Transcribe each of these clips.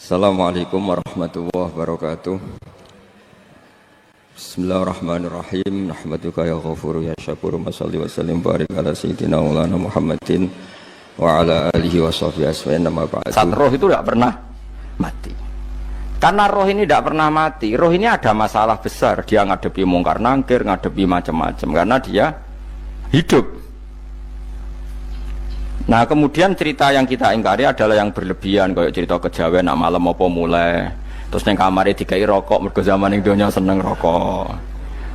Assalamualaikum warahmatullahi wabarakatuh. Bismillahirrahmanirrahim. Nahmaduka ya ghafuru ya syakuru. Mashalli wa sallim barik ala sayyidina maulana Muhammadin wa ala alihi wa sahbihi asma'in nama ba'du. Saat roh itu tidak pernah mati. Karena roh ini tidak pernah mati. Roh ini ada masalah besar. Dia ngadepi mungkar nangkir, ngadepi macam-macam. Karena dia hidup. Nah kemudian cerita yang kita ingkari adalah yang berlebihan, kayak cerita kejawen nak malam apa mulai terus neng kamar dikai rokok, mergo zaman ning donya seneng rokok.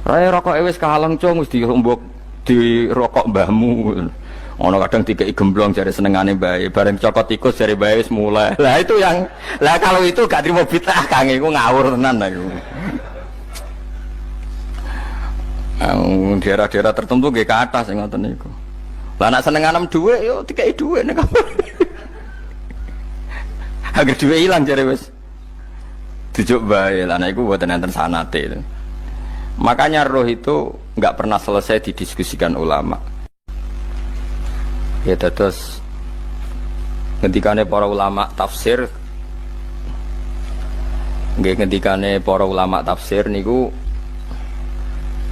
Raya rokok wis kahaleng cung wis dirumbuk di rokok mbahmu. Ono kadang dikai gemblong jare senengane bae, bareng cokot tikus jare bae wis mulai. Lah itu yang kalau itu gak trimo bid'ah Kang, iku ngawur tenan iku. Daerah-daerah tertentu nggih ke atas sing ngoten niku. Lah nak seneng anem dhuwit yo dikai dhuwit nek kamar. Agar dhuwit ilang jare wis dijuk bae. Lah nek iku mboten enten sanate. Makanya roh itu enggak pernah selesai didiskusikan ulama. Ya terus ngendikane para ulama tafsir nggih ngendikane para ulama tafsir niku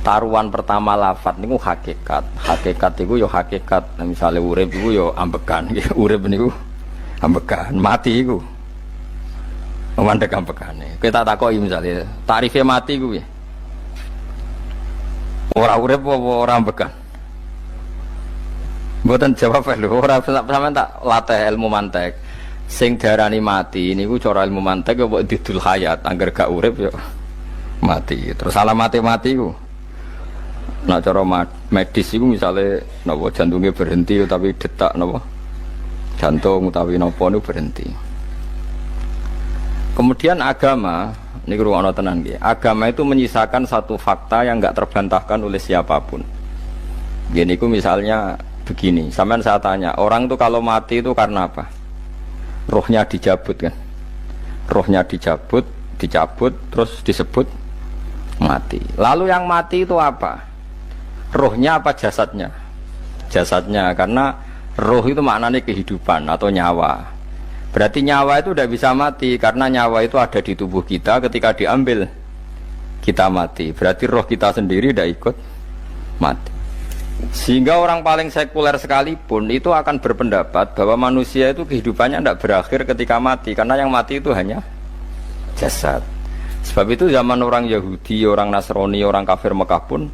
taruhan pertama lafat niku hakikat. Hakikat niku yo hakikat. Nah, misalnya urip niku yo ambekan. Urip niku ambekan, mati niku mandek ambekane. Kita takoki misalnya tarife mati ku piye? Ora urip apa ora ambekan? Mboten jawab lho, ora sampean tak latih ilmu mantek. Sing diarani mati niku cara ilmu mantek yo didul hayat, angger gak urip yo mati. Terus alamate mati ku nak cara medis itu misalnya napa jantungnya berhenti tapi detak napa jantung utawi napa niku berhenti. Kemudian agama niku ruwono tenan nggih. Agama itu menyisakan satu fakta yang enggak terbantahkan oleh siapapun. Nggih niku misalnya begini, sampean saya tanya, orang itu kalau mati itu karena apa? Rohnya dicabut kan. Rohnya dicabut terus disebut mati. Lalu yang mati itu apa? Rohnya apa jasadnya? Jasadnya, karena roh itu maknanya kehidupan atau nyawa. Berarti nyawa itu tidak bisa mati karena nyawa itu ada di tubuh kita, ketika diambil kita mati. Berarti roh kita sendiri tidak ikut mati. Sehingga orang paling sekuler sekalipun itu akan berpendapat bahwa manusia itu kehidupannya tidak berakhir ketika mati, karena yang mati itu hanya jasad. Sebab itu zaman orang Yahudi, orang Nasrani, orang kafir Mekah pun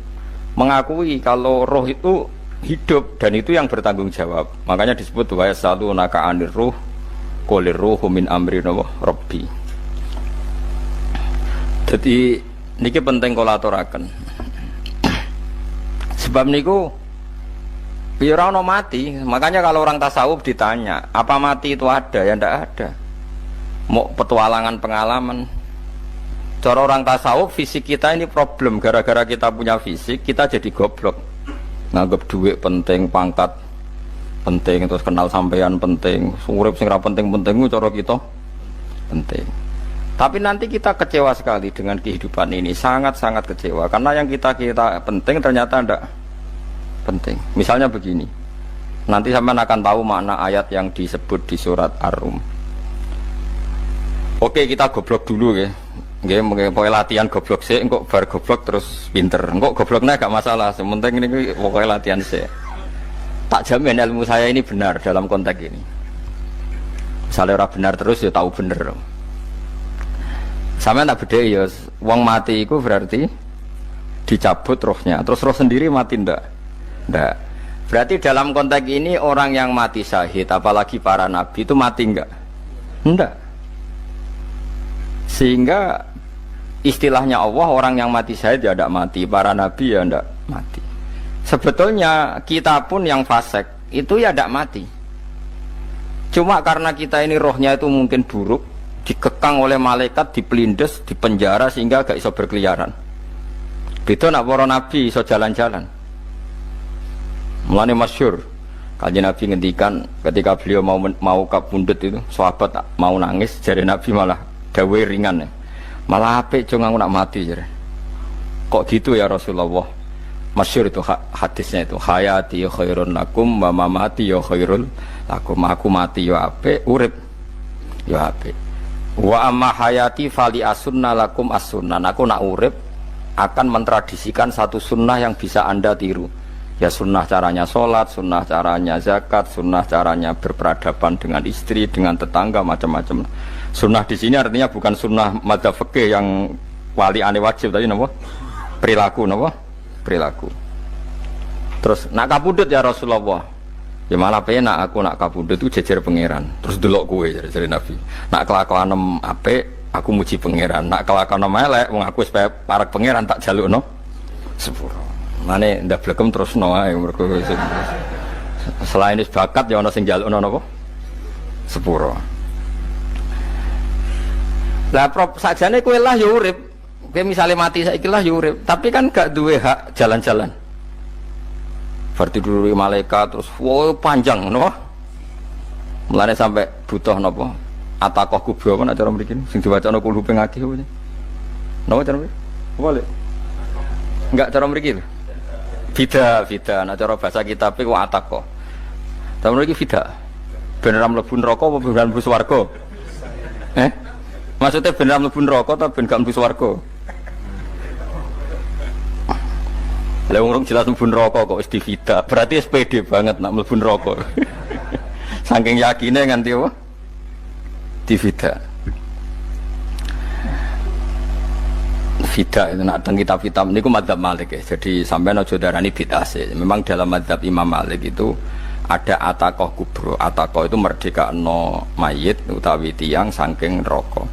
mengakui kalau roh itu hidup dan itu yang bertanggung jawab. Makanya disebut wa yasalunaka 'anir ruh qul ruhu min amri rabbi. Jadi niki penting kula aturaken. Sebab niku biar ora ono mati. Makanya kalau orang tasawuf ditanya, apa mati itu ada? Ya ndak ada. Mau petualangan pengalaman. Cara orang tasawuf fisik kita ini problem. Gara-gara kita punya fisik kita jadi goblok. Nganggep duit penting, pangkat penting, terus kenal sampean penting, urip sing ra penting-penting cara kita penting. Tapi nanti kita kecewa sekali dengan kehidupan ini, sangat-sangat kecewa karena yang kita penting ternyata ndak penting. Misalnya begini. Nanti sampean akan tahu makna ayat yang disebut di surat Ar-Rum. Oke, kita goblok dulu ya. Nggih, pokoke latihan goblok sik, engko bar goblok terus pinter. Engko gobloknya gak masalah, sementing ini pokoke latihan sik. Tak jamin ilmu saya ini benar dalam konteks ini. Misalnya ora benar terus ya tahu bener. Sampeyan tak bedheki ya, wong mati iku berarti dicabut rohnya, terus roh sendiri mati ndak? Ndak. Berarti dalam konteks ini orang yang mati syahid, apalagi para nabi itu mati enggak? Ndak. Sehingga istilahnya Allah, orang yang mati syahid ya tidak mati, para nabi ya tidak mati. Sebetulnya kita pun yang fasik itu ya tidak mati. Cuma karena kita ini rohnya itu mungkin buruk, dikekang oleh malaikat, dipelindes, dipenjara sehingga gak iso berkeliaran. Beda nak para nabi iso jalan-jalan. Mulane masyhur Kanjeng Nabi ngendikan ketika beliau mau kabundut itu, sahabat mau nangis, jare Nabi malah dawe ringan ya. Malah apik cung aku nak mati jare. Kok gitu ya Rasulullah? Masyhur itu hadisnya itu, hayati khairun lakum wa mamati ya khairul lakum. Aku mati ya apik, urip ya apik. Wa amma hayati fali asunna lakum as-sunnah. Aku nak urip akan mentradisikan satu sunnah yang bisa Anda tiru. Ya sunnah caranya sholat, sunnah caranya zakat, sunnah caranya berperadaban dengan istri, dengan tetangga, macam-macam. Sunnah di sini artinya bukan sunnah madzhab fikih yang wali ane wajib tadi, napa? Perilaku, napa? Perilaku. Terus nak kabudut ya Rasulullah. Ya malah penak aku nak kabudut itu jejer pangeran. Terus delok kowe jare Nabi. Nak kelakuan apik aku muji pangeran. Nak kelakuan elek wong aku supaya parek pangeran tak jalukno sepuro. Mane ndak blekem terusno ae mergo selain is bakat ya ana sing njalukno napa? Sepuro. Lah prop sajane kowe lah ya urip. Kowe misale mati saiki lah ya urip, tapi kan gak duwe hak jalan-jalan. Berarti dulu malaikat terus wow panjang napa? Mulane sampai butuh napa? Atakoh kubro apa nek cara mriki sing diwacana kulo ping akeh apa. Napa cara mriki? Boleh. Enggak cara mriki lho. Fida, nah cara bahasa kitab iku ataqo. Tapi iki fida. Ben ora mlebu neraka apa ben mlebu swarga? Maksudnya ben ora mlebu neraka ta ben gak mlebu swarga? Lah wong jelas mlebu neraka kok wis divida. Berarti SPD banget nak mlebu neraka. Saking yakine nganti apa? Divida. Fida itu nak teng kitab-kitab niku madzhab Malik ya. Jadi sampean aja darani bid'ah sih. Memang dalam madzhab Imam Malik itu ada ataqah kubro. Ataqah itu merdekakno mayit utawi tiyang saking neraka.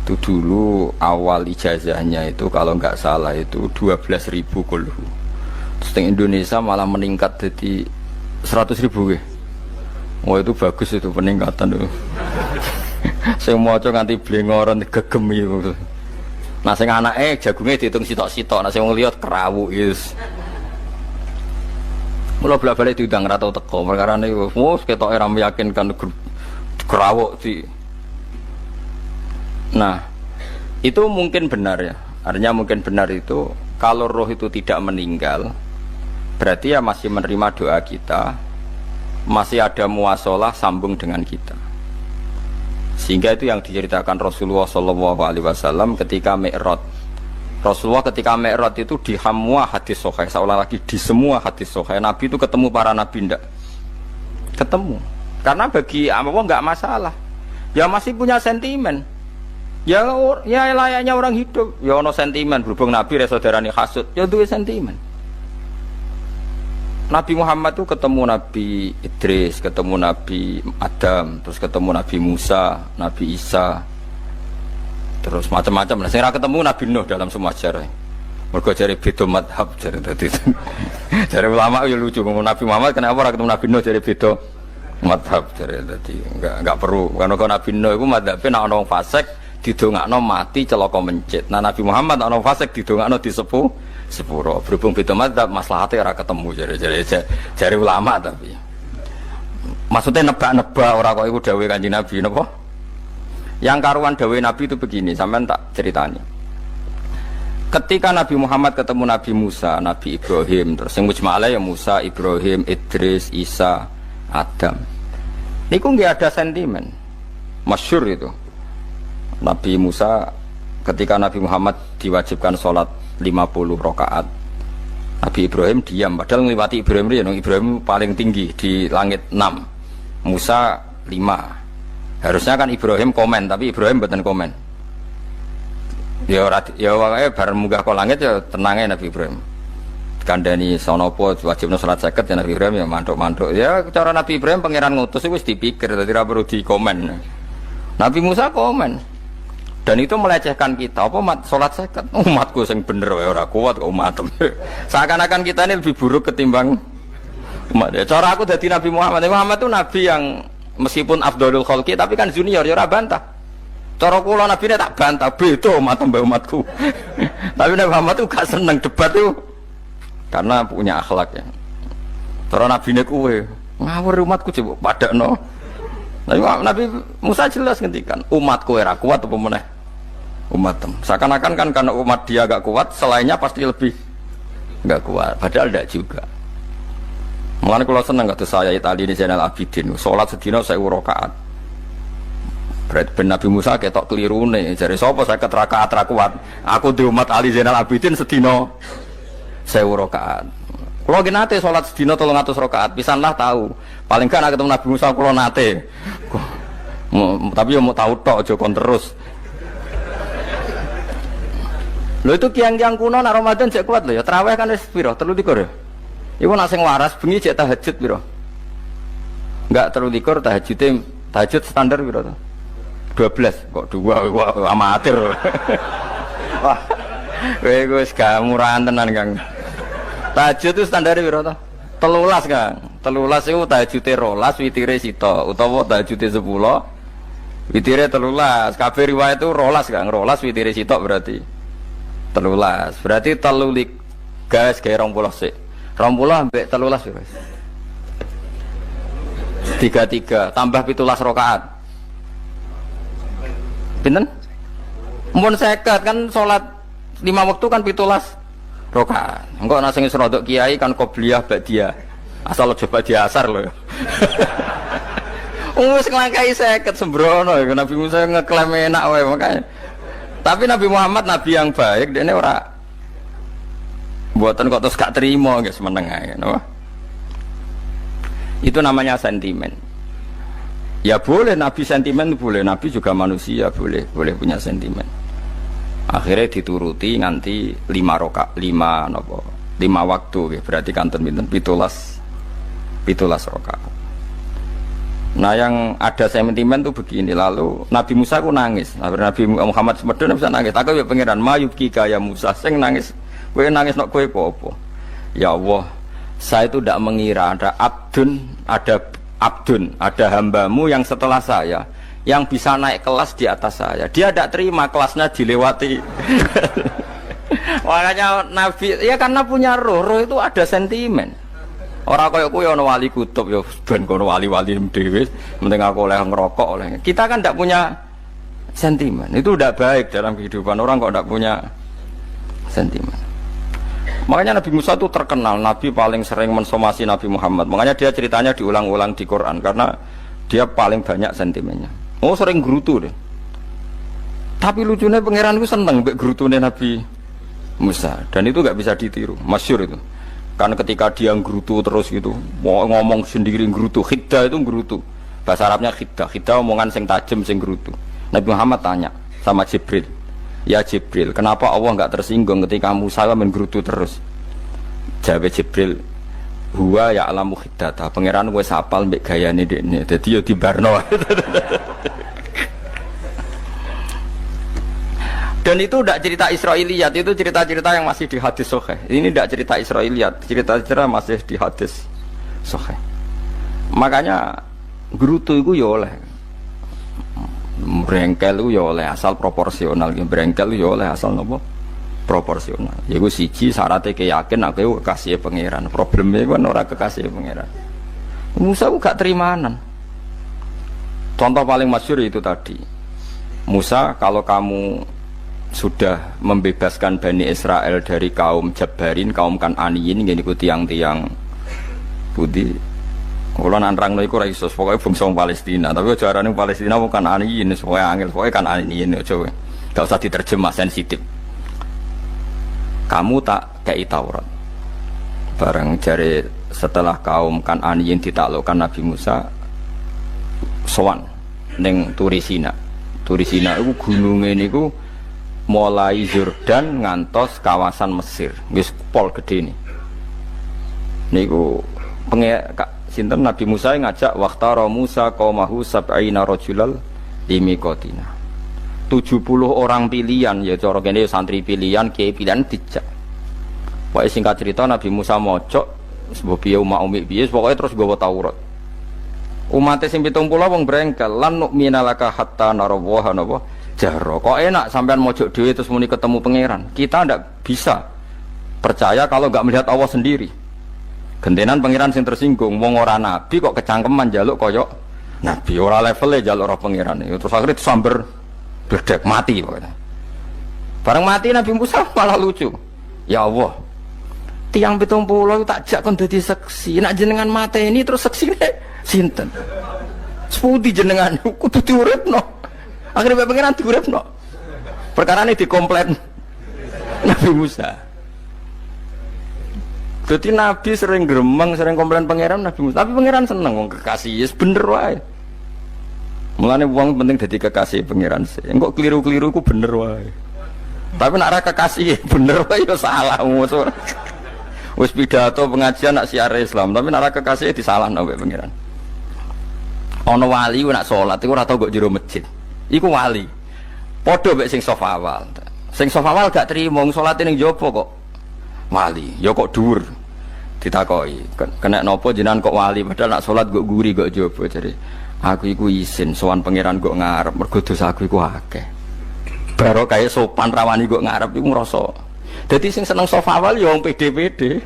Itu dulu awal ijazahnya itu kalau enggak salah itu 12.000 kulhu. Terus di Indonesia malah meningkat jadi 100.000 nggih. Oh itu bagus itu peningkatan itu. Saya mau coba nganti blengoran gegem itu. Nah sing anake jagunge diitung sitok-sitok, nah sing wong liya kerawuk yes. Mula bolak-balik diundang ra tau teko, perkarane wis ketoke ra meyakinkan kerawuk di. Nah, itu mungkin benar ya. Artinya mungkin benar itu kalau roh itu tidak meninggal, berarti ya masih menerima doa kita, masih ada muasalah sambung dengan kita. Sehingga itu yang diceritakan Rasulullah SAW ketika Mi'raj. Rasulullah ketika Mi'raj itu di semua hadis sahih, seolah lagi di semua hadis sahih Nabi itu ketemu para nabi ndak? Ketemu. Karena bagi Allah nggak masalah. Ya masih punya sentimen. Ya layaknya orang hidup. Ya ono sentimen berhubung Nabi saudarane hasud, ya duwe sentimen. Nabi Muhammad itu ketemu Nabi Idris, ketemu Nabi Adam, terus ketemu Nabi Musa, Nabi Isa, terus macam-macam. Nah, saya ketemu Nabi Nuh dalam semua sejarah. Mergo jare beda madhab jare tadi. Jare ulama ya lucu ngomong Nabi Muhammad kenapa ora ketemu Nabi Nuh jare beda madhab jare tadi. Enggak perlu. Karena Nabi Nuh iku madhabe nek ana wong fasik didongakno mati celaka mencit. Nah Nabi Muhammad ana fasik didongakno disepuh sepuro. Berhubung beda madzhab maslahatnya ora ketemu jare ulama tapi maksudnya nebak-nebak ora kok iku dawuhe Kanjeng Nabi napa? Yang karuan dawuhe Nabi itu begini, sampean tak ceritani. Ketika Nabi Muhammad ketemu Nabi Musa, Nabi Ibrahim, terus sing mujma'ala ya Musa, Ibrahim, Idris, Isa, Adam. Niku nggih ada sentimen. Masyhur itu. Nabi Musa ketika Nabi Muhammad diwajibkan sholat 50 rakaat, Nabi Ibrahim diam, padahal ngliwati Ibrahim paling tinggi di langit 6, Musa 5. Harusnya kan Ibrahim komen, tapi Ibrahim mboten komen. Ya wae bar munggah ke langit ya tenange Nabi Ibrahim. Kandhani sonopo wajibno salat 50 ya Nabi Ibrahim ya mantuk-mantuk. Ya cara Nabi Ibrahim pangeran ngutus wis dipikir dadi ora perlu dikomen. Nabi Musa komen. Dan itu melecehkan kita, apa sholat seket umatku yang bener ora kuat kok umatem. Seakan-akan kita ini lebih buruk ketimbang umat. Ya, cara aku dari Nabi Muhammad itu nabi yang meskipun afdhalul khalqi tapi kan junior ya ora bantah. Cara kula nabi ini tak bantah beda umat mbak umatku. Tapi Nabi Muhammad itu gak seneng debat itu karena punya akhlak ya. Cara nabi ini kuwe ngawur umatku coba padakno. Nabi Musa jelas ngendikan umatku ora kuat apa meneh umatem. Seakan-akan kan karena umat dia agak kuat, selainnya pasti lebih enggak kuat. Padahal tidak juga. Mulane kula seneng kados saya Itali ini Zainal Abidin, salat sedina 1000 rakaat. Berarti ben Nabi Musa ketok kelirune. Jare sapa 50 rakaat ra kuat. Aku di umat Ali Zainal Abidin sedina 1000 rakaat. Kula nggih nate salat sedina 300 rakaat, pisanlah tahu. Paling gak nek ketemu Nabi Musa kula nate. Tapi yo mau tahu tok aja kon terus. Lho itu kiang-kiang kuno nek Ramadan jek kuat lho ya. Tarawih kan wis piro? 33 ya. Iku nek sing waras bengi jek tahajud piro? Enggak 33 tahajud standar piro to? 12 kok 2 amatir. Wah. Kowe wis gak murahan tenan Kang. Tahajud itu standar piro to? 13 Kang. 13 iku tahajude 12 witire sita utawa tahajude 10 witire 13. Kabeh riwayat itu 12 Kang. 12 witire sita berarti 13. Berarti 3 gas gawe 20 sik. 20 ambek 13 piro? 33 tambah 17 rakaat. Pinten? Mun 50 kan salat 5 waktu kan 17 rakaat. Engko ana sing serodok kiai kan qobliyah ba'diyah. Asal coba diasar lho. Wis nglangkai 50 sembrono ya Nabi Musa ngeklaim enak wae makanya. Tapi Nabi Muhammad nabi yang baik dene ora mboten kok terus gak terima nggih semeneng ae napa. Itu namanya sentimen. Ya boleh Nabi sentimen boleh, Nabi juga manusia boleh punya sentimen. Akhirnya dituruti nganti 5 waktu ya, berarti kanten pinten 17 rakaat. Nah yang ada sentimen tuh begini, lalu Nabi Musa ku nangis. Nabi Muhammad semedon bisa nangis. Aku ya pangeran mayubki kaya Musa sing nangis. Kowe nangis nok kowe apa? Ya Allah, saya itu tidak mengira ada hambamu yang setelah saya yang bisa naik kelas di atas saya. Dia tidak terima kelasnya dilewati. Makanya Nabi ya karena punya roh itu ada sentimen. Orang kaya kowe ana wali kutub ya ben kono wali-wali dhewe penting aku oleh ngerokok oleh. Kita kan tidak punya sentimen. Itu tidak baik dalam kehidupan orang kok tidak punya sentimen. Makanya Nabi Musa itu terkenal, Nabi paling sering mensomasi Nabi Muhammad. Makanya dia ceritanya diulang-ulang di Quran karena dia paling banyak sentimennya. Oh sering gerutu deh. Tapi lucunya pangeran itu seneng mbek gerutune Nabi Musa dan itu nggak bisa ditiru, masyhur itu. Karena ketika dia gerutu terus gitu, mau ngomong sendiri gerutu, khiddah itu gerutu. Bahasa Arabnya khiddah omongan sing tajem sing gerutu. Nabi Muhammad tanya sama Jibril. Ya Jibril, kenapa Allah enggak tersinggung ketika Musa menggerutu terus? Jawab Jibril, huwa ya'lamu khiddata. Pangeran wis hafal mbek gayane dekne. Dadi yo dibarno. Dan itu tidak cerita Israiliyat, itu cerita-cerita yang masih di hadis sahih. Ini tidak cerita Israiliyat, cerita-cerita masih di hadis sahih. Makanya gerutu itu ya oleh brengkel ya oleh asal proporsional, brengkel ya oleh asal nopo proporsional. Yaiku siji syaratnya keyakin aku kekasih pangeran. Problemnya kan ora kekasih pangeran. Musa ku gak terimanan. Contoh paling masyhur itu tadi. Musa, kalau kamu sudah membebaskan Bani Israel dari kaum Jabbarin, kaum Kan'aniyin, ngene iku tiang-tiang budi. Kalau nantrang iku ora iso, pokoke bangsa Palestina, tapi aja arane Palestina bukan Kan'aniyin, pokoke angel, pokoke Kan'aniyin aja. Gak usah diterjemah sensitif. Kamu tak kei Taurat. Bareng jare setelah kaum Kan'aniyin ditaklukkan Nabi Musa sowan ning Turisina. Turisina iku gununge niku mulai Yordan ngantos kawasan Mesir. Wis pol gede nih. Niku sinten Nabi Musa ngajak waqtara Musa qaumahu sab'ina rajulal limiqatina. 70 orang pilihan ya cara kene santri pilihan, kiai pilihan dijak. Pokoke singkat cerita Nabi Musa mojok sebab piye umat umi piye pokoke terus nggawa Taurat. Umat sing 70 wong brengkel lan nu'mina laka hatta narawaha napa jahra. Kok enak sampean mojok dhewe terus muni ketemu pangeran. Kita ndak bisa percaya kalau enggak melihat Allah sendiri. Gentenan pangeran sing tersinggung, wong ora nabi kok kecangkeman njaluk kaya nabi, ora levele njaluk roh pangeran. Terus akhirnya disamber bledek mati pokoknya. Bareng mati Nabi Musa malah lucu. Ya Allah, tiang 70 tak jak kon dadi seksi. Nek jenengan mateni terus seksine sinten? Sepundi jenengan kudu diuripno. Akhirnya pangeran diuripno. Perkarane dikomplain Nabi Musa. Jadi Nabi sering gremeng, sering komplain pangeran Nabi Musa. Tapi pangeran seneng wong kekasih, yes bener wae. Mulane wong penting dadi kekasih pangeran sih. Engko keliru-keliru ku bener wae. Tapi nek ora kekasih bener wae ya salah. Wis pidato pengajian nak siar Islam, tapi nek ora kekasih disalahno mbek pangeran. Ana wali ku nak salat iku ora tau kok jero masjid. Iku wali. Padha mbek sing saf awal. Sing saf awal gak trimo salate ning jaba kok. Wali, ya kok dhuwur. Ditakoki, kena napa jenengan kok wali padahal nak salat kok guri kok jaba jare. Aku iku isin sowan pangeran kok ngarep mergo dosaku iku akeh. Baro kaya sopan rawani kok ngarep iku ngrasa. Dadi sing seneng saf awal ya wong pede-pede.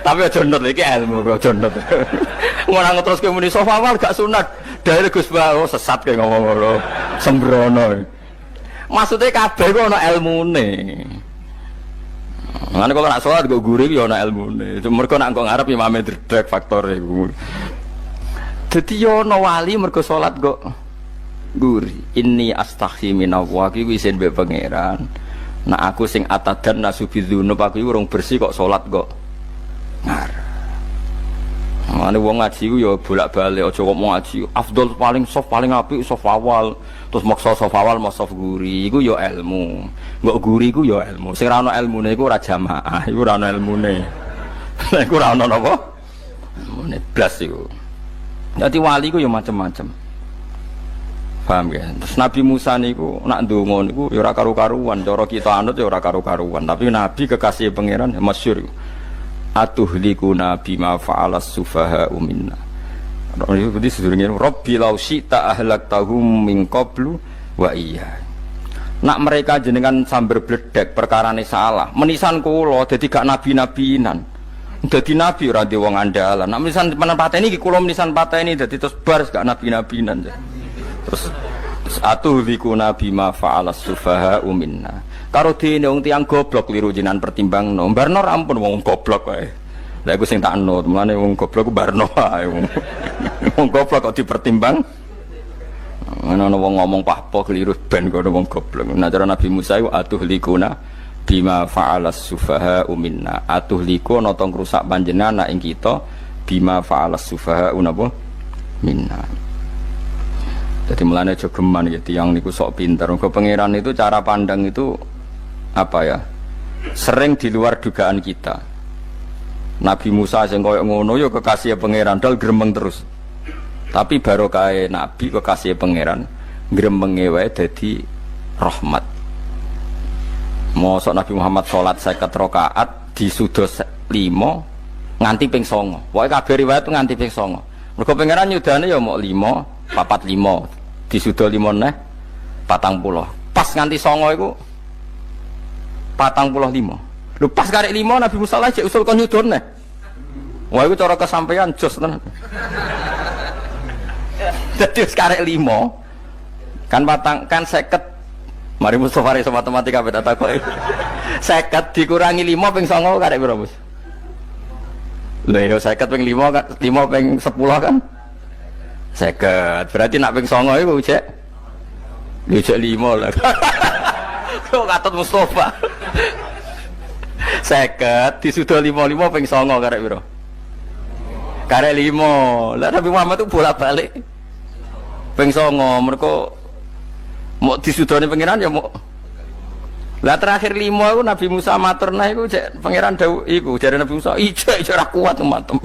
Tapi aja nut iki ilmu kok aja nut. Ngono terus ke muni saf awal gak sunat. Dari Gus Bawo sesat kayak ngomong ngono. Sembrono. Maksudnya kabeh kok ana ilmune. Ngene kok nak salat kok guri ya ana ilmune. Mergo nak kok ngarep imame dredeg faktore iku. Dadi yo ana wali mergo salat kok guri. Inni astaghfi minallah iku isin mbek pangeran. Nak aku sing atadan nasubidzunub aku iku urung bersih kok salat kok ngarep. Mane wong ngaji ku ya bolak-balik aja kok mau ngaji. Afdol paling soft paling apik soft awal. Terus maksa soft awal mau soft guri iku ya ilmu. Mbok guri ku ya ilmu. Sing ora ana ilmune iku ora jamaah, iku ora ana ilmune. Lah iku ora ana napa? Ilmune blas iku. Dadi wali ku ya macam-macam. Paham ya? Terus Nabi Musa niku nak ndonga niku ya ora karu-karuan, cara kita anut ya ora karu-karuan, tapi Nabi kekasih pangeran masyhur. Atuhlikuna bima fa'alas sufaha minna. Jadi sedurunge Rabbi law syi'ta ahlaktahum min qablu wa iya. Nak mereka jenengan sambar bledek perkarane salah. Menisan kula dadi gak nabi-nabinan. Dadi nabi ora di wong andalan. Nak menisan pateni iki kula menisan pateni dadi terus bar gak nabi-nabinan. Terus atuhlikuna bima fa'alas sufaha minna. Karo dene wong tiyang goblok kliru jenengan pertimbangno. Barno ampun wong goblok wae. Lah iku sing tak anut, mulane wong goblok ku barno wae. Wong goblok kok dipertimbang. Ana wong ngomong pahpo kliru ben kok wong goblok. Nah cara Nabi Musa iku atuhlikuna bima fa'alas sufaha minna. Atuhliku ana tong rusak panjenengan ing kita bima fa'alas sufaha napa minna. Jadi mulane aja geman ya tiyang niku sok pinter. Mergo pangeran itu cara pandang itu apa ya? Sering di luar dugaan kita. Nabi Musa sing koyo ngono ya kekasih pangeran dal gremeng terus. Tapi barokah Nabi kekasih pangeran gremenge wae dadi rahmat. Mosok Nabi Muhammad salat 50 rakaat disudos 5 nganti ping 9. Pokoke kabeh riwayat nganti ping 9. Mergo pangeran nyudane ya mok 5, 45. Disudo 5 neh 40. Pas nganti 9 iku 45. Lho pas karek 5 Nabi Musa lagi usul kon nyudon neh. Wah iku cara kesampaian jos tenan. Dadi wis karek 5 kan kan 50. Mari Mustofa iso matematika beda takoki. 50 dikurangi 5 ping 9 karek piro, Bos? Lha yo 50 ping 5 kan 5 ping 10 kan? 50. Berarti nak ping 9 iku cek. Yo cek 5 lah. Kok katut Mustofa. 50 disudo 55 ping 9 karek piro? Karek 5. Lah Nabi Muhammad itu bolak-balik. Ping 9 mergo mau disudone pangeran ya mau. Lah terakhir 5 iku Nabi Musa matur nah iku cek pangeran dawuh iku jare Nabi Musa ijek ora kuat matem.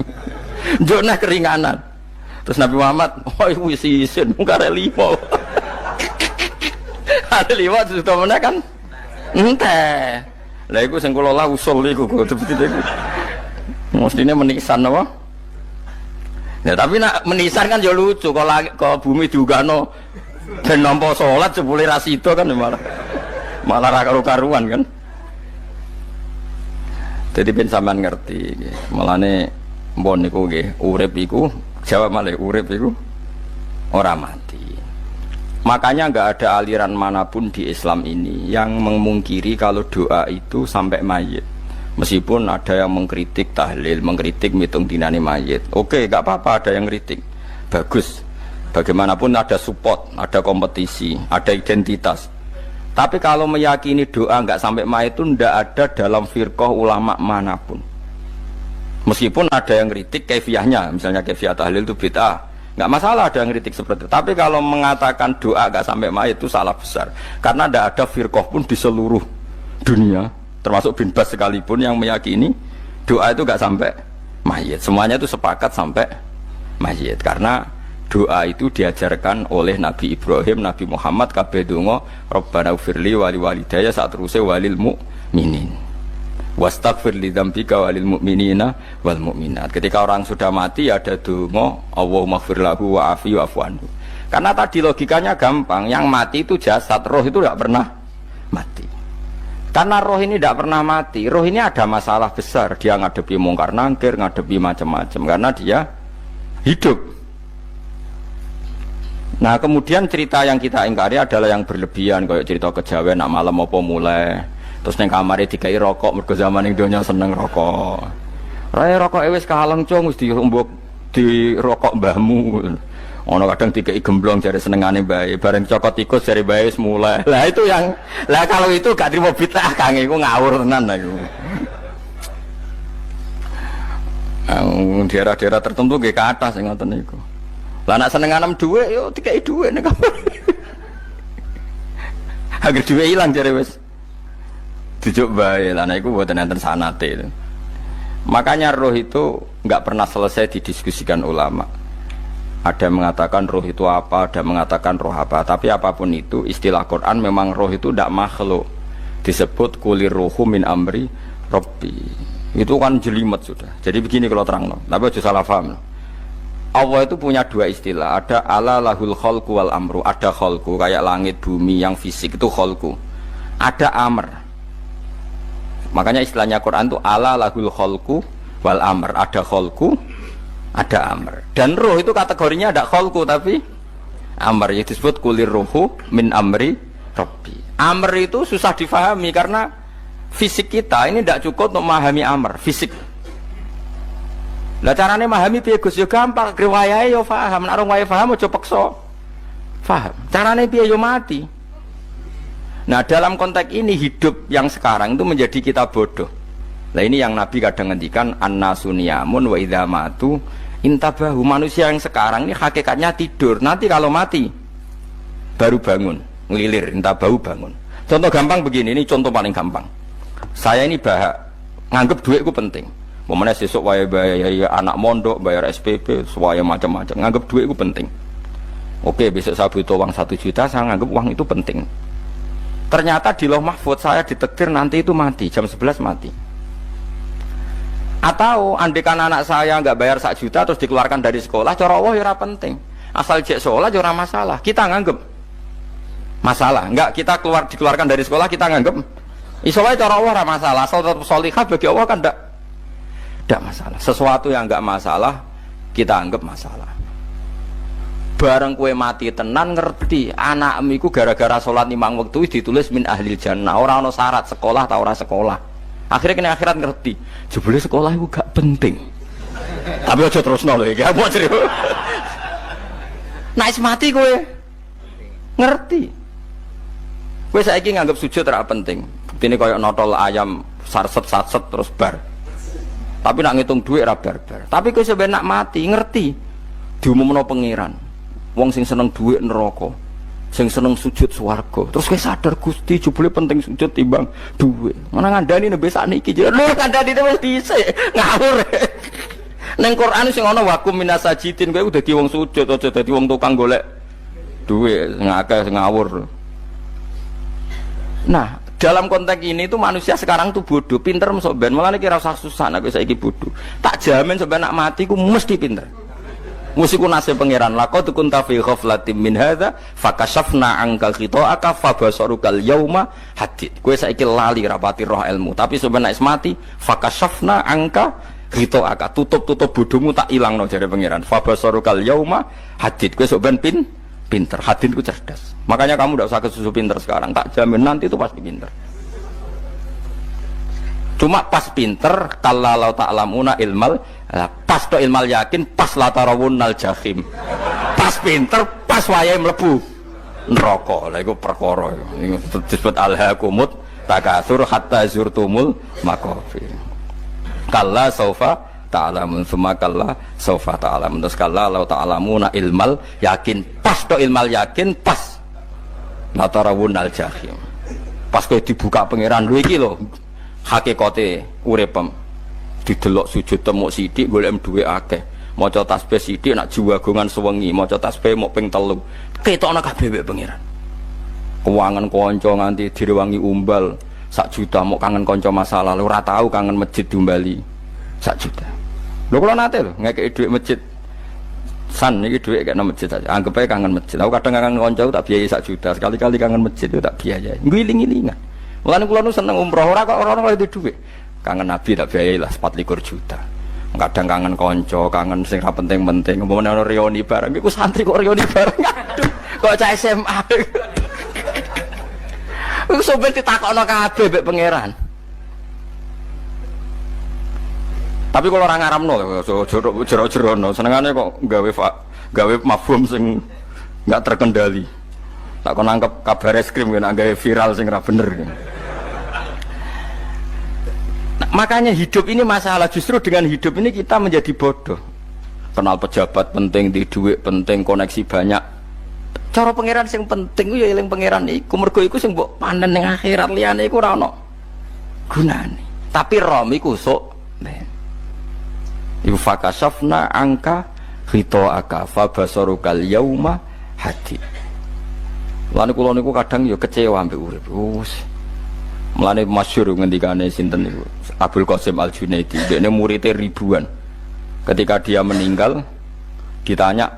Njuk nah keringanan. Terus Nabi Muhammad, oh iku wis isin karek 5. Ada 5 sudah mana kan? Enteh. Lah iku sing kula lah usul iku betul-betul iku. Mestine menisan apa? Ya tapi nak menisan kan ya lucu kalau bumi diugano ben nampa salat jebule ra sida kan malah ra karo-karuan kan. Jadi ben sampean ngerti nggih. Mulane mbon niku nggih urip iku jawab malih urip iku ora mati. Makanya enggak ada aliran manapun di Islam ini yang memungkiri kalau doa itu sampai mayit. Meskipun ada yang mengkritik tahlil, mengkritik mitung dinane mayit. Oke, enggak apa-apa ada yang kritik. Bagus. Bagaimanapun ada support, ada kompetisi, ada identitas. Tapi kalau meyakini doa nggak sampai mayit itu ndak ada dalam firqah ulama manapun. Meskipun ada yang kritik kaifiahnya, misalnya kaifiah tahlil itu bid'ah, nggak masalah ada yang kritik seperti itu. Tapi kalau mengatakan doa nggak sampai mayit itu salah besar, karena ndak ada firqah pun di seluruh dunia, termasuk bin Bas sekalipun yang meyakini doa itu nggak sampai mayit. Semuanya itu sepakat sampai mayit, karena doa itu diajarkan oleh Nabi Ibrahim, Nabi Muhammad, kabeh donga Rabbana ufirli wali walidayya saat terusé walil mu'minin wastaghfir li dzambika walil mu'minina wal mu'minat. Ketika orang sudah mati ada donga Allahumma ighfir lahu wa afi wa'fu anhu. Karena tadi logikanya gampang, yang mati itu jasad, roh itu tidak pernah mati. Karena roh ini tidak pernah mati, roh ini ada masalah besar, dia ngadepi mungkar nangkir, ngadepi macam-macam karena dia hidup. Nah kemudian cerita yang kita ingkari adalah yang berlebihan, kayak cerita kejawen nak malam apa mulai terus neng kamar dikai rokok, mergo zaman ning donya seneng rokok. Raya rokok wis kahaleng cung wis dirumbuk di rokok mbahmu. Ono kadang dikai gemblong jare senengane bae, bareng cokot tikus jare bae wis mulai. Lah itu yang lah kalau itu gak trimo bid'ah Kang, iku ngawur tenan iku. Daerah-daerah tertentu nggih ke atas sing ngoten niku. Lah nak seneng anem dhuwit yo dikai dhuwit nek kamar. Agar dhuwit ilang jare wis dijuk bae. Lah nek iku mboten enten sanate. Makanya roh itu enggak pernah selesai didiskusikan ulama. Ada yang mengatakan roh itu apa, ada yang mengatakan roh apa. Tapi apapun itu istilah Quran memang roh itu tidak makhluk. Disebut kulir ruhu min amri rabbi. Itu kan jelimet sudah. Jadi begini kalau terang, tapi aja salah paham. Allah itu punya dua istilah, ada ala lahul khalqu wal amru, ada khalqu kayak langit bumi yang fisik itu khalqu, ada amr. Makanya istilahnya Quran itu ala lahul khalqu wal amr, ada khalqu, ada amr. Dan roh itu kategorinya ada khalqu tapi amr, yang disebut kulir ruhu min amri rabbi. Amr itu susah difahami karena fisik kita ini tidak cukup untuk memahami amr, fisik. Lah carane memahami piye Gus? Ya gampang, riwayahe yo paham, nek ora wae paham aja peksa. Paham. Carane piye yo mati. Nah, dalam konteks ini hidup yang sekarang itu menjadi kita bodoh. Nah, ini yang Nabi kadang ngendikan annasuniyamun wa idza matu intabahu. Manusia yang sekarang ini hakikatnya tidur. Nanti kalau mati baru bangun, ngelilir, intabahu bangun. Contoh gampang begini, ini contoh paling gampang. Saya ini nganggep duit itu penting. Momennya sesuk wae bayar anak mondok, bayar SPP, semuanya macam-macam. Nganggep duit itu penting. Oke, besok saya butuh uang 1 juta, saya nganggep uang itu penting. Ternyata di Lauh Mahfudz saya ditakdir nanti itu mati, jam 11 mati. Atau andekan anak saya nggak bayar 1 juta terus dikeluarkan dari sekolah, cara Allah ya penting. Asal cek sekolah ya masalah. Kita nganggep masalah. Enggak, kita dikeluarkan dari sekolah kita nganggep isolah cara Allah masalah. Asal tetap sholihah bagi Allah kan tidak masalah. Sesuatu yang enggak masalah kita anggap masalah. Bareng kue mati tenan ngerti anakmu iku gara-gara sholat 5 waktu ditulis min ahlil jannah. Ora ono syarat sekolah ta ora sekolah. Akhirnya kena akhirat ngerti. Jebule sekolah itu gak penting. Tapi aja terusno lho iki. Apa cerita? Nek mati kue ngerti. Kue saiki nganggap sujud ora penting. Buktine koyo notol ayam sarset-sarset terus bar. Tapi nak ngitung duit ra barbar. Tapi kowe sampe nak mati ngerti diumumno pangeran. Wong sing seneng duit neraka, sing seneng sujud swarga. Terus kowe sadar Gusti jebule penting sujud timbang duit. Mana ngandani nembe sakniki lho ngandani wis dhisik. Ngawur. Ning Quran sing ana wakum minasajidin kowe udah dadi wong sujud aja dadi wong tukang golek duit ngakeh ngawur. Nah, dalam konteks ini tuh manusia sekarang tuh bodoh, pinter masuk ben. Malah kira usah susah nak saiki bodoh. Tak jamin sampai nak mati ku mesti pinter. Mesti ku nasib pangeran. Laqad kunta fi ghaflatin min hadza fakashafna anka khita'aka fabasarukal yauma hadid. Kowe saiki lali rapati roh ilmu, tapi sampai nak mati fakashafna anka khita'aka. Tutup bodohmu tak ilangno jare pangeran. Fabasarukal yauma hadid. Kowe sok ben pinter, hadin ku cerdas. Makanya kamu tidak usah kesusu pinter sekarang, tak jamin nanti itu pasti pinter. Cuma pas pinter kalau ta'lamuna ilmal, pas to ilmal yakin, pas la tarawunnal jahim. Pas pas pinter, pas wayahe mlebu neraka. Lha iku perkara iku disebut alhaakumut takatsur hatta zurtumul maqabir. Kalla saufa ta'lamun summa kalla saufa ta'lamun. Terus kalla law ta'lamuna ilmal yakin, pas tok ilmal yakin, pas la tarawunal jahim. Pas kowe dibuka pangeran lho iki lho hakikate uripem. Didelok sujud temuk sithik golek duwe akeh. Maca tasbih sithik nak jiwagongan sewengi, maca tasbih mok ping 3. Ketokno kabeh wek pangeran. Keuangan kanca nganti direwangi umbal 1 juta mok kangen kanca masa lalu ora tau kangen masjid diumbali 1 juta. Lho kula nate lho ngekeki dhuwit masjid. San iki dhuwit kena masjid saja. Anggap ae kangen masjid. Aku kadang kangen kanca tak biayai 1 juta. Sekali-kali kangen masjid itu tak biayai. Ngiling-ngilingan. Mulane kula nu seneng umroh ora kok ora oleh dhuwit. Kangen Nabi tak biayai lah 24 juta. Kadang kangen kanca, kangen sing ra penting-penting. Umpamane ana reuni bareng iku santri kok reuni bareng. Aduh, kok cah SMA. Iku sampe ditakokno kabeh mek pangeran. Tapi kalau orang ngaramno jero-jerono senengane kok gawe mafhum sing enggak terkendali. Tak kon nangkep kabar eskrim kan gawe viral sing ra bener. Nah, makanya hidup ini masalah, justru dengan hidup ini kita menjadi bodoh. Kenal pejabat penting, di duit penting, koneksi banyak. Cara pangeran sing penting ku ya eling pangeran iku, mergo iku sing mbok panen ning akhirat, liyane iku ora ono gunane. Tapi rom iku sok ben. Iku fakasafna angka khitoaka fa basarukal yauma hadid. Lan kula niku kadang ya kecewa ambek urip. Mulane masyhur ngendikane sinten niku Abdul Qasim Al-Junaidi, dekne muridé ribuan. Ketika dia meninggal ditanya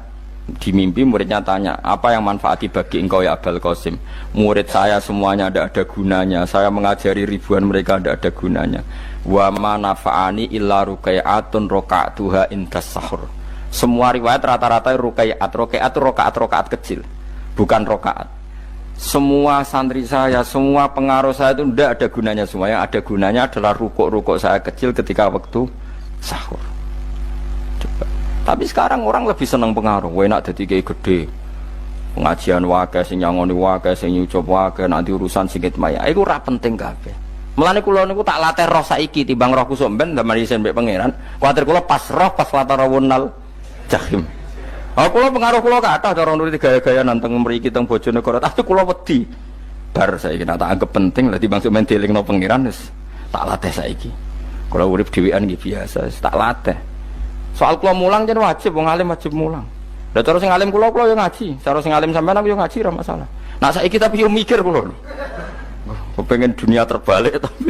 di mimpi, muridnya tanya, apa yang manfaati bagi engkau ya Abdul Qasim? Murid saya semuanya tidak ada gunanya, saya mengajari ribuan mereka tidak ada gunanya. Wa ma nafa'ani illa rukai'atun roka'atuha indas sahur. Semua riwayat rata-rata rukai'at rokaat kecil, bukan rokaat. Semua santri saya, semua pengaruh saya itu tidak ada gunanya semua. Yang ada gunanya adalah rukuk-rukuk saya kecil ketika waktu sahur. Coba. Tapi sekarang orang lebih senang pengaruh. Enak jadi kayak gede. Pengajian wakai, sing nyangoni wakai, sing nyucup wakai, nanti urusan singkit maya. Itu ora penting kabeh. Mulane kula niku tak latih roh saiki timbang roh kusuk ben ndamel isen mbek pangeran. Kuwatir kula pas roh pas latarawunal jahim. Kula pengaruh kula kathah cara nuruti gaya-gaya nanteng mriki teng Bojonegoro, tapi kula wedi. Bar saiki nek tak anggap penting lah timbang sampeyan dielingno pangeran wis tak latih saiki. Kula urip dhewean iki biasa, tak latih. Soal kula mulang jen wajib, wong alim wajib mulang. Lah cara sing alim kula yo ngaji, cara sing alim sampean aku yo ngaji ora masalah. Nah saiki tapi yo mikir kula. Kepengen dunia terbalik tapi.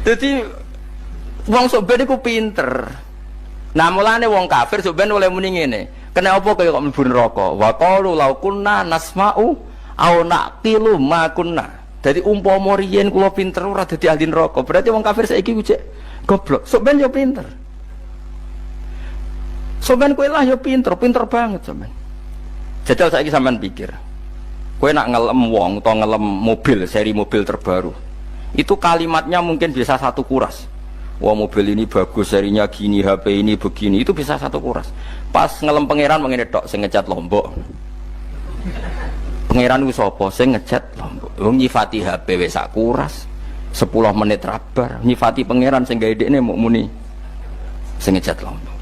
Jadi wong sok ben iku pinter. Nah mulane wong kafir sampeyan oleh muni ngene. Kena apa kaya kok mlebu neraka? Wa qalu law kunna nasma'u aw naqilu ma kunna. Dadi umpama riyen kula pinter ora dadi ahli neraka. Berarti wong kafir saiki ku cek goblok. Sampeyan yo pinter. Sampeyan kowe lah yo pinter, pinter banget sampeyan. Jajal saiki sampeyan pikir. Kowe nak ngelem wong utawa ngelem mobil, seri mobil terbaru. Itu kalimatnya mungkin bisa 1 kuras. Wah mobil ini bagus, serinya gini, HP ini begini, itu bisa 1 kuras. Pas ngelem pangeran mengene tok sing ngecat Lombok. Pangeran ku sapa sing ngecat Lombok? Wong nyifati HP wis sak kuras. 10 menit rabar, nyifati pangeran sing gawe dekne mok muni sing ngecat Lombok.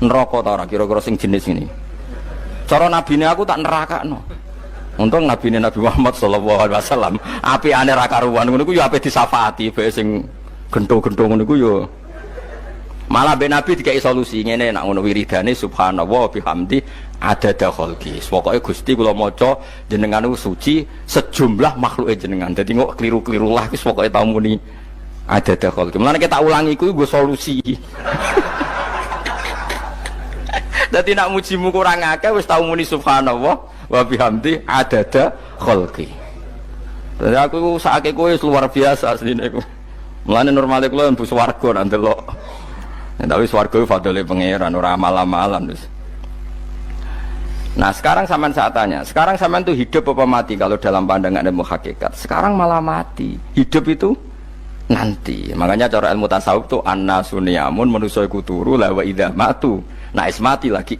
Neraka ta ora kira-kira sing jenis ini. Cara nabine aku tak nerakakno. Untung nabine Nabi Muhammad sallallahu alaihi wasallam apikane ra karuan ngono ku yo ape disafati bae sing gento-gento ngono iku yo. Malah ben Nabi dikai solusi ngene nek ngono wiridane subhanallah bihamdi adada khalqi. Pokoke Gusti kula maca jenengan suci sejumlah makhluke jenengan. Dadi kok kliru-kliru lah wis pokoke tau muni adada khalqi. Mulane kita ulangi iku nggo solusi. Dadi nek mujimu kurang akeh wis tau muni subhanallah wa bihamdi adada khalqi. Dadi aku sakake kowe luar biasa asline iku. Mulane normale kula mlebu swarga nang delok. Tapi swarga fadhole pangeran ora amal-amalan wis. Nah, sekarang sampean saat tanya, sekarang sampean tuh hidup apa mati kalau dalam pandangan ilmu hakikat? Sekarang malah mati. Hidup itu nanti. Makanya cara ilmu tasawuf tuh annasu niyamun manusa iku turu la wa idza matu Nah mati lagi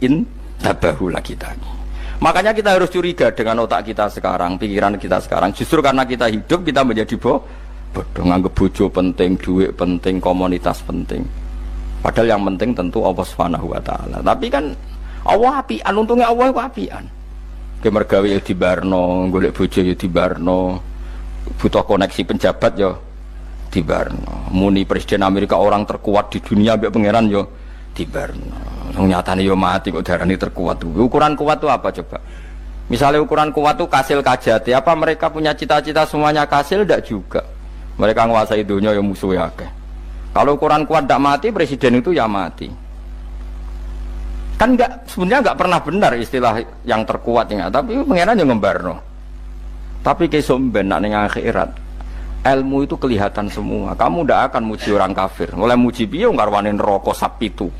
tabahu lagi tadi. Makanya kita harus curiga dengan otak kita sekarang, pikiran kita sekarang. Justru karena kita hidup kita menjadi bodoh, nganggep bojo penting, duit penting, komunitas penting. Padahal yang penting tentu Allah Subhanahu wa taala. Tapi kan Allah apian, untungnya Allah itu apian. Ke mergawe ya dibarno, golek bojo ya dibarno, butuh koneksi penjabat ya dibarno. Muni presiden Amerika orang terkuat di dunia mbek pangeran ya dibarno. Nyatane yo mati kok darani terkuat. Ukuran kuat itu apa coba? Misalnya ukuran kuat itu kasil kajati, apa mereka punya cita-cita semuanya kasil? Tidak juga. Mereka menguasai dunia yang musuhnya akeh. Kalau ukuran kuat tidak mati, presiden itu ya mati. Kan enggak, sebenarnya enggak pernah benar istilah yang terkuat ya, tapi pengenan yang ngembarno. Tapi kesomben nak ning akhirat, ilmu itu kelihatan semua. Kamu tidak akan muji orang kafir. Mulai muji piye ngarwane neraka sapitu.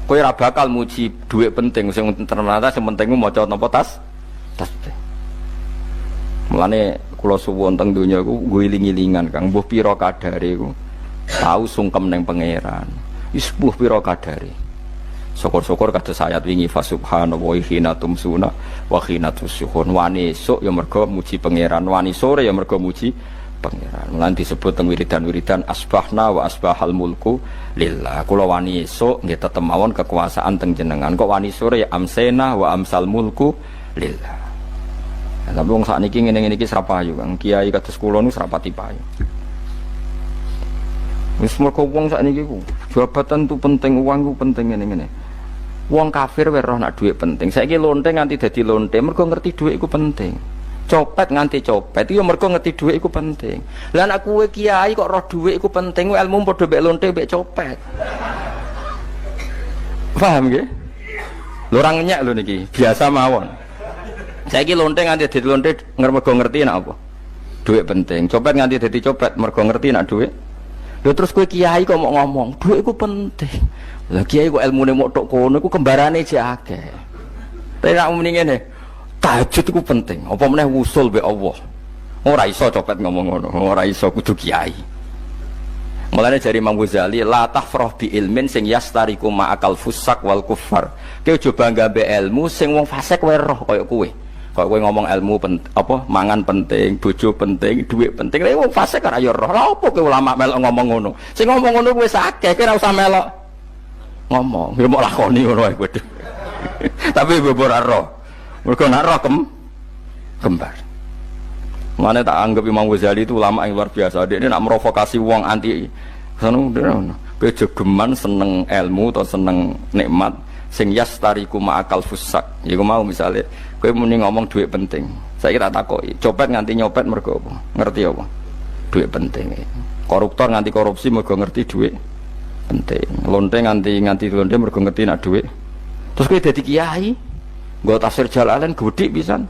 Kowe ora bakal muji duit penting, sing ternyata sing penting maca napa tas. Mulane kula suwun teng donya iku ngiling-ilingan Kang, mbuh pira kadare iku. Tahu sungkem ning pangeran. Wis mbuh pira kadare. Syukur-syukur kados ayat wingi fa subhanallahi hina tumsuna wa hina tusyuhun. Wani esuk ya mergo muji pangeran, wani sore ya mergo muji pangeran. Mulane disebut teng wiridan-wiridan asbahna wa asbahal mulku lillah. Kula wani esuk nggih tetep mawon kekuasaan teng jenengan. Kok wani sore ya amsena wa amsal mulku lillah. Tapi wong sakniki ngene-ngene iki srapayu Kang. Kiai kados kula nu srapati payu. Wis mergo wong sakniki ku jabatan tu penting, uang ku penting ngene-ngene. Wong kafir wae roh nak dhuwit penting. Saiki lonte nganti dadi lonte mergo ngerti dhuwit iku penting. Copet nganti copet itu mergo ngerti dhuwit iku penting. Lah nek kowe kiai kok roh dhuwit iku penting, ilmu padha mek lonte mek copet. Paham nggih? Lho ora ngenyek lho niki, biasa mawon. Saiki lonte nganti dadi lonte mergo ngerti nek apa? Dhuwit penting. Copet nganti dadi copet mergo ngerti nek dhuwit. Lho terus kowe kiai kok mau ngomong, dhuwit iku penting. Lah kiai kok ilmune mok tok kono iku kembarane jek akeh. Tapi nek muni ngene, tahajud itu penting, apa meneh wusul be Allah. Ora iso copet ngomong ngono, ora iso kudu kiai. Mulane jari Imam Ghazali, la tafrah bi ilmin sing yastariku ma'akal fusak wal kufar. Kowe aja bangga be ilmu sing wong fasik wae roh kaya kowe. Kaya kowe ngomong ilmu apa mangan penting, bojo penting, duit penting. Lah wong fasik ora ya roh. Lah opo kowe ulama melok ngomong ngono? Sing ngomong ngono kowe akeh, kowe ora usah melok ngomong. Ya mok lakoni ngono ae kowe. Tapi ora roh. Mereka nak roh kembar. Mana tak anggap Imam Ghazali itu ulama yang luar biasa. Dia ini nak merovokasi uang anti. Kejegeman seneng ilmu atau seneng nikmat. Sing yastariku ma'akal fusak. Ya mau misalnya, kowe muni ngomong duit penting. Saya kira takoki, copet nganti nyopet mergo apa? Ngerti apa? Duit penting. Koruptor nganti korupsi mergo ngerti duit penting. Lonte nganti lonte mergo ngerti nak duit. Terus kowe dadi kiai. Gak tafsir Jalalain gede pisan.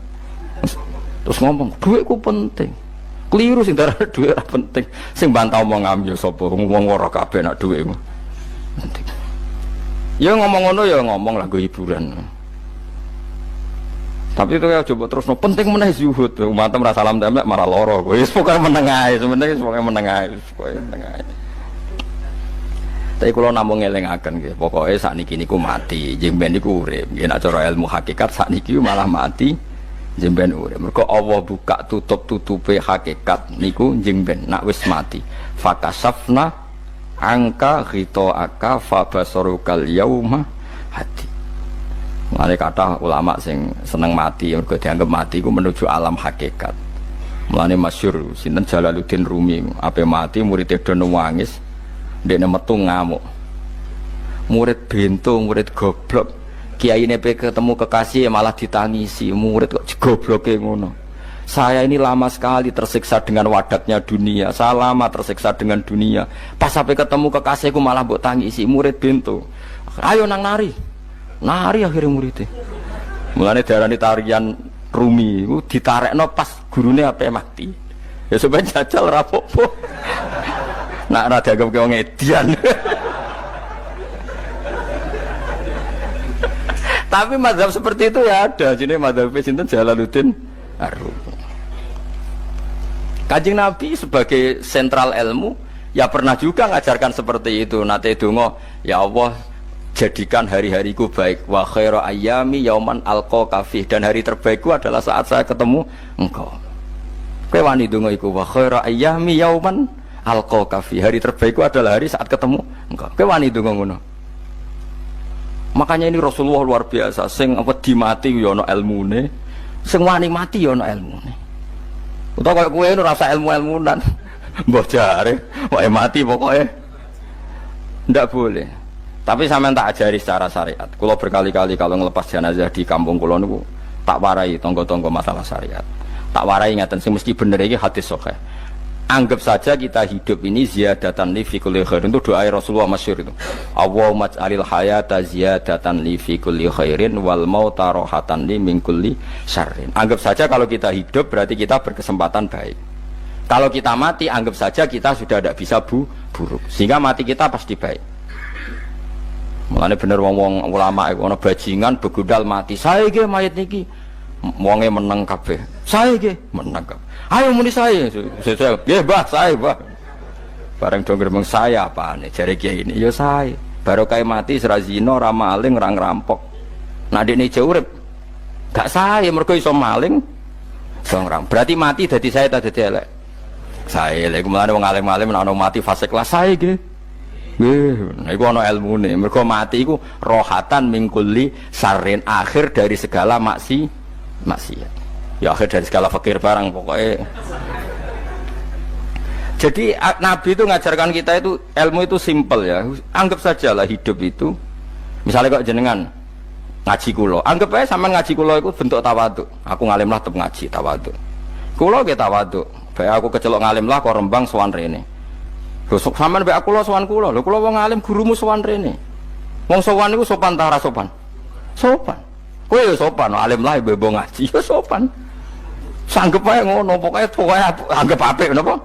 Terus ngomong, duitku penting. Keliru sing darah duit penting. Sing bantah omong ambil sapa wong ora kabeh nak duitmu. Penting. Ya ngomong ngono ya ngomong lah go hiburan. Tapi itu ya coba terus penting meneh zuhud. Umatem ra salam temek marah loro. Wis pokoke meneng ae, sebenarnya pokoke meneng ae, pokoke meneng ae. Tapi kalau namung ngelingaken nggih, pokoke sakniki niku mati, jemben niku urip. Nggih nek cara ilmu hakikat sakniki malah mati, jemben urip. Mergo Allah buka tutup-tutupe hakikat niku jemben nak wis mati. Fakasafna angka ghitaaka fabasarukal yauma hadi. Mane kata ulama sing seneng mati, mergo dianggap mati iku menuju alam hakikat. Mulane masyhur sinten Jalaluddin Rumi, ape mati murid do nangis. Dene metu ngamuk. Murid bento, murid goblok. Kiai ini ketemu kekasih malah ditangisi. Murid kok gobloke ngono. Saya ini lama sekali tersiksa dengan wadatnya dunia. Saya lama tersiksa dengan dunia. Pas sampai ketemu kekasihku malah mbok tangisi. Murid bento. Ayo nang nari. Nari akhirnya muridnya. Mulane darani tarian Rumi iku ditarekno pas gurune ape mati. Ya sampeyan jajal ra apa-apa. Nak ora dianggap wong edian. Tapi mazhab seperti itu ya ada. Jenenge mazhab sinten Jalaluddin Ar-Rumi. Kanjeng Nabi sebagai sentral ilmu ya pernah juga ngajarkan seperti itu. Nate donga, ya Allah, jadikan hari-hariku baik. Wa khairu ayyami yauman alqaka fi, dan hari terbaikku adalah saat saya ketemu engkau. Kowe wani donga iku, wa khairu ayyami yauman alqaka fi, hari terbaikku adalah hari saat ketemu engkau. Kowe wani donga ngono. Makanya ini Rasulullah luar biasa, sing wedi mati ya ana ilmune, sing wani mati ya ana ilmune. Utawa kaya kowe ora rasa ilmu-ilmunan. Mbah jare, wae mati pokoknya ndak boleh. Tapi sampean tak ajari secara syariat. Kula berkali-kali kalau ngelepas jenazah di kampung kula niku tak warai tonggo-tonggo masalah syariat. Tak warai ngaten sing mesti bener iki hadis sahih. Anggap saja kita hidup ini ziyadatan li fi kulli khairin, itu doa Rasulullah masyhur itu. Allahumma ij'alil hayata ziyadatan li fi kulli khairin wal mauta rahatan li min kulli syarrin. Anggap saja kalau kita hidup berarti kita berkesempatan baik. Kalau kita mati anggap saja kita sudah tidak bisa buruk. Sehingga mati kita pasti baik. Mulane bener wong-wong ulama iku ana bajingan begudal mati. Saya iki mayit niki wonge meneng kabeh. Saya iki meneng kabeh. Ayo muni saya. Saya nggih, Mbah, saya, Mbah. Bareng do gremeng saya apane jare kiai ini. Ya saya. Barokah mati ora zina, ora maling, ora ngerampok. Nah dekne jauh urip. Gak saya mergo iso maling. Iso ngerampok. Berarti mati dadi saya ta dadi elek. Saya lek mulane wong alim-alim nek ana mati fase kelas saya nggih. Nggih, iku ana ilmune. Mergo mati iku rohatan mingkuli sarin, akhir dari segala maksiat. Ya akhir dari segala fakir barang pokoknya. Jadi Nabi itu ngajarkan kita itu ilmu itu simpel ya. Anggap saja lah hidup itu. Misalnya kok jenengan ngaji kulo, anggap aja sampean ngaji kulo itu bentuk tawaduk. Aku ngalim lah tetep ngaji tawaduk. Kulo ge tawaduk. Baik aku kecelok ngalim lah kok Rembang sowan rene. Lho sampean bae aku lo sowan kulo. Lho kulo wong ngalim gurumu sowan rene. Wong sowan iku sopan ta ora sopan? Sopan. Kowe yo sopan, alim lah bebo ngaji yo sopan. Sanggep ae ngono, pokoke anggap apik napa?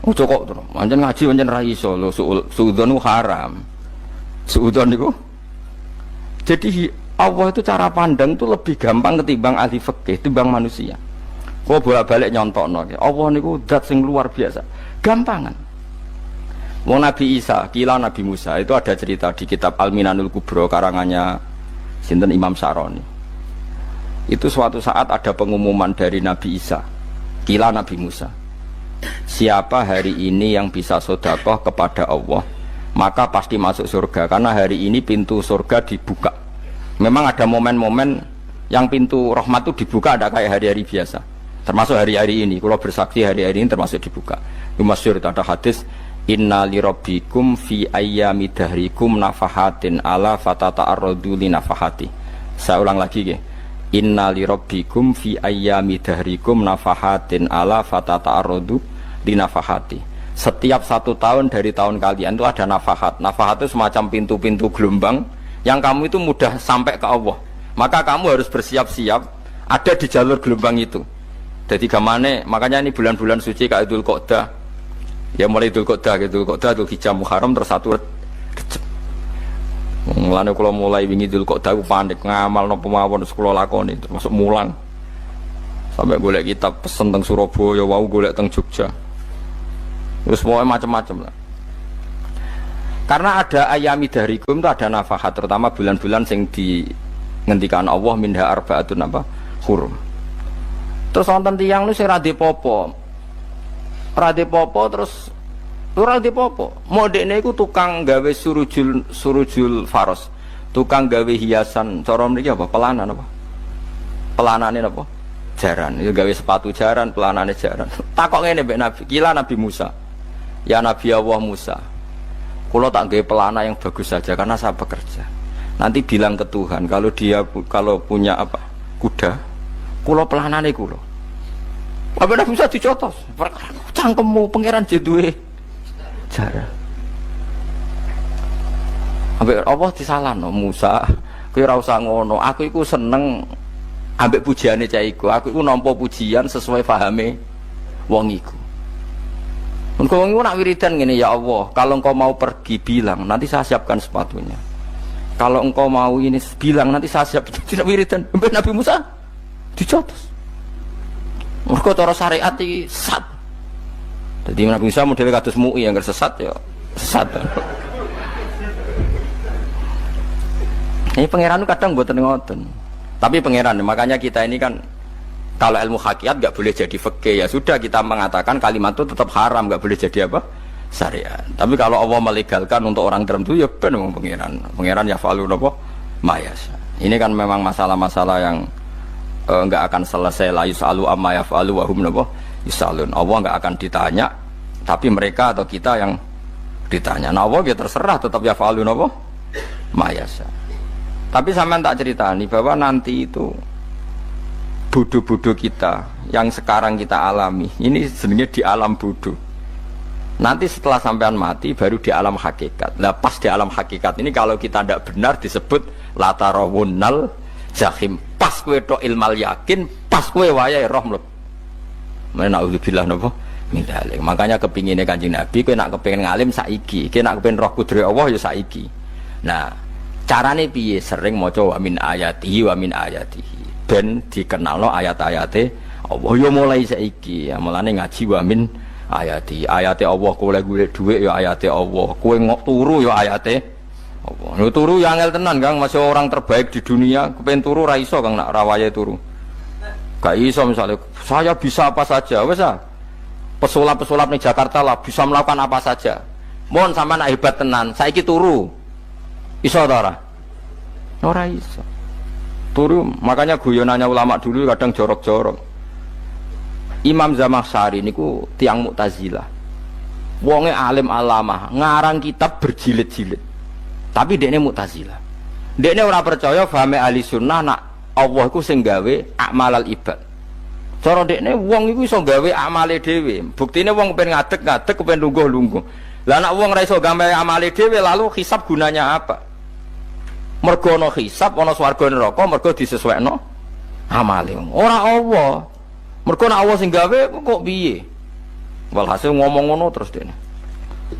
Ojo kok terus. Pancen ngaji pancen ra iso lho, suudzon haram. Suudzon niku. Jadi Allah itu cara pandang itu lebih gampang ketimbang ahli fikih, timbang manusia. Kok bolak-balik nyontokno. Allah niku zat sing luar biasa. Gampangan. Wong Nabi Isa, kila Nabi Musa itu ada cerita di kitab Al-Minanul Kubro karangannya sinten Imam Saroni. Itu suatu saat ada pengumuman dari Nabi Isa, kila Nabi Musa. Siapa hari ini yang bisa sedekah kepada Allah, maka pasti masuk surga. Karena hari ini pintu surga dibuka. Memang ada momen-momen yang pintu rahmat itu dibuka, ada kayak hari-hari biasa. Termasuk hari-hari ini. Kalau bersaksi hari-hari ini termasuk dibuka. Itu masyhur, itu ada hadis. Inna li rabbikum fi ayyami dahrikum nafahatin ala fatata'arradu li nafahati. Saya ulang lagi ya. Inna li rabbikum fi ayyami dahrikum nafahatin ala fatata'arradu li nafahati. Setiap 1 tahun dari tahun kalian itu ada nafahat. Nafahat itu semacam pintu-pintu gelombang yang kamu itu mudah sampai ke Allah. Maka kamu harus bersiap-siap ada di jalur gelombang itu. Jadi gamane, makanya ini bulan-bulan suci kayak Dzul Qa'dah. Ya mulai Dzul Qa'dah, Dzul Hijjah, Muharram terus 1 Rejab. Mulane kula mulai wingi Dzul Qa'dah aku panik ngamal napa mawon kula lakoni termasuk mulang. Sampai golek kitab pesen teng Surabaya, wau golek teng Jogja. Terus pokoknya macam-macam lah. Karena ada ayami dahrikum itu ada nafahat, terutama bulan-bulan sing dingendikan Allah minha arbaatun apa? Hurum. Terus wonten tiyang lu sing ra dipopo. Ra dipopo terus ora dipopo. Modekne iku tukang gawe surujul faros. Tukang gawe hiasan, cara mriki apa? Pelanan apa? Pelanane apa? Jaran. Ya gawe sepatu jaran, pelanane jaran. Takok ngene mbek Nabi, kila Nabi Musa. Ya Nabi Allah Musa. Kulo tak gawe pelana yang bagus saja karena saya bekerja. Nanti bilang ke Tuhan kalau punya apa? Kuda. Kulo pelanane kulo. Apa Nabi Musa dicotos? Cangkemmu pangeran jeduwe jaran. Ambek Allah disalahno Musa, kowe ora usah ngono. Aku iku seneng ambek pujiane cah iku. Aku iku nampa pujian sesuai pahame wong iku. Engko wong iku nak wiridan ngene, ya Allah, kalau engkau mau pergi bilang, nanti saya siapkan sepatunya. Kalau engkau mau ini bilang, nanti saya siap. Tidak wiridan. Ambek Nabi Musa dicotos. Mergo cara syariat iki sesat. Jadi Nabi Musa model kados MUI yang sesat ya sesat. Ini pangeran itu kadang buatan ngoten. Tapi pangeran, makanya kita ini kan kalau ilmu hakikat nggak boleh jadi fikih, ya sudah kita mengatakan kalimat itu tetap haram, nggak boleh jadi apa? Syariat. Tapi kalau Allah melegalkan untuk orang tertentu, ya benar memang pangeran. Pangeran ya falu apa? Mayasa. Ini kan memang masalah-masalah yang nggak akan selesai. La yusalu amma yafalu wa hum napa yusalun. Allah nggak akan ditanya, tapi mereka atau kita yang ditanya. Nah Allah ya terserah, tetap ya falu napa mayasa. Tapi sampean tak ceritani bahwa nanti itu bodoh-bodoh kita yang sekarang kita alami ini sebenarnya di alam bodoh. Nanti setelah sampean mati baru di alam hakikat. Nah pas di alam hakikat ini kalau kita tidak benar disebut latarawunnal jahim. Pas kowe tok ilmal yakin, pas kowe wayahe roh mleb. Mana naudzubillah napa min dzalik. Makanya kepingine Kanjeng Nabi kowe nak kepengin ngalim saiki, kowe nak kepengin roh kudrat Allah ya saiki. Nah, carane piye? Sering maca wa min ayatihi wa min ayatihi. Ben dikenalno ayat-ayate Allah ya mulai saiki. Ya mulane ngaji wa min ayati. Ayate Allah kowe golek dhuwit ya ayate Allah. Kowe ngok turu ya ayate Allah. Yo turu ya angel tenan Kang, masih orang terbaik di dunia, kepen turu ra iso Kang nak rawaye turu. Gak iso misalnya saya bisa apa saja, wes ah. Pesulap-pesulap di Jakarta lah bisa melakukan apa saja. Mohon sampean nak hebat tenan, saiki turu. Iso ta ora? Ora iso. Turu, makanya guyonannya ulama dulu kadang jorok-jorok. Imam Zamakhsyari niku tiang Mu'tazilah. Wonge alim alamah, ngarang kitab berjilid-jilid. Tapi dekne Mu'tazilah. Dekne ora percaya fahame ahli sunnah nak Allah iku sing gawe amalal ibad. Cara dekne wong iku iso gawe amale dhewe. Buktine wong pengen ngadeg-ngadeg, pengen lungguh-lungguh. Lah nek wong ora iso gawe amale dhewe lalu hisab gunanya apa? Mergo ana hisab, ana swarga neraka, mergo disesuaikno amale. Ora Allah. Mergo nek Allah sing gawe kok piye? Walhasil ngomong ngono terus dene.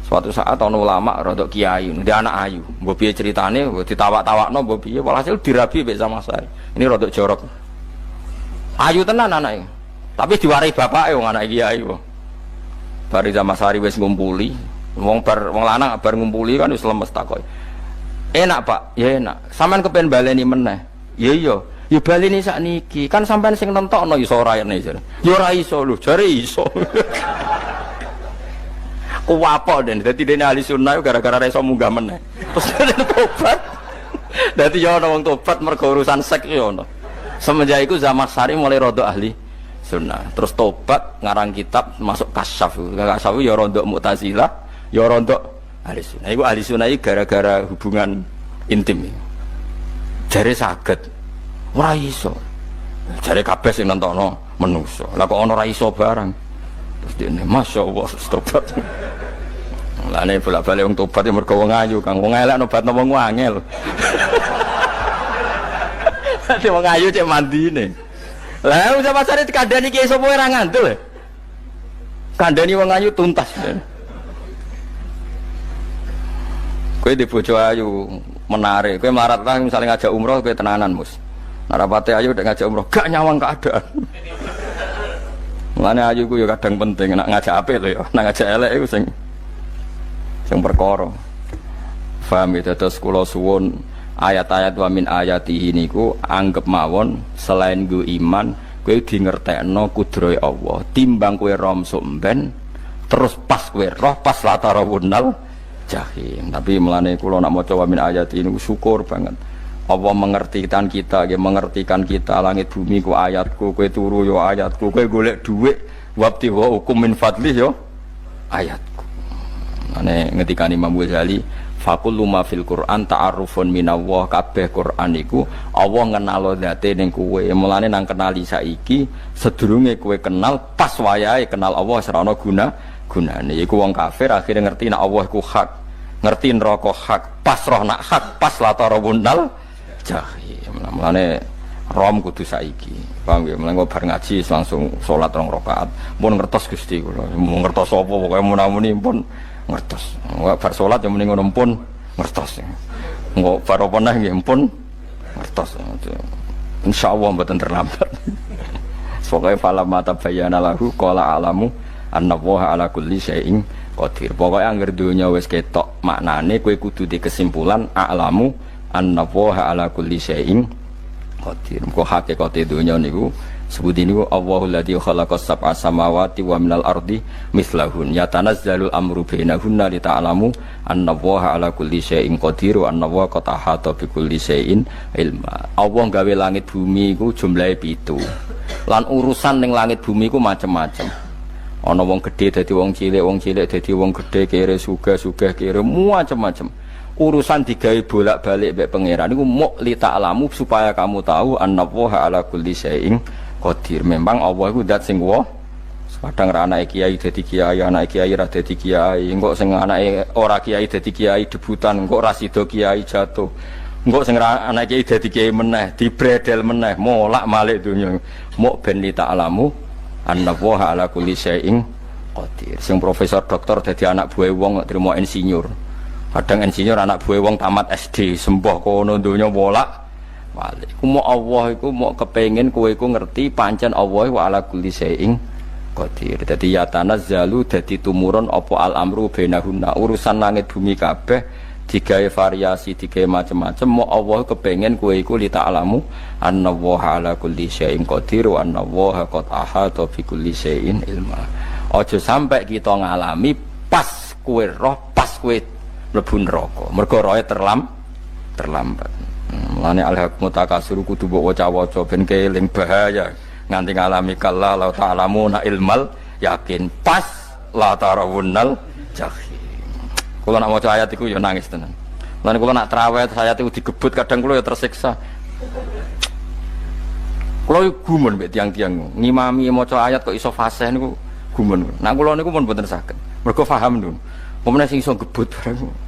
Suatu saat ana ulama rodok kiai, ndek anak ayu. Mbok piye critane, ditawak-tawakno mbok piye, walhasil dirabi mek Zamakhsyari. Ini rodok jorok. Ayu tenan anake. Tapi diwarai bapake wong anak kiai kok. Bari Zamakhsyari wis ngumpuli, wong lanang bar ngumpuli kan wis lemes takoki. Enak Pak, ya enak. Sampean kepen baleni meneh. Ya iya, ya baleni sakniki. Kan sampean sing nentokno iso ora ene jare. Ya ora iso lho, jare iso. Kuwapok den, dadi dene ahli sunnah gara-gara ora iso munggah meneh. Terus tobat. Dadi ya ana wong tobat mergo urusan seks ya ono. Semenjak iku Zamakhsyari mulai rada ahli sunnah. Terus tobat ngarang kitab masuk kasyaf. Kasyaf ya rada Mu'tazilah, ya rada ahli sunnah. Iku ahli sunnah iki gara-gara hubungan intim. Jare saged. Ora iso. Jare kabeh sing nentokno menungso. Lah kok ana ora iso barang. Terus dene masyaallah tobat. Lane bolak-balik wong tobat mergo wong ayu, Kang. Wong elek nobatno wong angel. Dadi wong ayu cek mandine. Lah usah pasare dikandani ki sapa ora ngandel. Kandani wong ayu tuntas. Kowe di bojo ayu menarik, kowe melarat lah misalnya ngajak umroh kowe tenanan mus. Narapate ayu udah ngajak umroh gak nyawang keadaan. Mulane ayu ku ya kadang penting nak ngajak apik lho ya, nak ngajak elek iku sing perkara. Paham ya terus kula suwun ayat-ayat wa min ayatihi niku anggap mawon selain nggo iman kowe dingertekno kudrohe Allah. Timbang kowe rom somben terus pas kowe roh pas latarawunnal jahim. Tapi melane kula nak maca wa min ayati ini syukur banget. Allah mengertikan kita, dia mengertikan kita langit bumi ku ayatku, kowe turu yo ayatku, kowe golek dhuwit wabti wa hukum min fadli yo ayatku. Ane ngendikane Imam Ghazali, faqul ma fil Qur'an ta'arufun minallah, kabeh Qur'an iku Allah ngenalo zate ning kowe. Mulane nang kenali saiki sedurunge kowe kenal pas wayahe kenal Allah serana gunane. Iku wong kafir akhirnya ngerti nek Allah iku hak, ngerti neraka hak, pas roh nak hak, pas latarawunnal jahim. Mulane rom kudu saiki. Paham ya? Mulane bar ngaji langsung salat 2 rakaat. Mun ngertos Gusti kula. Mun ngertos apa pokoke mun-muni pun ngertos. Bar salat ya muni ngono pun ngertos. Engko bar apa neh nggih pun ngertos. Insyaallah mboten terlambat. Pokoke fala mata bayana lahu qala alamu annallaha ala kulli syai'in qadir. Pokoke anggere donya wis ketok maknane kowe kudu di kesimpulan a'lamu annallaha ala kulli syai'in qadir. Kok hakikate donya niku sebut ini Allahul ladzi khalaqas sab'a samawati wa minal ardi mislahun yatanazzalul amru bainahunna lita'lamu annallaha ala kulli syai'in qadir wa annallaha qad ahata bi kulli syai'in ilma. Allah gawe langit bumi iku jumlahe 7. Lan urusan ning langit bumi iku macam-macam. Ana wong gedhe dadi wong cilik dadi wong gedhe, kere sugih kere macam-macam. Urusan digawe bolak-balik mbek pangeran niku muk lita'lamu supaya kamu tahu annallaha ala kulli syai'in qadir. Memang Allah iku zat sing kuwa. Kadang ra anake kiai dadi kiai, anake kiai ra dadi kiai, engko sing anake ora kiai dadi kiai debutan, engko ra sida kiai jatuh. Engko sing anake kiai dadi kiai meneh, dibredel meneh, molak-malik dunya. Muk ben li ta'lamu annallaha ala kulli syai'in qadir. Sing profesor doktor dadi anak buah wong trimo insinyur. Kadang insinyur anak buah wong tamat SD, sembah kono dunya molak. Walik. Kumo Allah iku mau kepengen kowe iku ngerti pancen Allah wa ala kulli syai'in qadir. Dadi ya tanazzalu dadi tumurun apa al amru bainahunna. Urusan langit bumi kabeh digawe variasi, digawe macam-macam. Mau Allah kepengen kowe iku li ta'lamu annallaha ala kulli syai'in qadir wa annallaha qad ahata bi kulli syai'in ilma. Aja sampai kita ngalami pas kowe roh, pas kowe mlebu neraka. Mergo roe terlambat. Mulane al-haqmu takasur kudu mbok waca-waca ben keling bahaya nganti ngalami kalla la ta'lamuna ilmal yakin pas la tarawunnal jahim. Kula nak maca ayat iku ya nangis tenan. Mulane kula nak traweh ayat iku digebut kadang kula ya tersiksa. Kula gumun mbek tiang-tiang ngimami maca ayat kok iso fasih niku gumun. Nak kula niku pun mboten saged. Mergo paham lho. Pemene sing iso gebut bareng.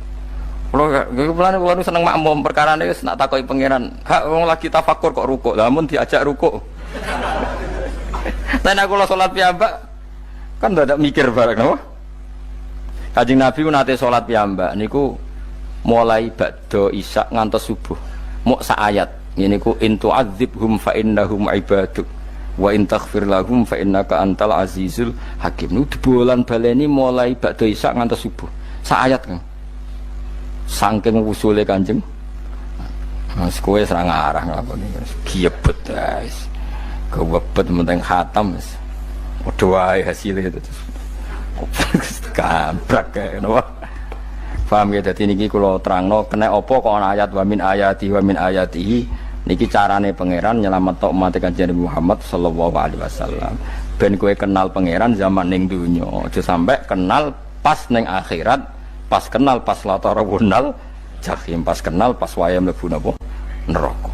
Kalau seneng makmum perkara ini nak takoi pangeran. Hak wong lagi tafakur kok rukuk. Namun diajak rukuk. Tapi aku lo sholat piyambak kan tidak mikir bareng, no? Kanjeng Nabi nate sholat piyambak. Niku mulai ba'da isya ngantos subuh. Muk sak ayat. Ini ku intu adzibhum fa innahum ibaduk. Wa in taghfir lahum fa innaka antal azizul hakim. Niku dibolan baleni mulai ba'da isya ngantos subuh. Sak ayat kan. Saking usule Kanjeng Mas kowe serang arah nglakoni giebet guys. Kewebet menteng khatam wis. Padha wae hasile itu. Kabrak kae napa. Paham ya dadi niki kula terangno kena apa kok ana ayat wa min ayatihi niki carane pangeran nyelametno umat Kanjeng Muhammad sallallahu alaihi wasallam. Ben kowe kenal pangeran zaman ning donya, aja sampe kenal pas ning akhirat. Pas kenal pas latarawunal jahim, pas kenal pas wayam mlebu napa neraka.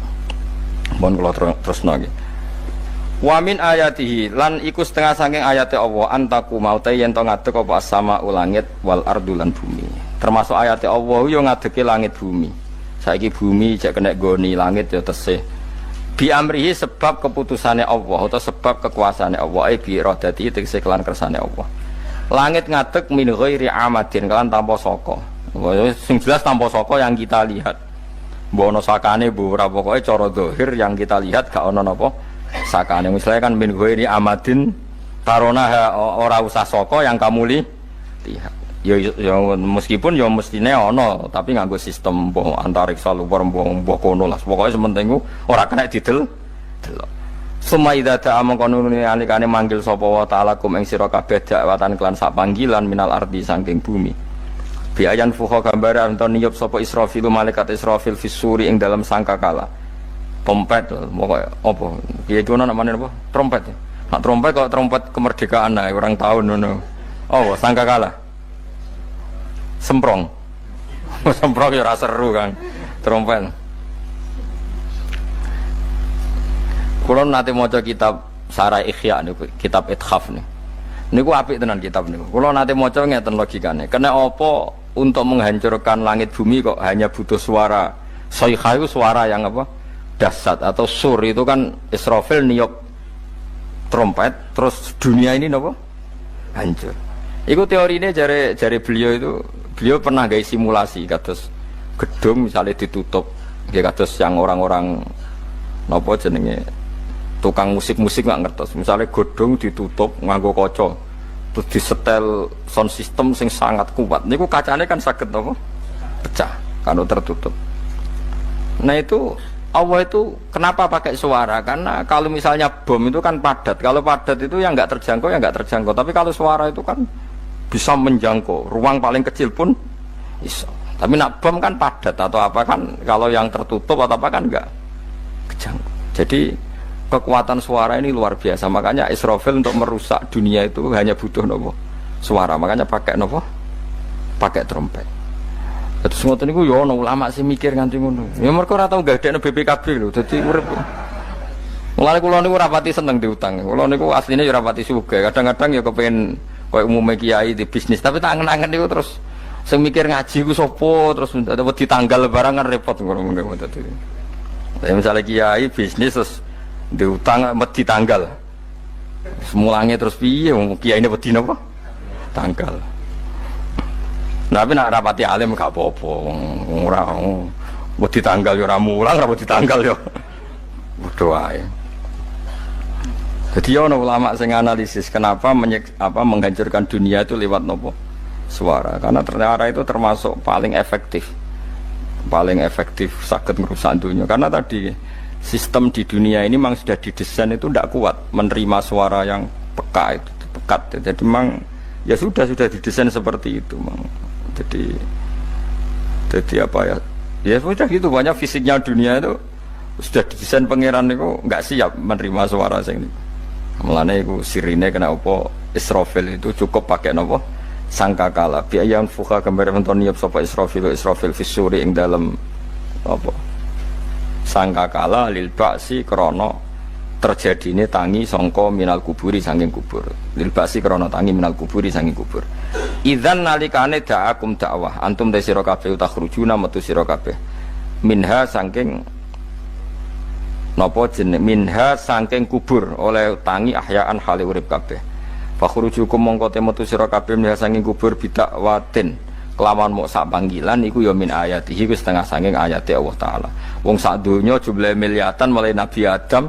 Mohon kula terusno nggih. Wa min ayatihi lan iku setengah saking ayate Allah antaku maute yen to ngadeg apa sama langit wal ardu lan bumi. Termasuk ayate Allah yo ngadege langit bumi. Saiki bumi jek kena goni langit yo tesih. Bi amrihi sebab keputusane Allah atau sebab kekuasaane Allah bi iradati tegese kelan kersane Allah. Langit ngadeg min ghairi amadin kan tanpa saka. Sing jelas tanpa saka yang kita lihat. Mbok ana sakane mbok ora pokoke cara zahir yang kita lihat gak ana napa sakane. Misalnya kan min ghairi amadin tarona ora usah saka yang kamu lihat. Ya meskipun ya mestine ana tapi nganggo sistem mbok antariksa luar mbok kono lah. Pokoke sementing ora kena didel delok. Sumaida ta'among konuni alikane manggil sapa wa ta'ala kum ing sira kabeh dakwatan kelan sak panggilan minal ardi saking bumi. Bi ayan fuha gambare anton niyup sapa Israfil malaikat Israfil fisuri ing dalam sangkakala. Trompet pokoke apa? Piye kono namane apa? Trompet. Nak trompet kok trompet kemerdekaan ae orang tahun ngono. Oh, sangkakala. Semprong. Semprong ya ora seru kan. Trompet. Kalau nanti maca kitab Sarah Ikhya niku, kitab Ithaf nih. Niku apik tenan kitab niku. Kalau nanti maca ngeten logikane. Kena apa untuk menghancurkan langit bumi kok hanya butuh suara. Sayha itu suara yang apa? Dahsyat atau sur itu kan Israfil niup trompet terus dunia ini napa? Hancur. Iku teorinya jare beliau pernah gawe simulasi kados gedung misalnya ditutup. Nggih kados yang orang-orang napa jenenge tukang musik-musik nggak ngertos. Misalnya godong ditutup nganggo kaca, terus disetel sound system sing sangat kuat. Niku kacane kan saged apa? Pecah kalau tertutup. Nah itu Allah itu kenapa pakai suara? Karena kalau misalnya bom itu kan padat. Kalau padat itu yang nggak terjangkau ya nggak terjangkau. Tapi kalau suara itu kan bisa menjangkau. Ruang paling kecil pun bisa. Tapi nak bom kan padat atau apa kan? Kalau yang tertutup atau apa kan nggak kejangkau. Jadi kekuatan suara ini luar biasa. Makanya Israfil untuk merusak dunia itu hanya butuh nopo suara. Makanya pakai nopo, pakai trompet. Terus ngoten niku ya ana ulama sing mikir nganti ngono. Ya mergo ora tau gagdekno BPKB lho. Dadi urip. Mulane kula niku ora pati seneng diutang. Kula niku asline ya ora pati sugih. Kadang-kadang ya kepengin koyo umume kiai di bisnis, tapi tak angen-angen niku terus sing mikir ngaji ku sapa terus wedi tanggal barang kan repot ngono dadi. Ya misalnya kiai bisnis terus diutang wedi tanggal. Semulange terus piye wong kiyaine wedi napa? Tanggal. Tapi nak rapati alim gak apa-apa, ora wedi tanggal ya ora mulang, ora wedi tanggal ya padha wae. Dadi ana ulama sing analisis kenapa menghancurkan dunia itu lewat nopo? Suara. Karena ternyata itu termasuk paling efektif sakit merusak dunia. Karena tadi sistem di dunia ini memang sudah didesain itu tidak kuat menerima suara yang pekat. Jadi memang ya sudah didesain seperti itu, memang. Jadi apa ya? Ya sudah gitu, banyak fisiknya dunia itu sudah didesain pangeran itu nggak siap menerima suara sing ini. Mulane iku sirine kena apa Israfil itu cukup pakai nopo sangkakala. Biayan fuka gambar menton niap sapa Israfil fisuri ing dalam apa? Sangkakala lil ba'si krana terjadine tangi sangka minal kuburi saking kubur. Lil ba'si krana tangi minal kuburi saking kubur. Idzan nalikane da'akum dakwah antum te sira kabeh takhrujuna metu sira kabeh minha saking napa jeneng minha saking kubur oleh tangi ahyaan hale urip kabeh fakhrujukum mongko te metu sira kabeh minha saking kubur bidakwatin kelawan mok sak panggilan iku ya min ayatihi wis setengah saking ayate Allah taala wong sak donya jumlahe miliatan mulai Nabi Adam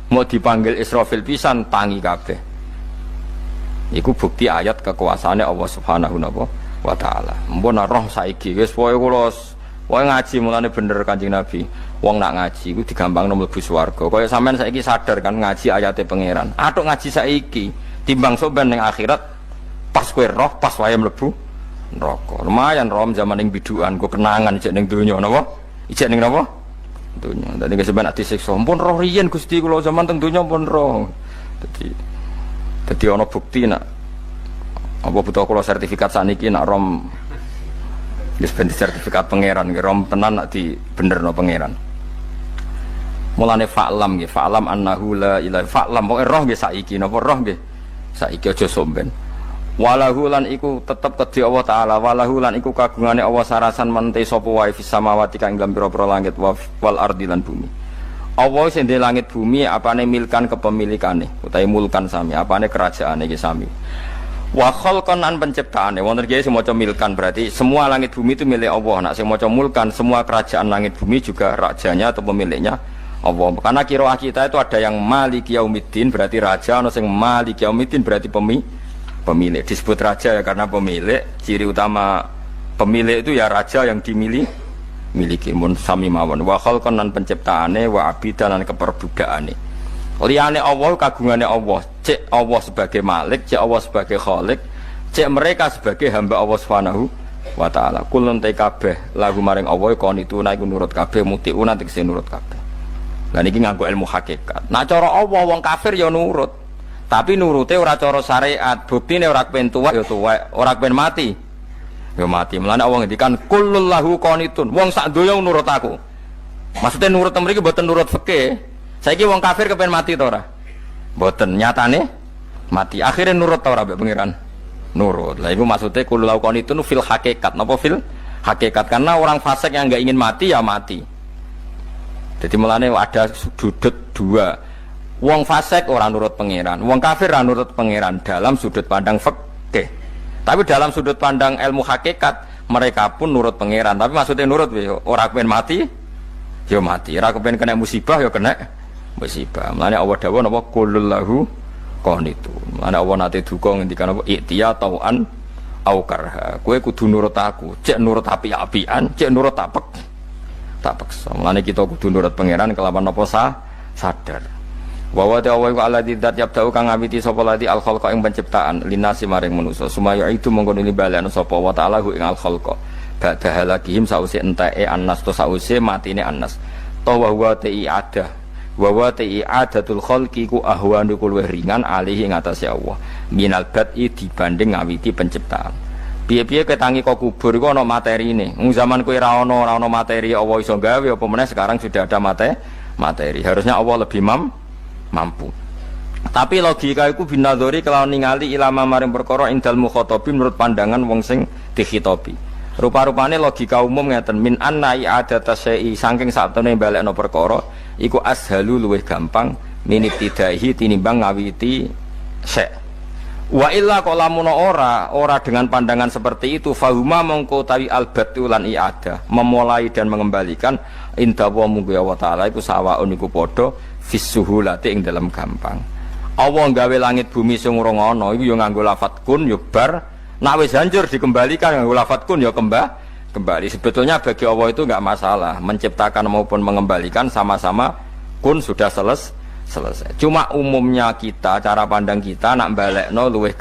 mau dipanggil Israfil pisan tangi kabeh. Iku bukti ayat kekuasaane Allah Subhanahu wa taala. Mumpun roh saiki wis pokoke kula wae ngaji mulane bener Kanjeng Nabi. Wong nak ngaji iku digampangno mlebu swarga. Kaya sampean saiki sadar kan ngaji ayate pangeran. Atuk ngaji saiki timbang soben ning akhirat pas kowe roh pas wae mlebu neraka. Lumayan rom zaman ning bidukan go kenangan ijek ning donya napa? Ijek ning napa? Donya. Dadi sampean ati siksa. Mumpun roh riyen Gusti kula zaman teng donya pun roh. Jadi ana bukti nak apa butuh kula sertifikat saniki nak rom wis ben sertifikat pangeran nggih rom tenan nak di benerno pangeran. Mulane fa'lam nggih fa'lam annahu la ilaha fa'lam pokoke roh nggih saiki napa roh nggih saiki aja somben. Walahu lan iku tetep kedhi Allah taala walahu lan iku kagungane Allah sarasan mente sapa wae fis samawati kang ing pira-pira langit wal ardi lan bumi. Allah sing ndek langit bumi apane milkan kepemilikane utawi mulkan sami apane kerajaane iki sami wa khalqan an penciptaane wonten iki sing maca milkan berarti semua langit bumi itu milik Allah nak sing maca mulkan semua kerajaan langit bumi juga rajanya atau pemiliknya Allah karena qiraah kita itu ada yang maliki yaumiddin berarti raja ana sing maliki yaumiddin berarti pemilik disebut raja ya karena pemilik ciri utama pemilik itu ya raja yang miliki mun sami mawon wa khalqan lan penciptaane wa abidan lan keperbudakane liyane Allah kagungane Allah cek Allah sebagai malik cek Allah sebagai khalik cek mereka sebagai hamba Allah Subhanahu wa taala kulun te kabeh lagu maring Allah qanitu iku nurut kabeh mutiuna tegese nurut kabeh lan iki nganggo ilmu hakikat nak cara Allah wong kafir ya nurut tapi nurute ora cara syariat buktine ora kepen tuwek ya tuwek ora kepen mati ya mati. Mulane Allah ngendikan kullul lahu qanitun. Wong sak donya nurut aku. Maksudnya nurut mriki mboten nurut fikih. Saiki wong kafir kepen mati ta ora? Mboten, nyatane mati. Akhirnya nurut ta ora mbek pangeran? Nurut. Lah iku maksudnya kullul lahu qanitun fil hakikat. Napa fil hakikat? Karena orang fasik yang enggak ingin mati ya mati. Jadi mulane ada sudut dua. Wong fasik ora nurut pangeran, wong kafir ora nurut pangeran dalam sudut pandang fikih. Tapi dalam sudut pandang ilmu hakikat mereka pun nurut pangeran. Tapi maksudnya nurut orang kepen mati, ya mati. Orang kepen kena musibah, ya kena musibah. Mulane Allah dawuh napa qulul lahu qanitun. Mulane Allah nate duka ngendikan napa i'tiya tau'an au karha. Kowe kudu nurut aku. Cek nurut api-apian, cek nurut apek tak paksa. Mulane kita kudu nurut pangeran kelawan apa sadar. Wa wa ta'ala wa alladzi dzat yabda'u kang ngawiti sapa lati al khalqa ing penciptaan linasi maring manusa sumaya itu mongko nuli balekno sapa wa ta'ala ing al khalqa ba'da halakihim sause enteke annas to sause matine annas to wa wa ta'adatul khalqi ku ahwanu luwih ringan alihi ing atase Allah minal bad'i dibanding ngawiti penciptaan. Piye-piye ketangi kok kubur iku ana materine. Wong zaman kowe ra ana materi Allah iso gawe apa meneh sekarang sudah ada materi. Harusnya Allah lebih mampu. Tapi logika iku binadzori kelawan ningali ilama maring perkara indal mukhatabin menurut pandangan wong sing dikhitobi. Rupa-rupane logika umum ngeten min anna i'adata syai'i saking satune balekno perkara iku ashalu luwih gampang minibtidaihi tinimbang ngawiti syai'. Wa illa qalamuna ora dengan pandangan seperti itu fahuma mongko tawi albatu lan i'adah memulai dan mengembalikan inda wa munggu ya wa ta'ala iku sawaun iku padha fisuhulati ing dalam gampang. Allah gawe langit bumi sing urung ana iku ya nganggo lafat kun ya bar, nek wis hancur dikembalikan nganggo lafat kun ya kembali. Sebetulnya bagi Allah itu enggak masalah, menciptakan maupun mengembalikan sama-sama kun sudah selesai. Cuma umumnya kita, cara pandang kita nak balekno luwih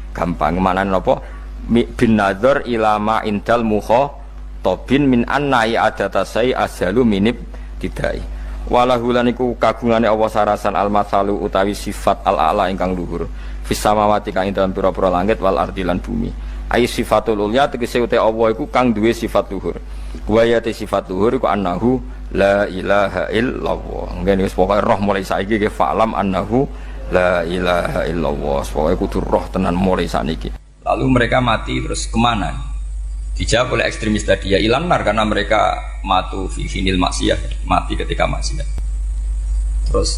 gampang. Manane napa? Bin nadzar ilama indal mukhatabin min anna i'adatasai azalu minib tidai. Walahu lan iku kagungane Allah sarasan al-masalu utawi sifat al-a'la ingkang luhur fis samawati kang ing dalam pira-pira langit wal ardi lan bumi ai sifatul ulya tegese uta Allah iku kang duwe sifat luhur wa ya sifat luhur iku annahu la ilaha illallah ngene wis pokoke roh mulai saiki ge fa'lam annahu la ilaha illallah pokoke kudu roh tenan mulai saniki. Lalu mereka mati terus kemana? Dijawab oleh ekstremis tadi ya ilanar karena mereka matu fi hinil maksiyah, mati ketika maksiat. Terus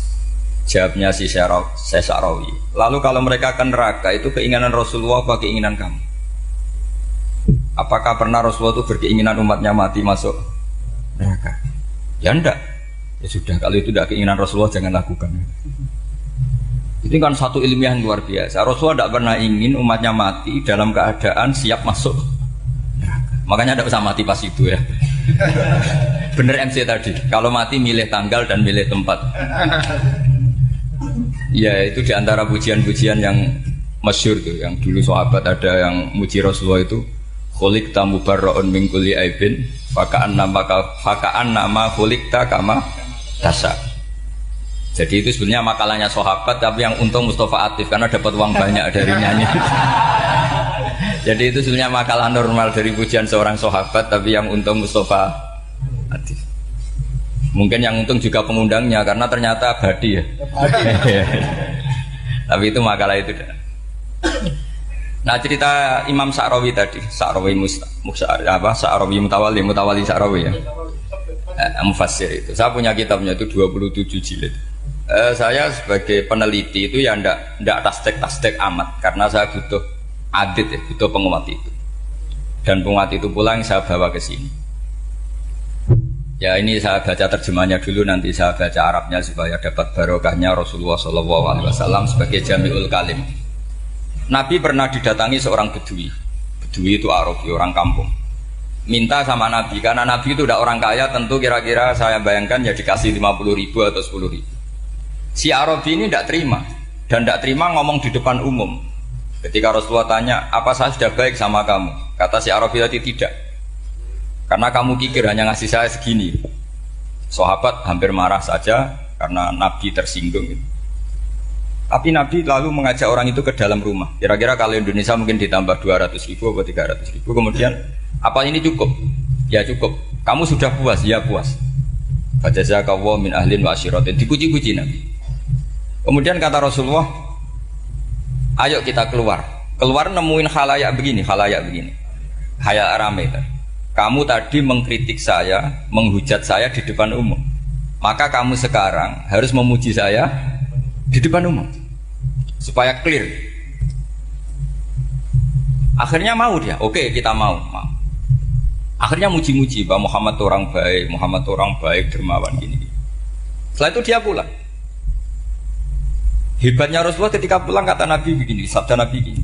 jawabnya si Sa'rawi, lalu kalau mereka akan neraka itu keinginan Rasulullah apa keinginan kamu? Apakah pernah Rasulullah itu berkeinginan umatnya mati masuk neraka? Ya enggak. Ya sudah, kalau itu tidak keinginan Rasulullah jangan lakukan. Itu kan satu ilmiah yang luar biasa. Rasulullah tidak pernah ingin umatnya mati dalam keadaan siap masuk. Makanya tidak usah mati pas itu ya. Bener MC tadi, kalau mati milih tanggal dan milih tempat. Ya itu diantara pujian-pujian yang masyhur tuh, yang dulu sahabat ada yang muji Rasulullah itu khuliqta mubarra'un min kulli aibin faka'an nama khuliqta kama tasa. Jadi itu sebenarnya makalahnya sahabat, tapi yang untung Mustafa Atif karena dapat uang banyak dari nyanyi. Jadi itu sebenarnya makalah normal dari pujian seorang sahabat, tapi yang untung Mustafa Atif. Mungkin yang untung juga pengundangnya karena ternyata abadi ya. Tapi itu makalah itu. Nah cerita Imam Sa'rawi tadi, Sa'rawi Sa'rawi Mutawali Sa'rawi ya. Mufassir itu. Saya punya kitabnya itu 27 jilid. Saya sebagai peneliti itu ya ndak tasdek amat karena saya butuh adit ya, butuh penguat itu. Dan penguat itu pula yang saya bawa ke sini. Ya ini saya baca terjemahnya dulu, nanti saya baca Arabnya supaya dapat barokahnya Rasulullah SAW sebagai Jami'ul Kalim. Nabi pernah didatangi seorang bedui. Bedui itu Arabi, orang kampung. Minta sama Nabi, karena Nabi itu udah orang kaya, tentu kira-kira saya bayangkan ya dikasih 50.000 atau 10.000. Si Arabi ini tidak terima, dan tidak terima ngomong di depan umum. Ketika Rasulullah tanya, apa saya sudah baik sama kamu? Kata si Arabi tadi tidak. Karena kamu kikir hanya ngasih saya segini. Sahabat hampir marah saja karena Nabi tersinggung. Tapi Nabi lalu mengajak orang itu ke dalam rumah. Kira-kira kalau Indonesia mungkin ditambah 200.000 atau 300.000. Kemudian, apa ini cukup? Ya cukup. Kamu sudah puas? Ya puas. Fajazakallahu min ahlin wa asyiratin. Dipuji-puji Nabi. Kemudian kata Rasulullah, ayo kita keluar. Keluar nemuin khalayak begini. Khalayak rame. Kamu tadi mengkritik saya, menghujat saya di depan umum. Maka kamu sekarang harus memuji saya di depan umum. Supaya clear. Akhirnya mau dia. Oke, kita mau. Akhirnya muji-muji bahwa Muhammad orang baik, dermawan gini. Setelah itu dia pulang. Hebatnya Rasulullah ketika pulang kata Nabi begini, sabda Nabi begini,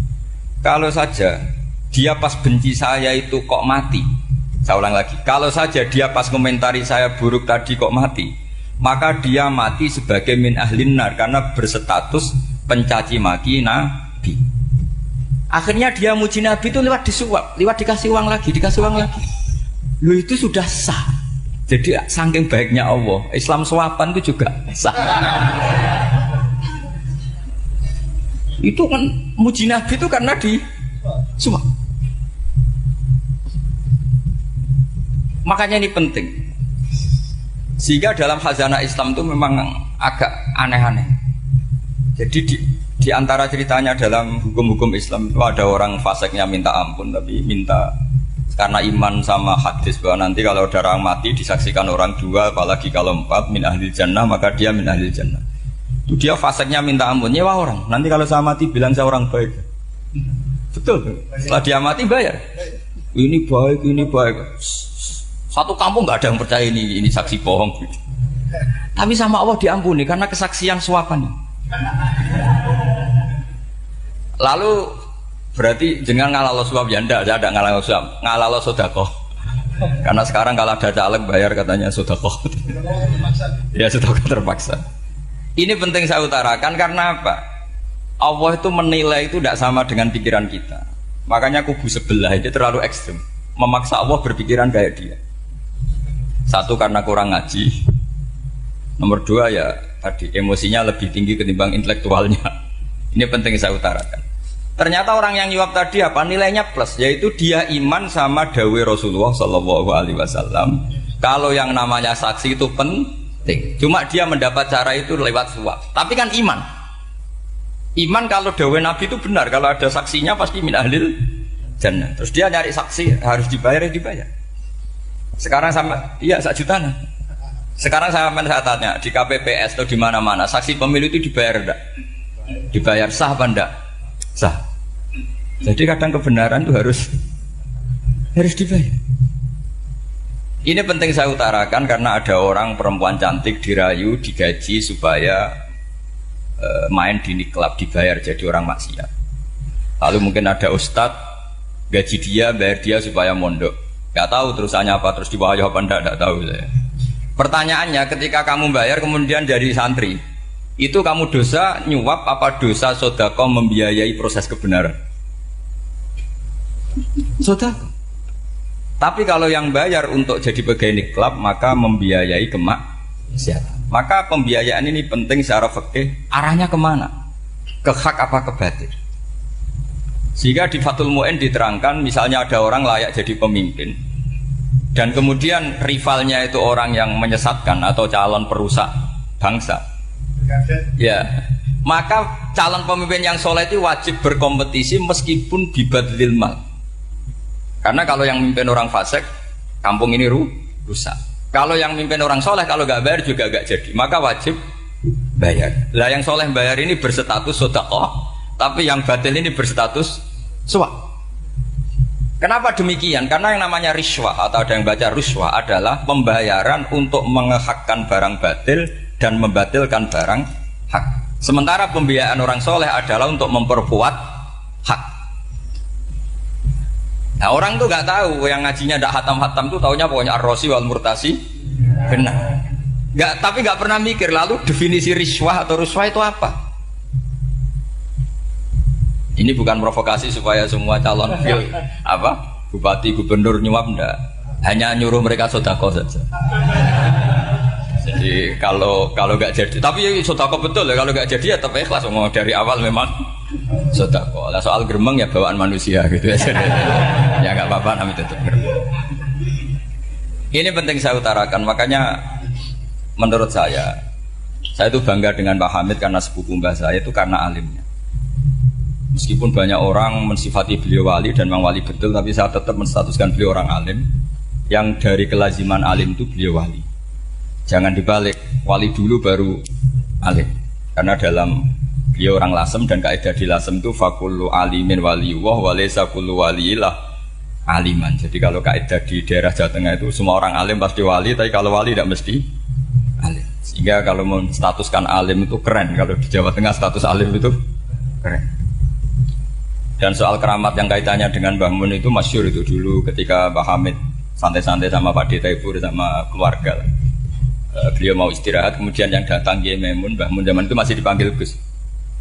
kalau saja dia pas benci saya itu kok mati, Saya ulang lagi, kalau saja dia pas komentari saya buruk tadi kok mati, maka dia mati sebagai min ahlin nar karena berstatus pencaci maki Nabi. Akhirnya dia muji Nabi itu lewat disuap, lewat dikasih uang lagi. Lu itu sudah sah. Jadi saking baiknya Allah, Islam suapan itu juga sah. Itu kan muji Nabi itu karena di suap. Makanya ini penting. Sehingga dalam khazanah Islam itu memang agak aneh-aneh. Jadi di antara ceritanya dalam hukum-hukum Islam itu ada orang fasiknya minta ampun, tapi minta karena iman sama hadis bahwa nanti kalau ada orang mati disaksikan orang dua, apalagi kalau 4 min ahli jannah, maka dia min ahli jannah. Itu dia fasiknya minta ampun, nyewa orang. Nanti kalau saya mati bilang saya orang baik. Betul. Setelah dia mati bayar. Ini baik, ini baik. Satu kampung nggak ada yang percaya ini saksi bohong. Tapi sama Allah diampuni karena kesaksian suapan. Lalu berarti jangan ngalalo suap ya ndak, saya ada ngalalo suap, ngalalo sodako. Karena sekarang kalau ada caleg bayar katanya sodako. Ya sodako terpaksa. Ini penting saya utarakan karena apa? Allah itu menilai itu tidak sama dengan pikiran kita. Makanya kubu sebelah itu terlalu ekstrem, memaksa Allah berpikiran kayak dia. Satu karena kurang ngaji, nomor dua ya tadi emosinya lebih tinggi ketimbang intelektualnya. Ini penting saya utarakan. Ternyata orang yang nyuap tadi apa nilainya plus, yaitu dia iman sama dawe Rasulullah Shallallahu Alaihi Wasallam. Kalau yang namanya saksi itu penting, cuma dia mendapat cara itu lewat suap. Tapi kan iman kalau dawe Nabi itu benar, kalau ada saksinya pasti min ahlil jannah. Terus dia nyari saksi harus dibayar. Sekarang sama, iya 1 juta. Sekarang saya tanya di KPPS atau di mana-mana, saksi pemilu itu dibayar enggak? Dibayar sah apa enggak? Sah. Jadi kadang kebenaran itu harus dibayar. Ini penting saya utarakan karena ada orang perempuan cantik dirayu, digaji supaya main di klub, dibayar jadi orang maksiat. Lalu mungkin ada ustadz gaji dia, bayar dia supaya mondok. Gak tahu terusannya apa, terus dibayar apa enggak tahu saya. Pertanyaannya, ketika kamu bayar kemudian jadi santri, itu kamu dosa nyuap apa dosa sodako membiayai proses kebenaran? Sodako. Tapi kalau yang bayar untuk jadi pegawai klub maka membiayai kemaksiatan. Maka pembiayaan ini penting secara fikih. Arahnya kemana? Ke hak apa ke batil? Sehingga di Fathul Mu'in diterangkan, misalnya ada orang layak jadi pemimpin dan kemudian rivalnya itu orang yang menyesatkan atau calon perusak bangsa, ya maka calon pemimpin yang soleh itu wajib berkompetisi meskipun bibadlil mal. Karena kalau yang memimpin orang fasik, kampung ini rusak. Kalau yang memimpin orang soleh, kalau nggak bayar juga nggak jadi, maka wajib bayar. Lah yang soleh bayar ini berstatus sedekah, tapi yang batil ini berstatus suap. Kenapa demikian? Karena yang namanya riswah atau ada yang baca ruswah adalah pembayaran untuk mengehakkan barang batil dan membatilkan barang hak. Sementara pembiayaan orang soleh adalah untuk memperkuat hak. Nah orang tuh nggak tahu, yang ngajinya tidak hatam-hatam tuh taunya pokoknya ar-rosi wal murtasi benar. Tapi nggak pernah mikir lalu definisi riswah atau ruswah itu apa? Ini bukan provokasi supaya semua calon bupati, gubernur nyuap, enggak. Hanya nyuruh mereka sodako saja. Jadi kalau nggak jadi, tapi sodako betul ya, kalau nggak jadi ya tetap ikhlas. Mau dari awal memang sodako. Lah soal geremeng ya bawaan manusia gitu ya. Ya nggak apa-apa, namanya tetap geremeng. Ini penting saya utarakan. Makanya menurut saya itu bangga dengan Pak Hamid karena sepupu mbah saya itu karena alimnya. Meskipun banyak orang mensifati beliau wali dan memang wali betul, tapi saya tetap menstatuskan beliau orang alim. Yang dari kelaziman alim itu beliau wali. Jangan dibalik, wali dulu baru alim. Karena dalam beliau orang Lasem dan kaidah di Lasem itu fakullu alimin waliyullah walaysa kullu waliyillah aliman. Jadi kalau kaidah di daerah Jawa Tengah itu semua orang alim pasti wali, tapi kalau wali tidak mesti alim. Sehingga kalau menstatuskan alim itu keren. Kalau di Jawa Tengah status alim itu keren. Dan soal keramat yang kaitannya dengan Mbah Mun itu masyhur itu dulu ketika Mbah Hamid santai-santai sama Pak Taifur sama keluarga. Beliau mau istirahat, kemudian yang datang Kiai Maimun, Mbah Mun zaman itu masih dipanggil Gus.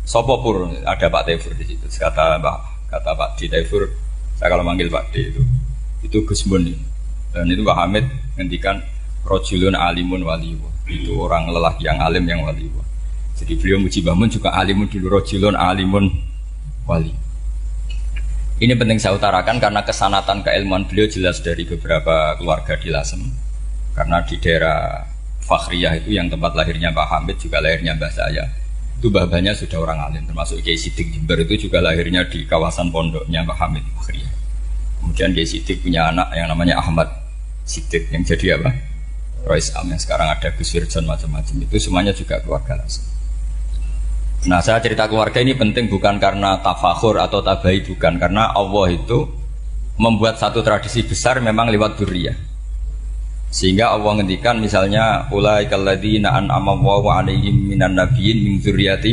Sopo pur, ada Pak Taifur di situ. Kata Pak Taifur, saya kalau manggil Pak D itu Gus Mun. Dan itu Mbah Hamid ngendikan rojulun alimun waliwa. Itu orang lelaki yang alim yang waliwa. Jadi beliau muji Mbah Mun juga alimun dulu, rojulun alimun wali. Ini penting saya utarakan karena kesanatan keilmuan beliau jelas dari beberapa keluarga di Lasem. Karena di daerah Fakhriyah itu yang tempat lahirnya Pak Hamid juga lahirnya mbah saya. Itu mbah-mbahnya sudah orang alim, termasuk Kiai Sidik Jember itu juga lahirnya di kawasan pondoknya Pak Hamid Fakhriyah. Kemudian Kiai Sidik punya anak yang namanya Ahmad Sidik yang jadi apa? Rois Am yang sekarang ada Gus Wirjon macam-macam. Itu semuanya juga keluarga Lasem. Nah, saya cerita keluarga ini penting bukan karena tafakhur atau tabai, bukan, karena Allah itu membuat satu tradisi besar memang lewat dzurriyyah. Sehingga Allah ngendikan misalnya ulaikal ladzina an'ama Allahu 'alaihim minan nabiyyin min dzurriyyati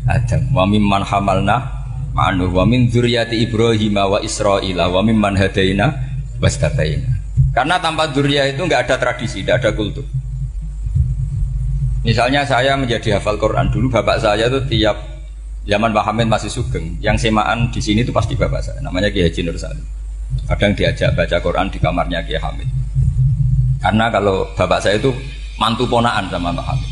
Adam wa mimman hamalna ma'an wa min dzurriyyati Ibrahim wa Israila wa mimman hadaina wastabaina. Karena tanpa dzurriyyah itu enggak ada tradisi, enggak ada kultur. Misalnya saya menjadi hafal Quran dulu, bapak saya itu tiap zaman Pak Hamid masih sugeng, yang semaan di sini itu pasti bapak saya, namanya Kiai Haji Nur Salim. Kadang diajak baca Quran di kamarnya Kiai Hamid. Karena kalau bapak saya itu mantu ponaan sama Pak Hamid.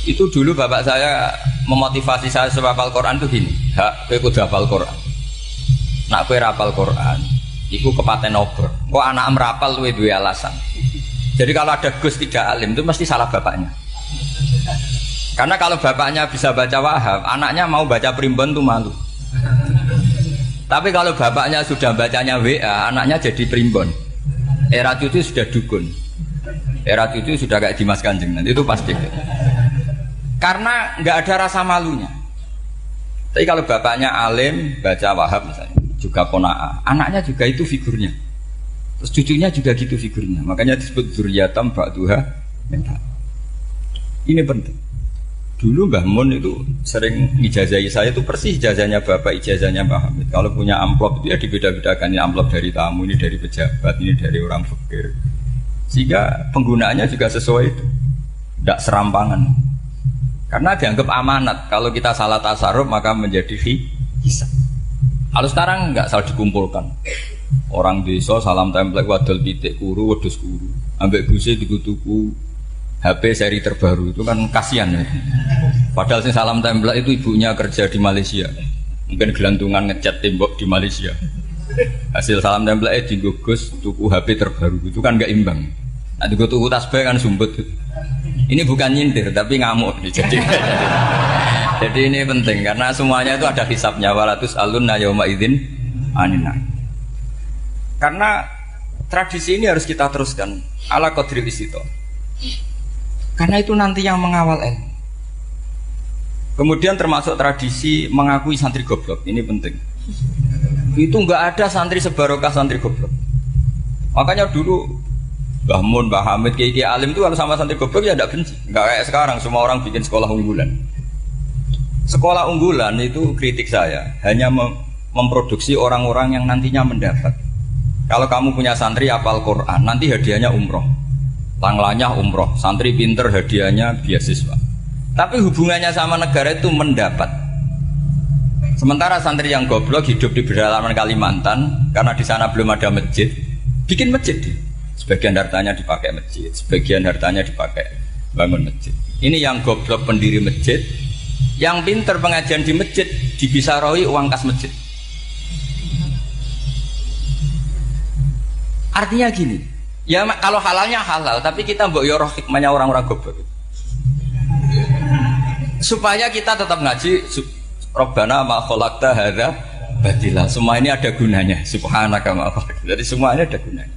Itu dulu bapak saya memotivasi saya supaya hafal Quran itu gini, hak kowe kudu hafal Quran. Nak kowe hafal Quran, iku kepaten obor. Kok anak merapal luwe duwe alasan. Jadi kalau ada Gus tidak alim itu mesti salah bapaknya. Karena kalau bapaknya bisa baca Wahab, anaknya mau baca Primbon itu malu. Tapi kalau bapaknya sudah bacanya WA, anaknya jadi Primbon. Era cucu sudah dukun. Era cucu sudah kayak Dimas Kanjeng, nanti itu pasti. Karena nggak ada rasa malunya. Tapi kalau bapaknya alim, baca Wahab misalnya, juga Qona'ah, anaknya juga itu figurnya. Terus cucunya juga gitu figurnya. Makanya disebut dzurriyyatam ba'duha min ba'd. Ini penting. Dulu Mbah Mun itu sering ijazahi saya itu persis ijazahnya bapak, ijazahnya Mbah Hamid. Kalau punya amplop itu ya dibeda-bedakan, ini amplop dari tamu, ini dari pejabat, ini dari orang fakir. Sehingga penggunaannya juga sesuai itu. Tidak serampangan. Karena dianggap amanat. Kalau kita salah tasarruf maka menjadi hisab. Kalau sekarang enggak salah dikumpulkan. Orang desa salam template wadol pitik kuru wedhus kuru ambek guse tuku HP seri terbaru itu kan kasihan ya. Padahal sing salam template itu ibunya kerja di Malaysia, mungkin gelantungan ngecat tembok di Malaysia. Hasil salam template di Gus tuku HP terbaru itu kan nggak imbang. Nanti gue tuku tasbih kan sumbut. Ini bukan nyindir tapi ngamuk jadi ini penting karena semuanya itu ada hisabnya. Walatus alunna yauma idzin anin. Karena tradisi ini harus kita teruskan ala qadri istito. Karena itu nanti yang mengawal ilmu. Kemudian termasuk tradisi mengakui santri goblok, ini penting. Itu enggak ada santri sebarokah santri goblok. Makanya dulu Mbah Mun, Mbah Hamid, Kiai alim itu kalau sama santri goblok ya enggak benci. Enggak kayak sekarang semua orang bikin sekolah unggulan. Sekolah unggulan itu kritik saya hanya memproduksi orang-orang yang nantinya mendapat. Kalau kamu punya santri hafal Quran, nanti hadiahnya umroh, tanglanya umroh, santri pinter hadiahnya beasiswa. Tapi hubungannya sama negara itu mendapat. Sementara santri yang goblok hidup di pedalaman Kalimantan, karena di sana belum ada masjid, bikin masjid. Sebagian hartanya dipakai masjid, sebagian hartanya dipakai bangun masjid. Ini yang goblok pendiri masjid, yang pinter pengajian di masjid dibisaroi uang kas masjid. Artinya gini, ya kalau halalnya halal, tapi kita mbok yo roh hikmahnya orang-orang goblok. Supaya kita tetap ngaji Rabbana ma khalaqta hadza batila. Semua ini ada gunanya. Subhanaka ma khalaqta. Jadi semuanya ada gunanya.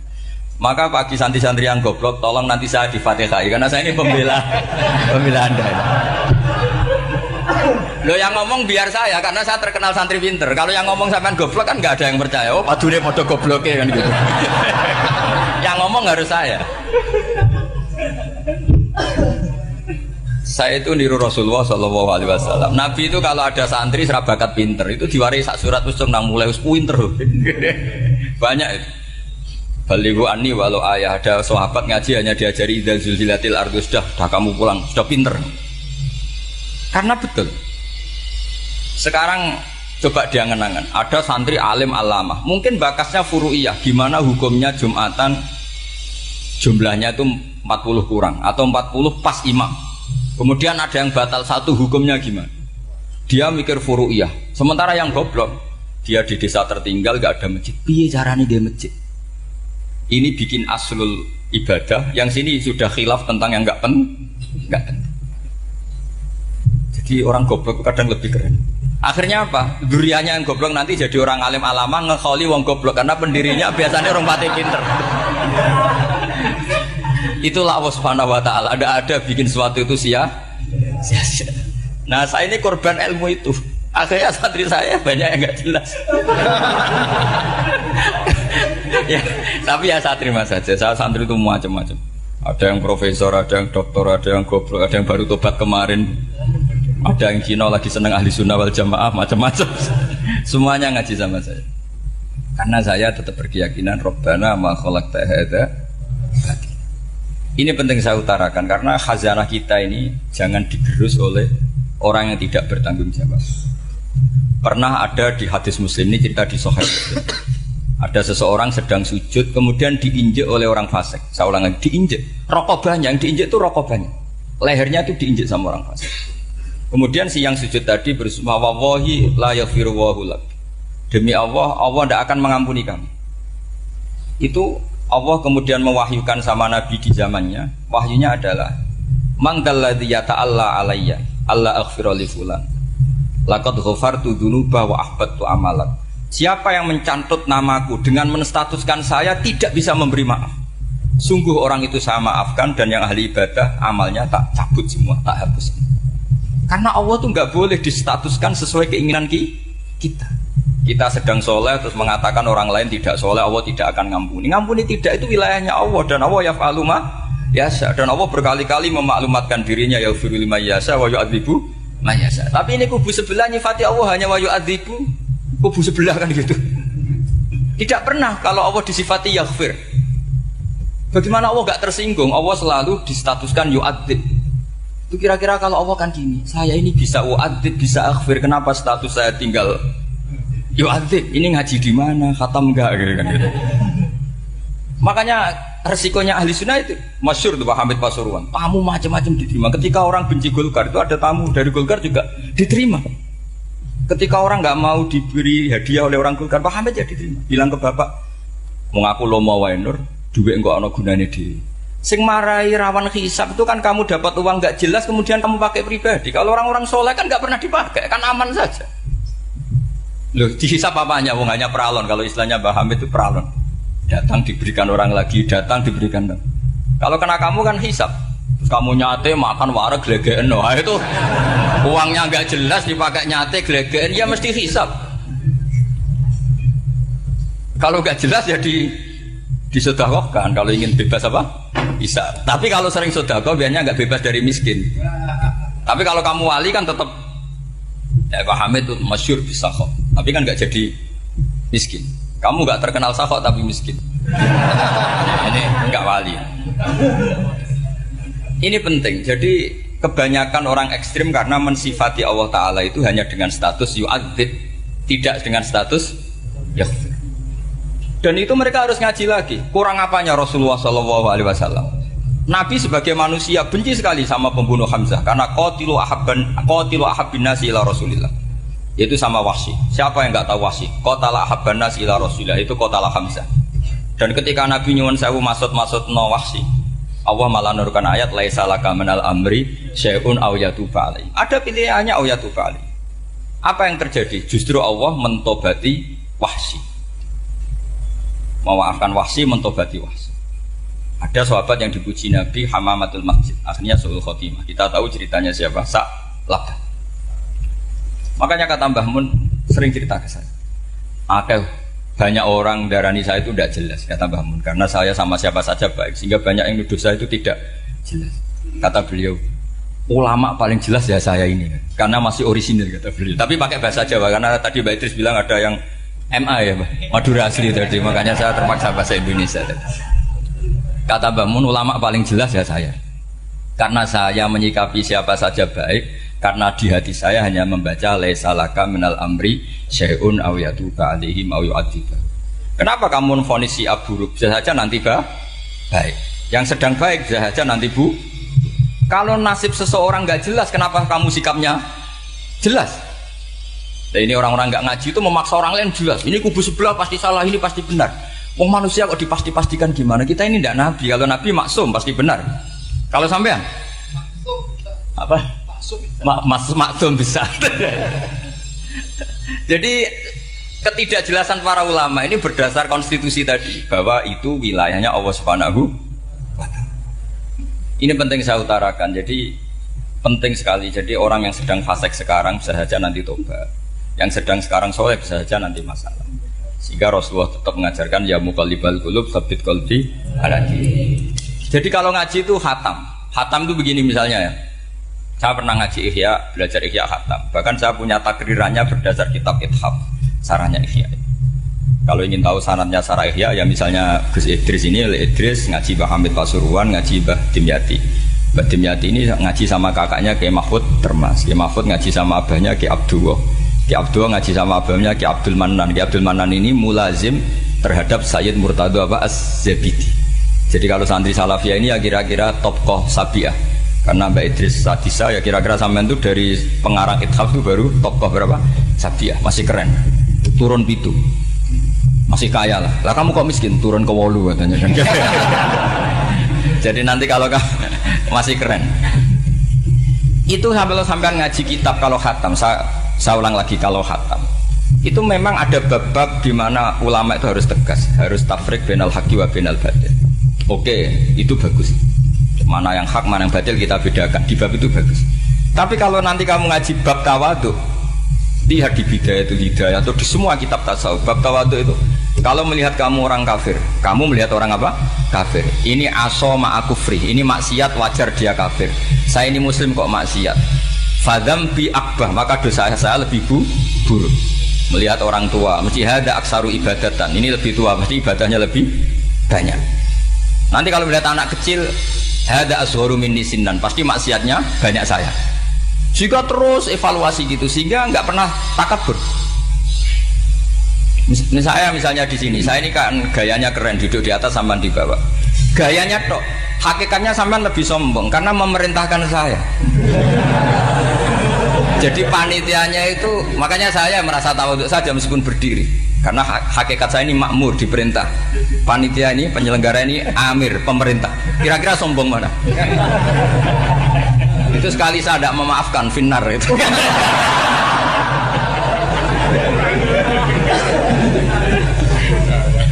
Maka bagi santri-santri yang goblok, tolong nanti saya di Fatihah karena saya ini pembela Anda. Lo yang ngomong biar saya, karena saya terkenal santri pinter. Kalau yang ngomong sampean goblok kan nggak ada yang percaya. Oh, padune padha gobloke kan gitu. Yang ngomong harus saya. Saya itu niru Rasulullah Shallallahu Alaihi Wasallam. Nabi itu kalau ada santri serabakat pinter itu diwaris sak surat usung nang mulai pinter. Banyak itu. Balighu anni walau ayah. Ada sahabat ngaji hanya diajari idza zulzilatil ardu, sudah kamu pulang, sudah pinter. Karena betul. Sekarang coba dia ngenangan, ada santri alim alamah, mungkin bakasnya furu'iyah, gimana hukumnya Jumatan jumlahnya itu 40 kurang atau 40 pas imam. Kemudian ada yang batal satu, hukumnya gimana? Dia mikir furu'iyah. Sementara yang goblok, dia di desa tertinggal gak ada masjid. Piye caranya dia masjid? Ini bikin aslul ibadah, yang sini sudah khilaf tentang yang gak penting. Jadi orang goblok kadang lebih keren. Akhirnya apa? Duriannya yang goblok nanti jadi orang alim alama ngekholi wong goblok karena pendirinya biasanya orang pati pinter. Itulah Allah Subhanahu wa taala. Ada bikin sesuatu itu sia-sia. Nah, saya ini korban ilmu itu. Akhirnya santri saya banyak yang enggak jelas. Ya, tapi ya saya terima saja. Saya santri itu macam-macam. Ada yang profesor, ada yang doktor, ada yang goblok, ada yang baru tobat kemarin. Ada yang Cina lagi seneng ahli sunnah wal jamaah, macam-macam. Semuanya ngaji sama saya. Karena saya tetap berkeyakinan Rabbana ma khalaqta hadza batil. Ini penting saya utarakan karena khazanah kita ini jangan digerus oleh orang yang tidak bertanggung jawab. Pernah ada di hadis Muslim, ini cerita di Sahih Muslim. Ada seseorang sedang sujud kemudian diinjek oleh orang fasik. Saya ulang lagi, diinjek. Rokobahnya, yang diinjek itu rokobahnya. Lehernya itu diinjek sama orang fasik. Kemudian si yang sujud tadi bersumpah wallahi la yaghfiru wallahu lak. Demi Allah, Allah tidak akan mengampuni kamu. Itu Allah kemudian mewahyukan sama Nabi di zamannya. Wahyunya adalah man dalladzi yata'alla alayya alla aghfira li fulan. Laqad ghafartu dzunuba wa ahbattu amalak. Siapa yang mencantut namaku dengan menstatuskan saya tidak bisa memberi maaf. Sungguh orang itu saya maafkan dan yang ahli ibadah amalnya tak cabut semua, tak hapus. Karena Allah tuh nggak boleh distatuskan sesuai keinginan kita. Kita sedang soleh terus mengatakan orang lain tidak soleh, Allah tidak akan ngampuni. Ngampuni tidak, itu wilayahnya Allah dan Allah yaf'alu ma yasha. Dan Allah berkali-kali memaklumatkan dirinya yaghfiru liman yasha wa yu'adzibu man yasha. Tapi ini kubu sebelah nyifati Allah hanya wa yu'adzibu, kubu sebelah kan gitu. Tidak pernah kalau Allah disifati yaghfir. Bagaimana Allah nggak tersinggung? Allah selalu distatuskan yu'adzib. Itu kira-kira kalau Allah kan gini, saya ini bisa u'adzib, bisa aghfir, kenapa status saya tinggal yu'adzib? Ini ngaji di mana? Khatam enggak gitu kan gitu. Makanya resikonya ahli sunnah itu masyhur tuh Pak Hamid Pasuruan. Tamu macam-macam diterima. Ketika orang benci Golkar itu ada tamu dari Golkar juga diterima. Ketika orang nggak mau diberi hadiah oleh orang Golkar, Pak Hamid ya diterima. Bilang ke bapak, mau ngaku lomo wae nur, duit enggak ana gunane dhewe. Sing marai rawan hisab itu kan kamu dapat uang nggak jelas kemudian kamu pakai pribadi. Kalau orang-orang soleh kan nggak pernah dipakai, kan aman saja. Loh, dihisab apanya? Wong hanya peralon. Kalau istilahnya Mbah Hamid itu peralon. Datang diberikan orang lagi, datang diberikan. Kalau kena kamu kan hisab. Terus kamu nyate makan wareg glegeken. Nah, itu uangnya nggak jelas dipakai nyate glegeken, ya mesti hisab. Kalau nggak jelas ya disedekahkan. Kalau ingin bebas apa? Bisa. Tapi kalau sering sedekah biasanya nggak bebas dari miskin. Tapi kalau kamu wali kan tetap ya Pak Hamid itu masyhur bisa kok. Tapi kan nggak jadi miskin. Kamu nggak terkenal sakok tapi miskin. Ini nggak wali. Ini penting. Jadi kebanyakan orang ekstrim karena mensifati Allah Taala itu hanya dengan status yu'adzib, tidak dengan status yaghfir. Dan itu mereka harus ngaji lagi. Kurang apanya Rasulullah SAW? Nabi sebagai manusia benci sekali sama pembunuh Hamzah karena qatilu ahabbin nasi ila Rasulillah. Yaitu sama Wahsy. Siapa yang nggak tahu Wahsy? Qatala ahabban nasi ila Rasulillah, itu qatala Hamzah. Dan ketika Nabi nyuwun sewu maksud no Wahsy, Allah malah nurkan ayat laisa laka minal amri syai'un aw yatuba alaihi. Ada pilihannya aw yatuba alaihi. Apa yang terjadi? Justru Allah mentobati Wahsy. Memaafkan Wahsy, mentobati Wahsy. Ada sahabat yang dipuji Nabi Hamamatul Masjid, akhirnya su'ul khotimah. Kita tahu ceritanya siapa? Sa'labah. Makanya kata Mbah Mun sering cerita ke saya. Banyak orang darani saya itu tidak jelas, kata Mbah Mun, karena saya sama siapa saja baik, sehingga banyak yang nuduh saya itu tidak jelas. Kata beliau, ulama paling jelas ya saya ini, karena masih orisinil, kata beliau. Tapi pakai bahasa Jawa, karena tadi Mbak Idris bilang ada yang MA ya Pak, Madura asli tadi, makanya saya terpaksa bahasa Indonesia tadi. Kata Mbak Mun, ulama paling jelas ya saya. Karena saya menyikapi siapa saja baik, karena di hati saya hanya membaca laisa laka minal amri syai'un aw yatuka alaihim aw yu'adzibah. Kenapa kamu vonis si buruk? Bisa saja nanti baik. Yang sedang baik bisa saja nanti bu. Kalau nasib seseorang nggak jelas, kenapa kamu sikapnya jelas? Nah, ini orang-orang nggak ngaji itu memaksa orang lain jelas. Ini kubu sebelah pasti salah, ini pasti benar. Wong manusia kok dipasti-pastikan gimana? Kita ini tidak nabi. Kalau nabi maksum pasti benar. Kalau sampean apa? Maksum bisa. Jadi ketidakjelasan para ulama ini berdasar konstitusi tadi bahwa itu wilayahnya Allah Subhanahu wa Ta'ala. Ini penting saya utarakan. Jadi penting sekali. Jadi orang yang sedang fasik sekarang bisa saja nanti tobat. Yang sedang sekarang soleh bisa saja nanti masalah. Sehingga Rasulullah tetap mengajarkan ya muqallibal qulub tsabbit qalbi ala dinik. Jadi kalau ngaji itu khatam. Khatam itu begini misalnya ya. Saya pernah ngaji Ihya, belajar Ihya khatam. Bahkan saya punya takrirannya berdasar kitab Ithaf, sarahnya Ihya. Kalau ingin tahu sanadnya sarah Ihya, ya misalnya Gus Idris ini, Idris ngaji Mbah Hamid Pasuruan, ngaji Mbah Dimyati. Mbah Dimyati ini ngaji sama kakaknya Kiai Mahfud Termas. Kiai Mahfud ngaji sama abahnya Kiai Abdullah. Kiai Abdullah ngaji sama abahnya Kiai Abdul Manan. Kiai Abdul Manan ini mulazim terhadap Sayyid Murtado Az-Zabidi. Jadi kalau santri Salafiyah ini ya kira-kira tokoh Sabiah. Karena Mbak Idris Sadisa ya kira-kira sampean itu dari pengarang Ithaf itu baru tokoh berapa? Sabiah, masih keren. Turun pitu. Masih kaya lah. Lah kamu kok miskin? Turun ke 8 katanya. Jadi nanti kalau masih keren. Itu sampean ngaji kitab kalau khatam, saya ulang lagi kalau khatam. Itu memang ada bab-bab di mana ulama itu harus tegas, harus tafriq bainal haqqi wa bainal batil. Oke, itu bagus. Mana yang hak, mana yang batil kita bedakan. Di bab itu bagus. Tapi kalau nanti kamu ngaji bab tawadhu, lihat di Bidayatul Hidayah atau di semua kitab tasawuf, bab tawadhu itu kalau melihat kamu orang kafir, kamu melihat orang apa? Kafir. Ini aso ma'akufri, ini maksiat wajar dia kafir. Saya ini muslim kok maksiat. Fadam bi akbah, maka dosa saya lebih buruk. Melihat orang tua, mesti ada aksaru ibadatan. Ini lebih tua, mesti ibadahnya lebih banyak. Nanti kalau melihat anak kecil, ada asgharu minni sinnan, pasti maksiatnya banyak saya. Jika terus evaluasi gitu, sehingga nggak pernah takabur. Misalnya di sini, saya ini kan gayanya keren, duduk di atas sampean di bawah. Gayanya tok, hakikatnya sampean lebih sombong karena memerintahkan saya. Jadi panitianya itu, makanya saya merasa tawadhu saja meskipun berdiri. Karena hakikat saya ini makmur, diperintah. Panitia ini, penyelenggara ini amir, pemerintah. Kira-kira sombong mana? Itu sekali saya tidak memaafkan, finnar itu.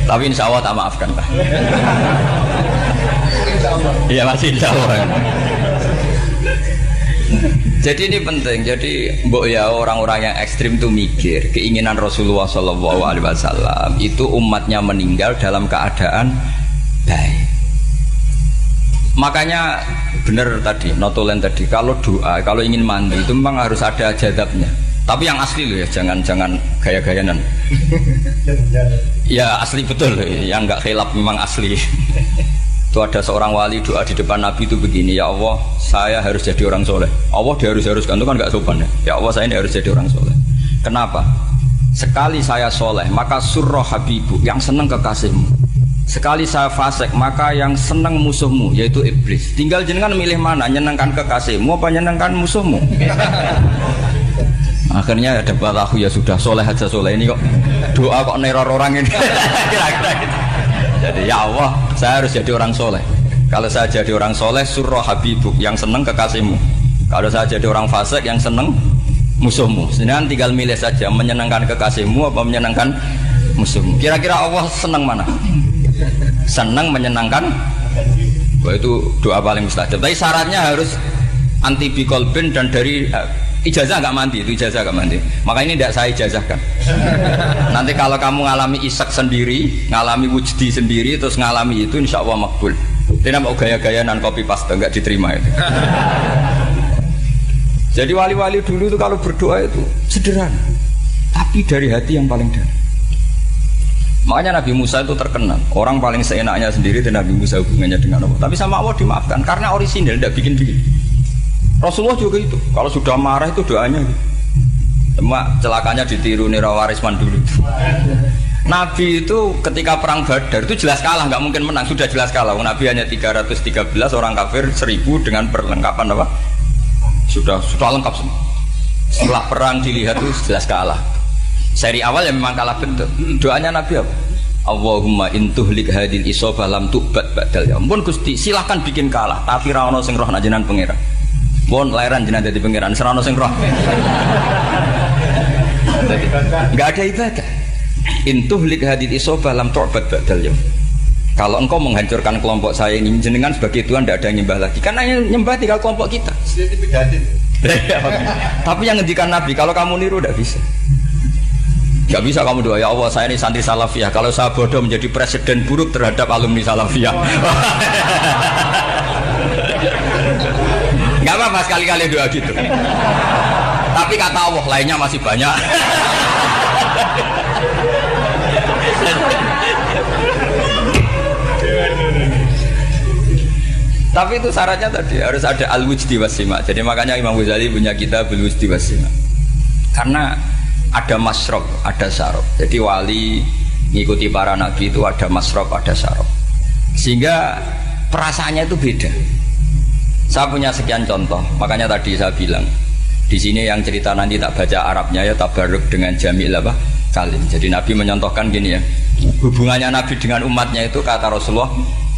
Tapi insya Allah tak maafkan lah. Iya masih insya Allah. Jadi ini penting. Jadi mbok ya orang-orang yang ekstrim itu mikir keinginan Rasulullah SAW itu umatnya meninggal dalam keadaan baik. Makanya benar tadi notulen tadi, kalau doa, kalau ingin mandi itu memang harus ada jadabnya. Tapi yang asli loh ya, jangan gaya-gayanan. Ya asli betul, yang nggak khilaf memang asli. Itu ada seorang wali doa di depan Nabi itu begini, ya Allah saya harus jadi orang soleh. Allah diharuskan itu kan nggak sopan ya. Ya Allah saya ini harus jadi orang soleh. Kenapa? Sekali saya soleh maka surroh habibu, yang senang kekasihmu. Sekali saya fasik maka yang senang musuhmu, yaitu iblis. Tinggal jenengan milih mana, nyenangkan kekasihmu apa nyenangkan musuhmu. Akhirnya ada batahu, ya sudah soleh aja soleh, ini kok doa kok neror orang ini. Kira-kira gitu. Jadi ya Allah saya harus jadi orang soleh. Kalau saya jadi orang soleh, surroh habibuk, yang seneng kekasihmu. Kalau saya jadi orang fasik, yang seneng musuhmu. Sedangkan tinggal milih saja, menyenangkan kekasihmu apa menyenangkan musuhmu. Kira-kira Allah seneng mana? Seneng menyenangkan. Wah, itu doa paling mustajab. Tapi syaratnya harus anti bikolbin dan dari ijazah nggak mandi, itu ijazah nggak mandi. Maka ini tidak saya ijazahkan. Nanti kalau kamu ngalami isak sendiri, ngalami wujdi sendiri, terus ngalami itu, insya Allah makbul. Tidak mau gaya-gayanan copy paste, nggak diterima itu. Jadi wali-wali dulu itu kalau berdoa itu sederhana, tapi dari hati yang paling dalam. Makanya Nabi Musa itu terkenal. Orang paling seenaknya sendiri dan Nabi Musa hubungannya dengan Allah. Tapi sama Allah dimaafkan karena orisinil, tidak bikin-bikin. Rasulullah juga itu. Kalau sudah marah itu doanya gitu. Cuma celakanya ditiru Nira Warisman dulu. Nabi itu ketika perang Badar itu jelas kalah, nggak mungkin menang, sudah jelas kalah. Nabi hanya 313, orang kafir 1000 dengan perlengkapan apa? Sudah lengkap semua. Setelah perang dilihat itu jelas kalah. Seri awal yang memang kalah betul. Doanya Nabi apa? Allahumma intuhlik hadil isobah lam tu'bad ba'dal ya. Ampun Gusti, silahkan bikin kalah, tapi ra ono sing roh nak jenengan pangeran. Pun lairan jenengan dadi pangeran, ora ono sing roh. Enggak ada ibadah. Intuhlik hadil isobah lam tu'bad ba'dal ya. Kalau engkau menghancurkan kelompok saya ini, jenengan sebagai Tuhan tidak ada yang nyembah lagi. Karena yang nyembah tinggal kelompok kita. Tapi yang ngendikan Nabi, kalau kamu niru tidak bisa. Gak bisa kamu doa, ya Allah saya ini santri Salafiyah, kalau saya bodoh menjadi presiden buruk terhadap alumni Salafiyah. Gak apa-apa sekali-kali doa gitu. Tapi kata Allah lainnya masih banyak. Tapi itu syaratnya tadi harus ada al-wujdi was-sima. Jadi makanya Imam Ghazali punya kitab al-wujdi was-sima. Karena ada masrob, ada syarab. Jadi wali ngikuti para nabi itu ada masrob, ada syarab. Sehingga perasaannya itu beda. Saya punya sekian contoh. Makanya tadi saya bilang di sini yang cerita nanti tak baca Arabnya ya tabarruk dengan jamil apa kalim. Jadi Nabi menyontohkan gini ya. Hubungannya Nabi dengan umatnya itu kata Rasulullah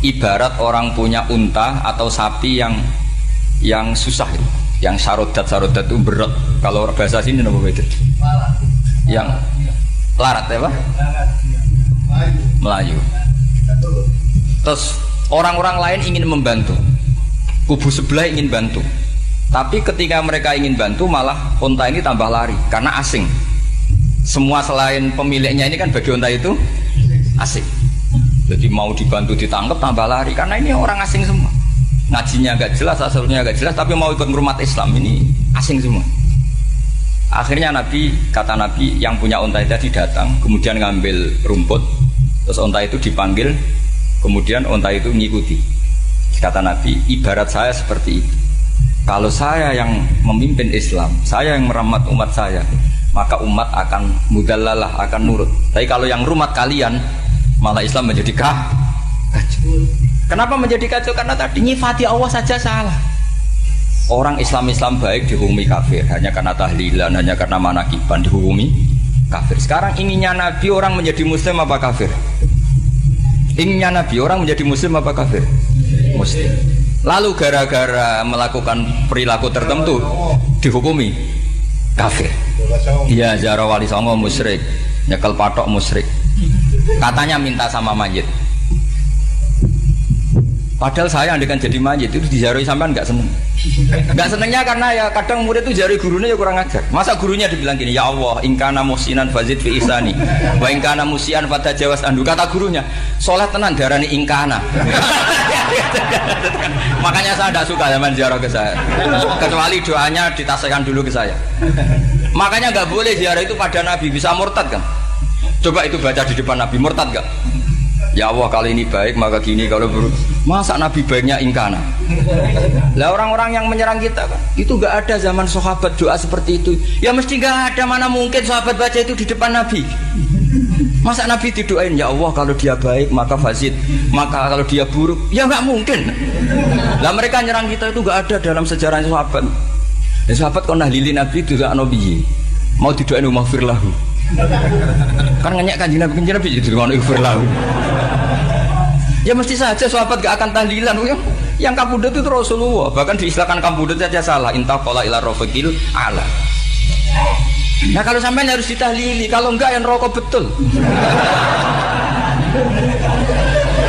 ibarat orang punya unta atau sapi yang susah itu. Yang sarodat itu berat. Kalau bahasa sini nama itu yang larat ya Pak? Melayu. Terus orang-orang lain ingin membantu, kubu sebelah ingin bantu, tapi ketika mereka ingin bantu malah unta ini tambah lari karena asing. Semua selain pemiliknya ini kan bagi unta itu asing. Jadi mau dibantu ditangkap tambah lari karena ini orang asing semua. Ngajinya agak jelas, asalnya agak jelas, tapi mau ikut ngurmat Islam ini asing semua. Akhirnya Nabi, kata Nabi yang punya unta itu tadi datang, kemudian ngambil rumput, terus unta itu dipanggil, kemudian unta itu mengikuti. Kata Nabi, ibarat saya seperti itu. Kalau saya yang memimpin Islam, saya yang merawat umat saya, maka umat akan mudallalah, akan nurut. Tapi kalau yang rumat kalian, malah Islam menjadi kacau. Kenapa menjadi kacau? Karena tadi nyifati Allah saja salah. Orang Islam baik dihukumi kafir hanya karena tahlilan, hanya karena manakiban dihukumi kafir. Sekarang inginnya Nabi orang menjadi muslim apa kafir? Inginnya Nabi orang menjadi muslim apa kafir? Muslim. Lalu gara-gara melakukan perilaku tertentu dihukumi kafir. Iya, ziarah wali songo musyrik, nyekel patok musyrik. Katanya minta sama mayit. Padahal saya andekan jadi mayit itu diziarahi sampean nggak seneng. Nggak senengnya karena ya kadang murid itu ziarahi gurunya ya kurang ajar. Masa gurunya dibilang gini, ya Allah, ingkana musinan fazid fi ihsani, wa ingkana musian fatajawas andu. Kata gurunya, soleh tenan darani ingkana. Makanya saya tidak suka zaman ziarah ke saya. Kecuali doanya ditasihkan dulu ke saya. Makanya nggak boleh ziarah itu pada Nabi, bisa murtad kan? Coba itu baca di depan Nabi, murtad nggak? Ya Allah kali ini baik maka gini, kalau buruk masa Nabi baiknya ingkana. Lah orang-orang yang menyerang kita kan itu gak ada zaman sahabat doa seperti itu. Ya mesti gak ada, mana mungkin sahabat baca itu di depan Nabi. Masa Nabi didoain ya Allah kalau dia baik maka fazid, maka kalau dia buruk ya gak mungkin. Lah mereka nyerang kita itu gak ada dalam sejarah sahabat. Ya sahabat kok nahlili Nabi itu gak nabi mau didoain maghfir lahu. Kan ngenyek kanjeng Nabi itu ngono ighfir lahu. Ya mesti saja sahabat gak akan tahlilan. Yang kabudut itu Rasulullah, bahkan diistilahkan kabudut saja salah. Intaqala ila rafiqil ala. Nah kalau sampai harus ditahlili, kalau enggak yang rokok betul.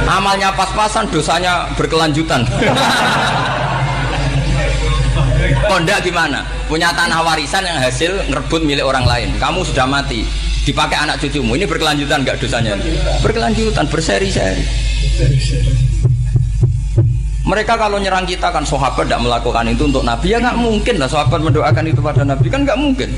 Amalnya pas-pasan, dosanya berkelanjutan. Kondak gimana? Punya tanah warisan yang hasil ngerebut milik orang lain. Kamu sudah mati, dipakai anak cucumu. Ini berkelanjutan enggak dosanya? Berkelanjutan, berseri-seri. Mereka kalau nyerang kita kan sahabat tidak melakukan itu untuk Nabi, ya nggak mungkin lah sahabat mendoakan itu pada Nabi, kan nggak mungkin.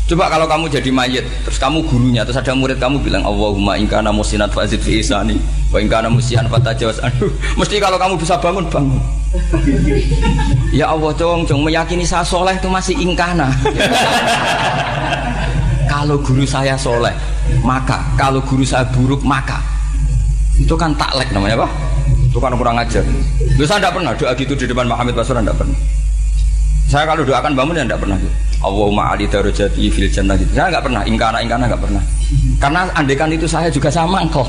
Coba kalau kamu jadi mayit, terus kamu gurunya, terus ada murid kamu bilang Allahumma in kana musinat fa'zid fi isani wa in kana musian fatajawaz anhu. Mesti kalau kamu bisa bangun. Ya Allah, dong meyakini saya soleh itu masih ingkana. Kalau guru saya soleh, maka kalau guru saya buruk, maka itu kan taklek namanya, Pak. Itu kan kurang ajar. Saya tidak pernah doa gitu di depan Pak Hamid Pasuruan, tidak pernah. Saya kalau doakan bangun ya tidak pernah gitu. Allahumma ali darajati fil jannah gitu. Saya nggak pernah, ingkana nggak pernah. Karena andekan itu saya juga sama engkau.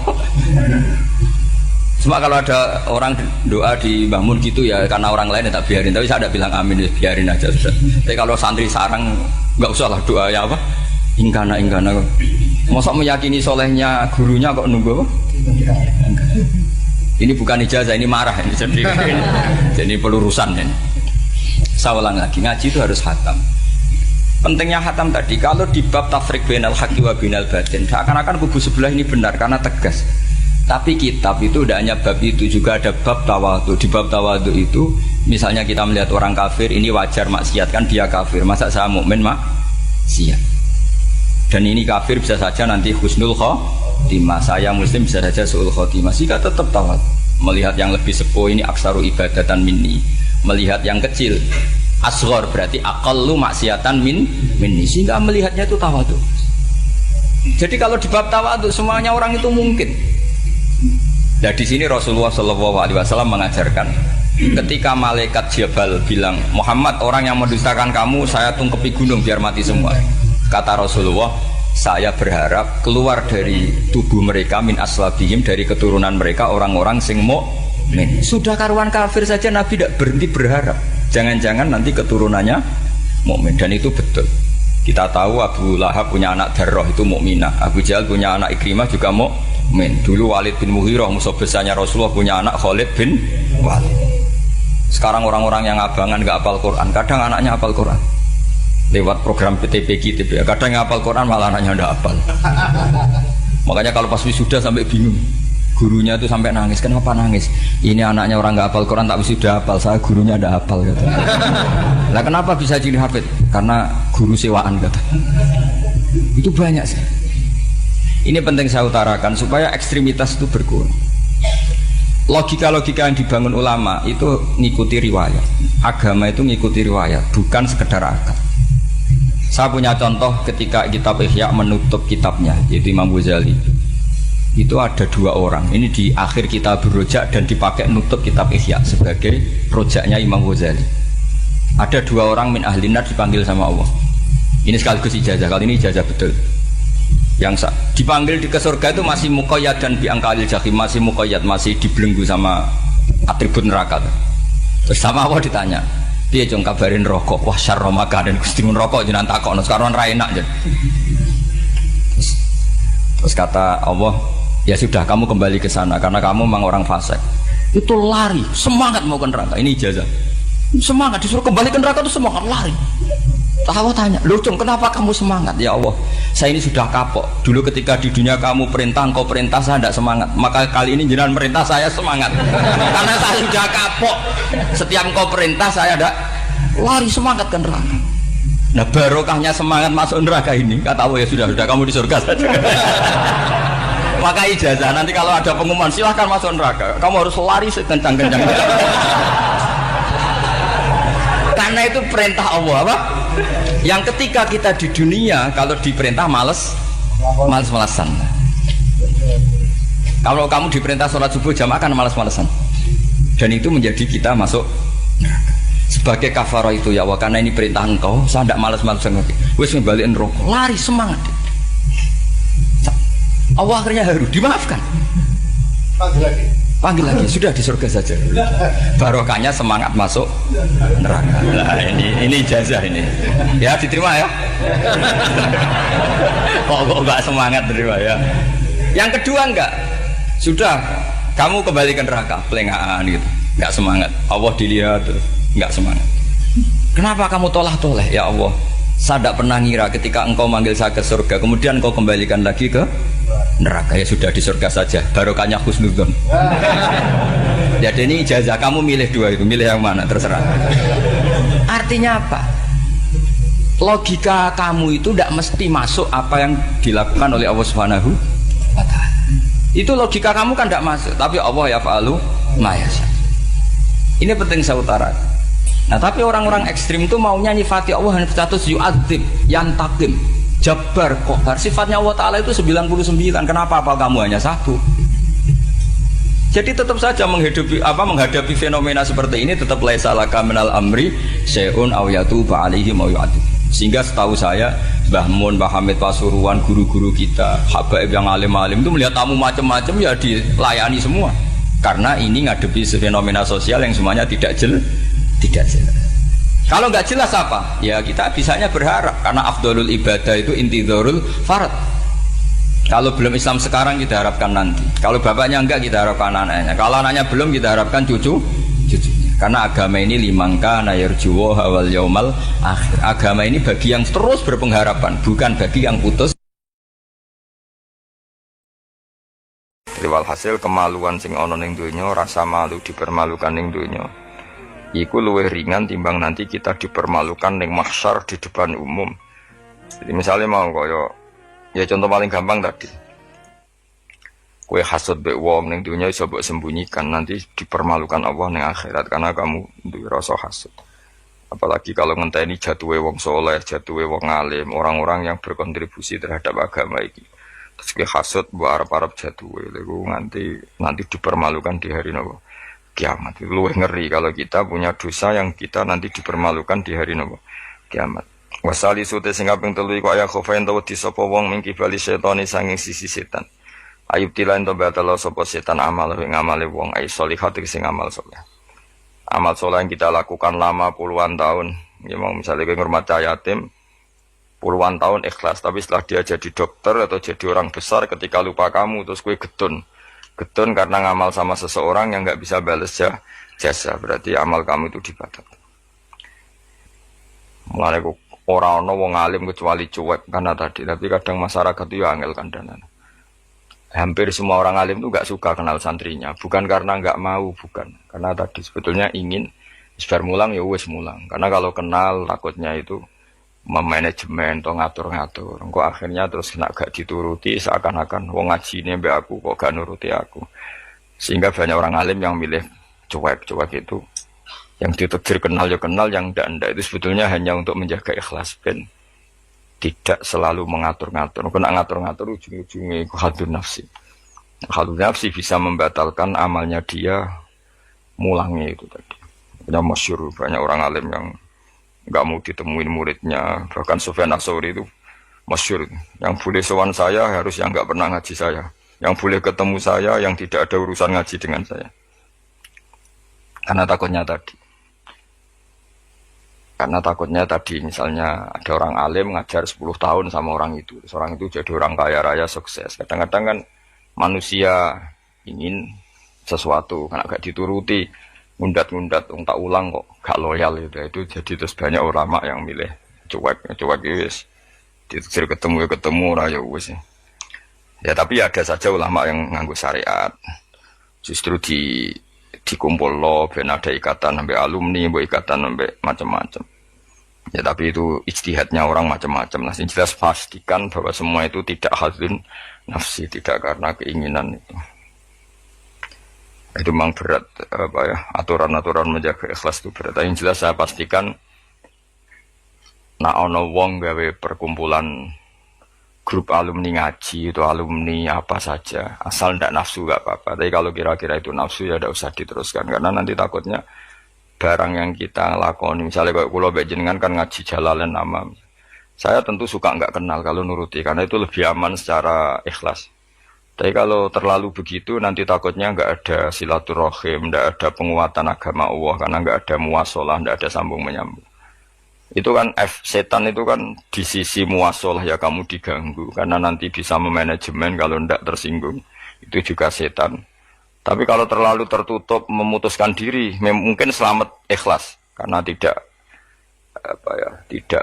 Cuma kalau ada orang doa di bangun gitu ya karena orang lain ya tak biarin. Tapi saya tidak bilang amin, ya biarin aja sudah. Tapi kalau santri sarang nggak usah lah doa ya apa? Ingkana. Masa meyakini solehnya gurunya kok nunggu apa? Ini bukan ijazah, ini marah ini. Jadi pelurusan ini. Saya ulang lagi, ngaji itu harus khatam. Pentingnya khatam tadi, kalau di bab tafriq bainal haqqi wa bainal batin, seakan-akan kubu sebelah ini benar karena tegas. Tapi kitab itu tidak hanya bab itu, juga ada bab tawadhu. Di bab tawadhu itu, misalnya kita melihat orang kafir, ini wajar maksiat kan dia kafir. Masa saya mukmin maksiat? Dan ini kafir bisa saja nanti husnul khotimah, saya muslim bisa saja su'ul khotimah. Jika tetap tawadhu, melihat yang lebih sepuh ini aksaru ibadatan minni, melihat yang kecil asghar berarti aqallu maksiatan minni, sehingga melihatnya itu tawadhu. Jadi kalau di bab tawadhu semuanya orang itu mungkin. Nah di sini Rasulullah SAW mengajarkan ketika malaikat Jabal bilang Muhammad, orang yang mendustakan kamu saya tungkepi gunung biar mati semua. Kata Rasulullah, saya berharap keluar dari tubuh mereka min aslabihim, dari keturunan mereka orang-orang sing mukmin. Sudah karuan kafir saja Nabi tidak berhenti berharap. Jangan-jangan nanti keturunannya mukmin, dan itu betul. Kita tahu Abu Lahab punya anak Darroh itu mukminah, Abu Jahal punya anak Ikrimah juga mukmin. Dulu Walid bin Mughirah musuh besarnya Rasulullah punya anak Khalid bin Walid. Sekarang orang-orang yang abangan nggak hafal Quran, kadang anaknya hafal Quran lewat program PTPG, kadang yang hafal Quran malah anaknya nggak hafal. Makanya kalau pas wisuda sampai bingung. Gurunya itu sampai nangis. Kenapa nangis? Ini anaknya orang nggak hafal Quran tak wisuda hafal, saya gurunya ada hafal kata. Lah kenapa bisa jadi hafid? Karena guru sewaan kata. Itu banyak sih. Ini penting saya utarakan supaya ekstremitas itu berkurang. Logika-logika yang dibangun ulama itu ngikuti riwayat. Agama itu ngikuti riwayat, bukan sekedar akal. Saya punya contoh ketika kitab Ihya menutup kitabnya, yaitu Imam Ghazali. Itu ada dua orang, ini di akhir kitab Rojak dan dipakai nutup kitab Ihya sebagai rojaknya Imam Ghazali. Ada dua orang min ahlinar dipanggil sama Allah. Ini sekaligus ijazah, kali ini ijazah betul. Yang dipanggil ke surga itu masih muqayyad dan biangkalil jahim, masih muqayyad, masih dibelenggu sama atribut neraka. Terus sama Allah ditanya, dia jong kabarin rokok, wah syarro makanan kustimun rokok jenang takok, sekarang ra enak aja. Terus kata Allah, ya sudah kamu kembali ke sana karena kamu memang orang fasik. Itu lari, semangat mau ke neraka. Ini ijazah. Semangat disuruh kembali ke neraka itu semangat lari. Allah tanya, "Loh, Cung, kenapa kamu semangat?" Ya Allah, saya ini sudah kapok. Dulu ketika di dunia kamu perintah, engkau perintah, saya tidak semangat. Maka kali ini jenengan perintah saya semangat. Karena saya sudah kapok. Setiap engkau perintah saya ada lari semangat ke neraka. Nah, barokahnya semangat masuk neraka ini, kata Allah, ya sudah kamu di surga saja. Maka ijazah nanti kalau ada pengumuman silahkan masuk neraka, kamu harus lari sekencang-kencangnya. Karena itu perintah Allah apa? Yang ketika kita di dunia kalau diperintah males-malesan. Kalau kamu diperintah sholat subuh jamaah kan males-malesan. Dan itu menjadi kita masuk neraka. Sebagai kafarah itu ya Allah, karena ini perintah engkau, saya tidak males-malesan lagi. Wis ngembaliin rokok, lari semangat. Allah akhirnya harus dimaafkan. Panggil lagi, sudah di surga saja. Barokahnya semangat masuk neraka. Nah, ini ijazah ini. Ya diterima ya. Kok enggak semangat terima ya. Yang kedua enggak. Sudah kamu kembali ke neraka, pelengahan gitu. Enggak semangat. Allah dilihat terus enggak semangat. Kenapa kamu toleh? Ya Allah, saya tidak pernah ngira ketika engkau manggil saya ke surga, kemudian engkau kembalikan lagi ke neraka. Ya sudah di surga saja, barokahnya husnudzon. Jadi ini ijazah, kamu milih dua itu, milih yang mana terserah. Artinya apa? logika kamu itu tidak mesti masuk apa yang dilakukan oleh Allah Subhanahu wa ta'ala. Itu logika kamu kan tidak masuk, tapi Allah yaf'alu ma yasha. Ini penting saya utarakan. Nah, tapi orang-orang ekstrim itu maunya nyifati Allah dengan status yu'adzib, yantakim, jabbar, qahar. Sifatnya Allah Ta'ala itu 99. Kenapa apa kamu hanya satu? Jadi tetap saja menghadapi fenomena seperti ini tetap laisa laka minal amri syai'un aw yatuba alaihi mau yu'adzib. Sehingga setahu saya Mbah Mun, Mbah Hamid Pasuruan, guru-guru kita, habaib yang alim-alim itu melihat tamu macam-macam ya dilayani semua. Karena ini ngadepi fenomena sosial yang semuanya tidak jelas. Kalau nggak jelas apa? Ya kita bisanya berharap karena afdolul ibadah itu intidharul farad. Kalau belum Islam sekarang kita harapkan nanti. Kalau bapaknya enggak kita harapkan anaknya. Kalau anaknya belum kita harapkan cucunya. Karena agama ini limangka nayarjuwo hawal yaumal akhir. Agama ini bagi yang terus berpengharapan, bukan bagi yang putus. Walhasil kemaluan sing ana ning donya, rasa malu dipermalukan ning donya, iku luwih ringan timbang nanti kita dipermalukan ning mahsyar di depan umum. Jadi misalnya mau kaya ya contoh paling gampang tadi, kue hasud be wong ning dunia iso mbok sembunyikan, nanti dipermalukan Allah ning akhirat karena kamu duwe rasa hasud. Apalagi kalau ngenteni jatuhe wong soleh, jatuhe wong alim, orang-orang yang berkontribusi terhadap agama iki. Terus kue hasud mbok arep-arep jatuhe, lha nanti dipermalukan di hari nopo kiamat. Itu luwih ngeri kalau kita punya dosa yang kita nanti dipermalukan di hari nopo kiamat. Wasali sute sing kaping 3 iku aya khofain tawa disapa wong mingki bali setane sanging sisi setan. Ayub tilan to batalo sapa setan amal ing amale wong ai sholihat sing amal saleh. Amal saleh yang kita lakukan lama puluhan tahun. Ya mau misalnya kowe ngurmat yatim puluhan tahun ikhlas, tapi setelah dia jadi dokter atau jadi orang besar ketika lupa kamu terus kowe getun karena ngamal sama seseorang yang enggak bisa balas jasa, berarti amal kamu itu dibatalkan. Mulane kok ora ana wong alim kecuali cuek karena tadi, tapi kadang masyarakat itu angel kandanan. Hampir semua orang alim itu gak suka kenal santrinya, bukan karena gak mau, bukan. Karena tadi sebetulnya ingin sebar mulang ya wis mulang. Karena kalau kenal takutnya itu memanajemen atau ngatur-ngatur. Engko akhirnya terus kena gak dituruti seakan-akan wong ngajine mbek aku kok gak nuruti aku. Sehingga banyak orang alim yang milih cuek itu. Yang ditakdir kenal ya kenal, yang ndak itu sebetulnya hanya untuk menjaga ikhlas ben tidak selalu mengatur-ngatur. Kena ngatur-ngatur ujung-ujungnya itu hadun nafsi. Hadun nafsi bisa membatalkan amalnya dia, mulangnya itu tadi. Punya masyhur banyak orang alim yang nggak mau ditemuin muridnya. Bahkan Sufyan Ats-Tsauri itu masyhur, yang boleh sowan saya harus yang nggak pernah ngaji saya, yang boleh ketemu saya yang tidak ada urusan ngaji dengan saya. Karena takutnya tadi misalnya ada orang alim ngajar 10 tahun sama orang itu. Orang itu jadi orang kaya raya sukses. Kadang-kadang kan manusia ingin sesuatu karena gak dituruti, ngundat-ngundat, tak ulang kok gak loyal itu. Itu jadi terus banyak ulama yang milih cuek wis. Ditetir ketemu raya wis. Ya tapi ada saja ulama yang nganggo syariat. Justru dikumpul lo, ben ada ikatan sampai alumni, ikatan sampai macam-macam. Ya tapi itu ijtihadnya orang macam-macam. Nah, yang jelas pastikan bahwa semua itu tidak hadun nafsi, tidak karena keinginan itu. Itu memang berat aturan-aturan menjaga ikhlas itu berat. Yang jelas saya pastikan nak ono wong gawe perkumpulan grup alumni ngaji itu alumni apa saja, asal ndak nafsu gak apa-apa. Tapi kalau kira-kira itu nafsu ya ndak usah diteruskan, karena nanti takutnya barang yang kita lakoni, misalnya kalau kulo bejengan kan ngaji Jalalain Amam, saya tentu suka nggak kenal kalau nuruti, karena itu lebih aman secara ikhlas. Tapi kalau terlalu begitu nanti takutnya nggak ada silaturahim, nggak ada penguatan agama Allah, karena nggak ada muwasalah, nggak ada sambung menyambung. Itu kan setan itu kan di sisi muwasalah ya kamu diganggu karena nanti bisa memanajemen, kalau ndak tersinggung itu juga setan. Tapi kalau terlalu tertutup memutuskan diri mungkin selamat ikhlas karena tidak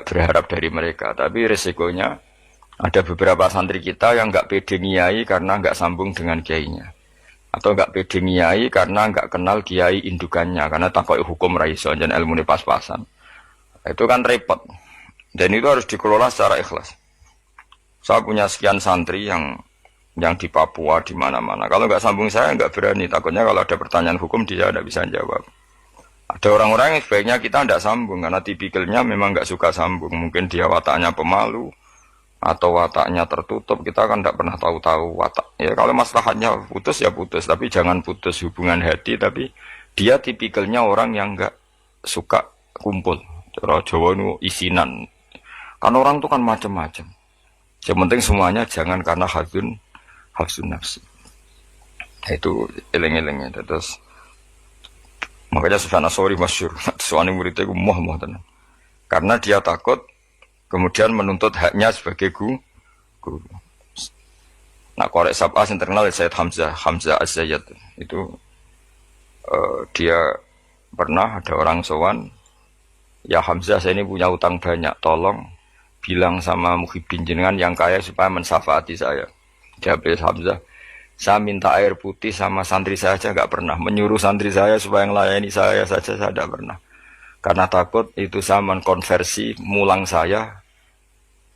berharap dari mereka. Tapi resikonya ada beberapa santri kita yang nggak pede ngiyai karena nggak sambung dengan kiainya, atau nggak pede ngiyai karena nggak kenal kiai indukannya, karena takut hukum raiso dan ilmu ini pas-pasan. Itu kan repot. Dan itu harus dikelola secara ikhlas. Saya punya sekian santri yang di Papua, di mana-mana. Kalau nggak sambung saya nggak berani. Takutnya kalau ada pertanyaan hukum dia tidak bisa jawab. Ada orang-orang yang sebaiknya kita tidak sambung karena tipikalnya memang nggak suka sambung. Mungkin dia wataknya pemalu atau wataknya tertutup. Kita kan tidak pernah tahu-tahu watak. Ya kalau masalahnya putus ya putus, tapi jangan putus hubungan hati. Tapi dia tipikalnya orang yang nggak suka kumpul. Cara Jawa itu isinan. Kan orang itu kan macam-macam. Yang penting semuanya jangan karena hafsun nafsi. Itu eleng-elengnya. Terus makanya Sufyan Ats-Tsauri masyhur. Soalnya muridnya itu muah tenan. Karena dia takut kemudian menuntut haknya sebagai guru. Nah, korek sab'ah yang terkenal Sayyid Hamzah Az-Zayyad. Itu dia pernah ada orang sowan, ya Hamzah saya ini punya utang banyak, tolong bilang sama Muhyiddin jenengan yang kaya supaya mensyafaati saya. Jawab Hamzah, saya minta air putih sama santri saya aja nggak pernah. Menyuruh santri saya supaya melayani saya saja saya tidak pernah. Karena takut itu saya mengkonversi mulang saya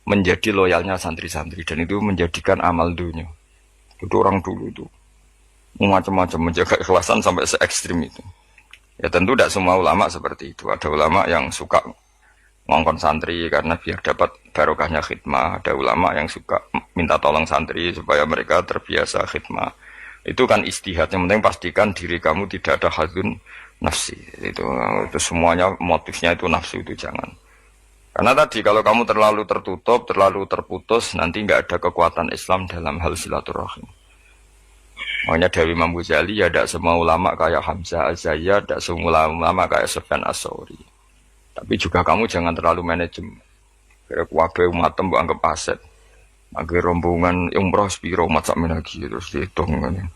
menjadi loyalnya santri-santri. Dan itu menjadikan amal dunia. Itu orang dulu itu macam-macam menjaga ikhlasan sampai se ekstrim itu. Ya tentu tidak semua ulama seperti itu. Ada ulama yang suka ngongkon santri karena biar dapat barokahnya khidmah. Ada ulama yang suka minta tolong santri supaya mereka terbiasa khidmah. Itu kan istihad. Yang penting pastikan diri kamu tidak ada hadzun nafsi. Itu semuanya motifnya itu nafsu, itu jangan. Karena tadi kalau kamu terlalu tertutup, terlalu terputus, nanti nggak ada kekuatan Islam dalam hal silaturahim. Makanya dari Imam Ghazali ya tidak semua ulama kayak Hamzah Az-Zayyad, tidak semua ulama kayak Sufyan Ats-Tsauri. Tapi juga kamu jangan terlalu manajemen. Kira kuwabe umatem mbok anggap aset. Agar rombongan umroh spiro mat sak lagi terus dihitung kan.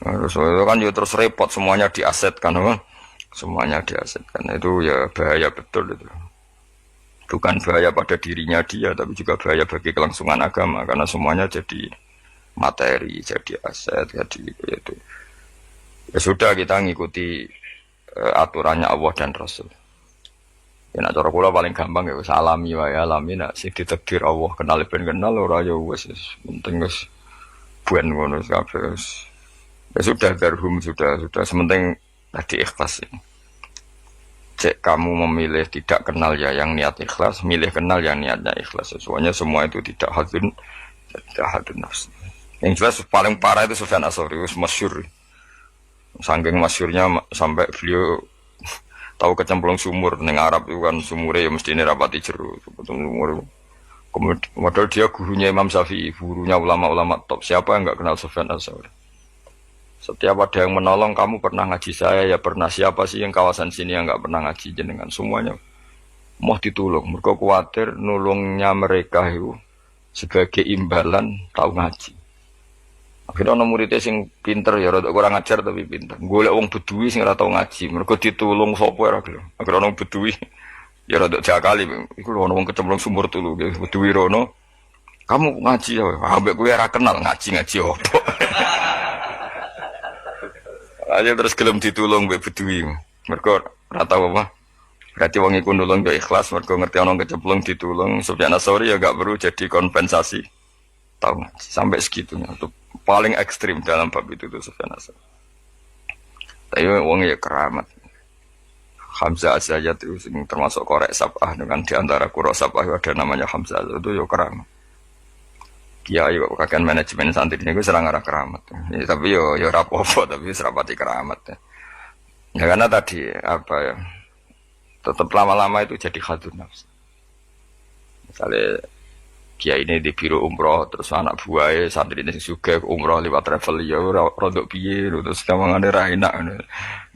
Terus itu kan ya terus repot semuanya diasetkan kan. Semuanya diasetkan. Itu ya bahaya betul itu. Bukan bahaya pada dirinya dia tapi juga bahaya bagi kelangsungan agama karena semuanya jadi materi, jadi aset, jadi itu. Ya sudah kita ngikuti aturannya Allah dan Rasul. Ya nak cara kula paling gampang ya wis alami wae alami nak sing ditakdir Allah kenal ben kenal ora ya wis penting wis buan ngono kabeh. Ya sudah darhum sudah sementing tadi ikhlas. Cek kamu memilih tidak kenal ya yang niat ikhlas, milih kenal yang niatnya ikhlas. Semuanya semua itu tidak hadun nafsi. Yang jelas paling parah itu Sufyan Ats-Tsauri wis masyhur. Saking masyhurnya sampai beliau tahu kecemplung sumur ning Arab itu kan sumure ya mesti rapati jero sumur. Kemudian dia gurunya Imam Syafi'i, gurunya ulama-ulama top. Siapa yang enggak kenal Sufyan Ats-Tsauri? Setiap ada yang menolong, kamu pernah ngaji saya ya pernah. Siapa sih yang kawasan sini yang enggak pernah ngaji jenengan? Semuanya mau ditolong. Mereka khawatir nulungnya mereka itu sebagai imbalan tahu ngaji. Akhirnya ana muridé sing pinter ya rada kurang ajar tapi pinter. Golek wong bedui sing ora tau ngaji, mergo ditulung sapa ora gelem. Akhirnya ana bedui ya rada jakali, iku lho ana wong kecemplung sumur tulu, bedui rono. Kamu ngaji ya, ambek kowe ora kenal ngaji opo. Aja terus gelem ditulung mbek bedui. Mergo ora tau apa. Berarti wong iku nulung yo ikhlas, mergo ngerti ana kecemplung ditulung. Sufyan Ats-Tsauri ya gak perlu jadi kompensasi. Tahu ngaji sampai segitunya tuh. Paling ekstrim dalam bab itu tuh Sufyan Ats-Tsauri. Tapi wong ya keramat. Hamzah Az-Zayyad itu termasuk korek sab'ah dengan diantara kuro sab'ah ada namanya Hamzah itu ya keramat. Kiai kok kakek manajemen santri ini gue serang arah keramat. Ya, tapi yo rapopo tapi serapati keramat. Ya karena tadi apa ya tetap lama-lama itu jadi khadun nafsi. Misalnya kiai ini di biro umroh terus anak buahnya santri ini juga umroh lewat travel ya rodok piye terus gampang ada enak.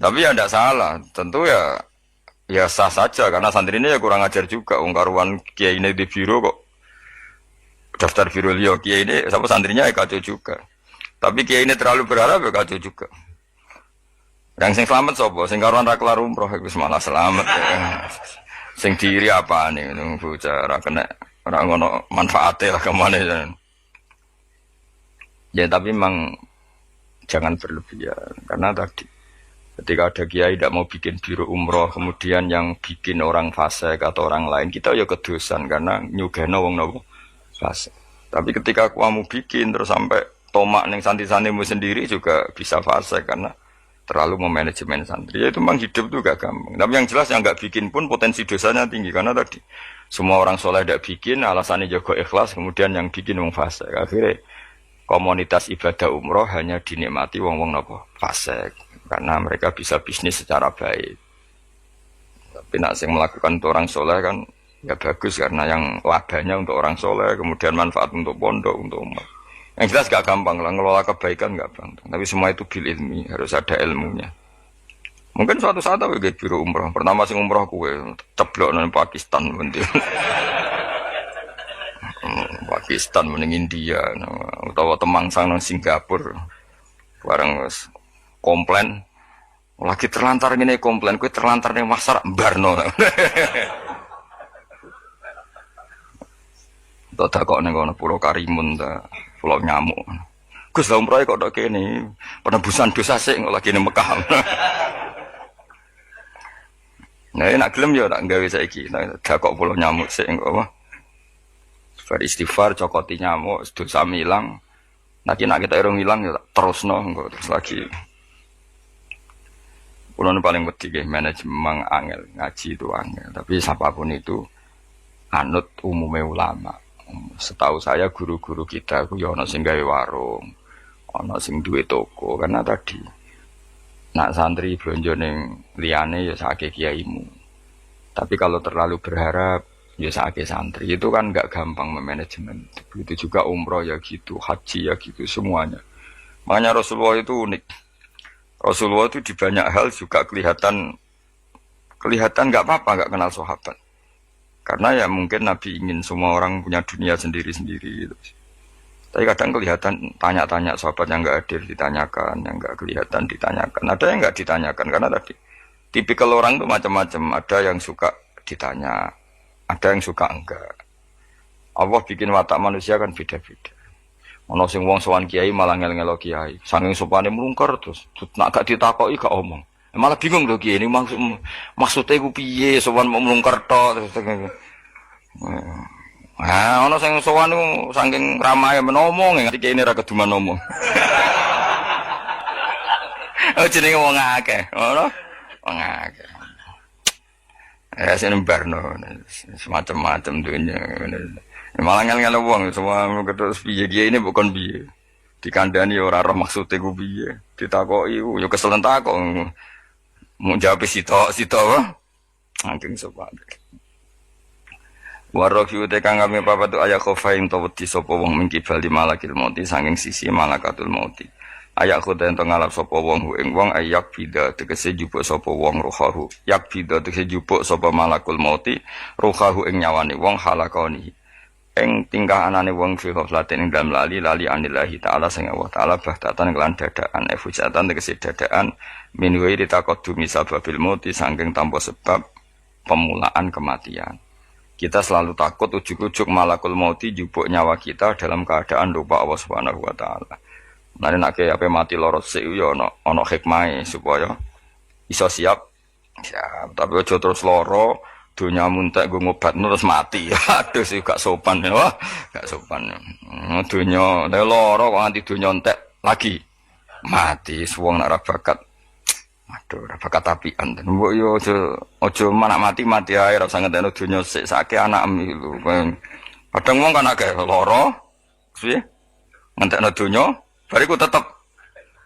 Tapi ya tidak salah tentu ya sah saja karena santri ini ya kurang ajar juga karuan kiai ini di biro kok daftar biro liya kiai ini sama santrinya ya kacau juga. Tapi kiai ini terlalu berharap ya kacau juga. Yang sing selamat sapa sing karuan ra kelar umroh wis malah selamat. Sing diri apaan nih bocah ra kena ora ngono manfaate lah kemana ya tapi memang jangan berlebihan karena tadi Ketika ada kiai tidak mau bikin biro umroh, kemudian yang bikin orang fasik atau orang lain, kita ya kedosan karena nyugeno wong nopo fasik. Tapi ketika kamu bikin terus sampai tomak neng santri-santrimu sendiri juga bisa fasik karena terlalu memanajemen santri. Ya itu memang hidup tuh gak gampang. Tapi yang jelas yang gak bikin pun potensi dosanya tinggi karena tadi semua orang soleh tidak bikin, alasannya jago ikhlas, kemudian yang bikin wong fasik. Akhirnya komunitas ibadah umroh hanya dinikmati wong-wong nopo fasik. Karena mereka bisa bisnis secara baik. Tapi nak sing melakukan untuk orang soleh kan ya bagus karena yang labanya untuk orang soleh, kemudian manfaat untuk pondok, untuk umat. Yang jelas gak gampang lah, ngelola kebaikan gak gampang. Tapi semua itu bil ilmi, harus ada ilmunya. Mungkin suatu saat aku ke biro umroh. Pertama sing umroh kue ceblok nang Pakistan penting. Pakistan mending India, utawa Temangsang nang Singapura. Bareng komplain lagi terlantar gini komplain kue terlantar nih masar barno tak kok nih kono Pulau Karimun Pulau Nyamuk Gus lah umroh kok dok ini penebusan dosa sih lagi nih Mekah nah nak gelem ya tak gawe saiki tak kok Pulau Nyamuk sih enggak apa beristighfar cokoti nyamuk dosa milang nanti nak kita irung hilang ya terus enggak terus lagi. Kulo paling wedi nggih manajemen angel, ngaji itu angel. Tapi siapapun itu anut umumnya ulama. Setahu saya guru-guru kita ku ya ana sing gawe warung, ana sing duwe toko karena tadi nak santri blonjo ning liyane ya sakake kiaimu. Tapi kalau terlalu berharap ya sakake santri itu kan enggak gampang memanajemen. Begitu juga umroh ya gitu, haji ya gitu semuanya. Makanya Rasulullah itu unik. Rasulullah itu di banyak hal juga kelihatan nggak apa-apa nggak kenal sahabat karena ya mungkin Nabi ingin semua orang punya dunia sendiri-sendiri gitu. Tapi kadang kelihatan tanya-tanya sahabat yang nggak hadir ditanyakan, yang nggak kelihatan ditanyakan, ada yang nggak ditanyakan karena tadi tipikal orang itu macam-macam, ada yang suka ditanya, ada yang suka enggak. Allah bikin watak manusia kan beda-beda. Ono sing wong sowan kiai malah ngel-ngelo kiai. Saking sopane mlungker terus nak gak ditakoki gak omong. Malah bingung lho kiai ini maksudnya ku piye sowan mau mlungker tok terus. Ono sing sowan niku saking ramahe menomong ngerti kiai ini ra keduman omong. Oh jenenge wong akeh, ngono. Wong akeh. Ya sing barno semacam-macam dunya. Malah ngel-ngel wong semua terus piye kiye ini bukan piye. Dikandani ora roh maksude ku piye. Ditakoki yo kesel takok. Mau jawab sitok wae. Angking sopan. Warohi te kang kami papat aya khofain to wedi sapa wong mingkibal di malakil mauti saking sisi malakatul mauti. Ayak khoten to ngalap sapa wong ing wong ayak bida tegese jupuk sapa wong rohahu. Yak bida tegese jupuk sapa malakul mauti rohahu ing nyawane wong halakoni. Ing tingkah anane wong fi ghaflatin ing dalem lali anillahi taala sing Allah taala bahtatan kelan dadaan efujatan tegese dadaan min wa ditaqaddumi sababil mauti saking tanpa sebab pemulaan kematian. Kita selalu takut ujuk-ujuk malakul mauti jupuk nyawa kita dalam keadaan lupa Allah Subhanahu wa taala. Nah nek ape mati loro sik yo ana hikmahe supaya iso siap. Siap, tapi aja terus loro dunia muntek gue ngobat terus mati. Aduh sih gak sopan ya. Wah, gak sopan. Dunia loro kok nganti dunia entek lagi mati suwung nak ra bakat. Aduh, ra bakat apian. Mbok yo aja manak mati ae ra usah ngentekno dunia sik sake anakmu lho. Kadang wong kan akeh loro. Piye? Ngentekno dunia, bariku tetep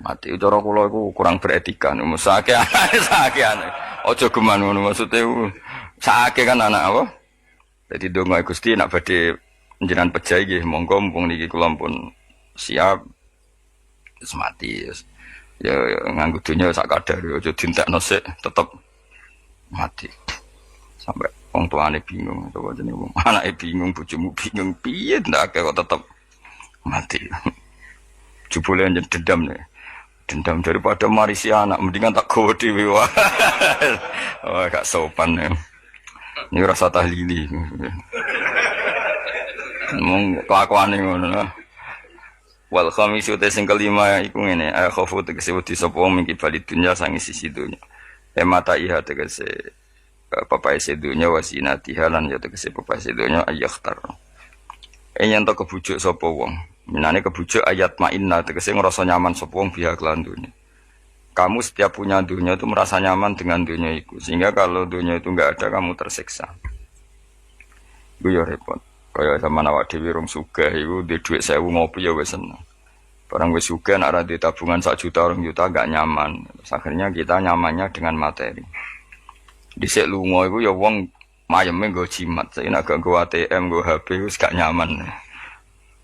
mati. Cara kula iku kurang beretika. Sake anake. Aja geman ngono maksude sake kan anak apa? Jadi donga Gusti nak badhe njenengan pejahi nggih monggo mumpung niki kula pun siap wis mati. Ya nganggo dunya sak kadar aja dintekno sik tetep mati. Sampai wong tuane bingung to jenenge wong anake bingung bojomu bingung piye ndak kok tetep mati. Jebule njen dendam nih. Dendam daripada marisi anak mendingan tak gowo dhewe wae. Oh gak sopan ya. Ini rasa tahlili. Mong kelakuane ngono. Wal khamisu te sing kelima iku ngene, khofu tegese wedi sapa wong mingki bali dunya sangi sisi dunya. Mata iha tegese papai sedunya wasinatiha lan ya tegese papai sedunya ayakhtar. Yen to kebujuk sapa wong. Minane kebujuk ayat ma'inna tegese ngrasa nyaman sapa wong biha kelan dunya. Kamu setiap punya dunia itu merasa nyaman dengan dunia itu, sehingga kalau dunia itu enggak ada kamu tersiksa. Gue ya repot. Kaya sama awak dhewe rong sugih iku duwe dhuwit 1000 ngopi ya wis seneng. Barang wis sugih nek ora di tabungan 1 juta 2 juta gak nyaman. Terus akhirnya kita nyamannya dengan materi. Dhisik lunga iku ya wong mayeme nggo jimat. Saiki nek gak nggo ATM, nggo HP wis gak nyaman.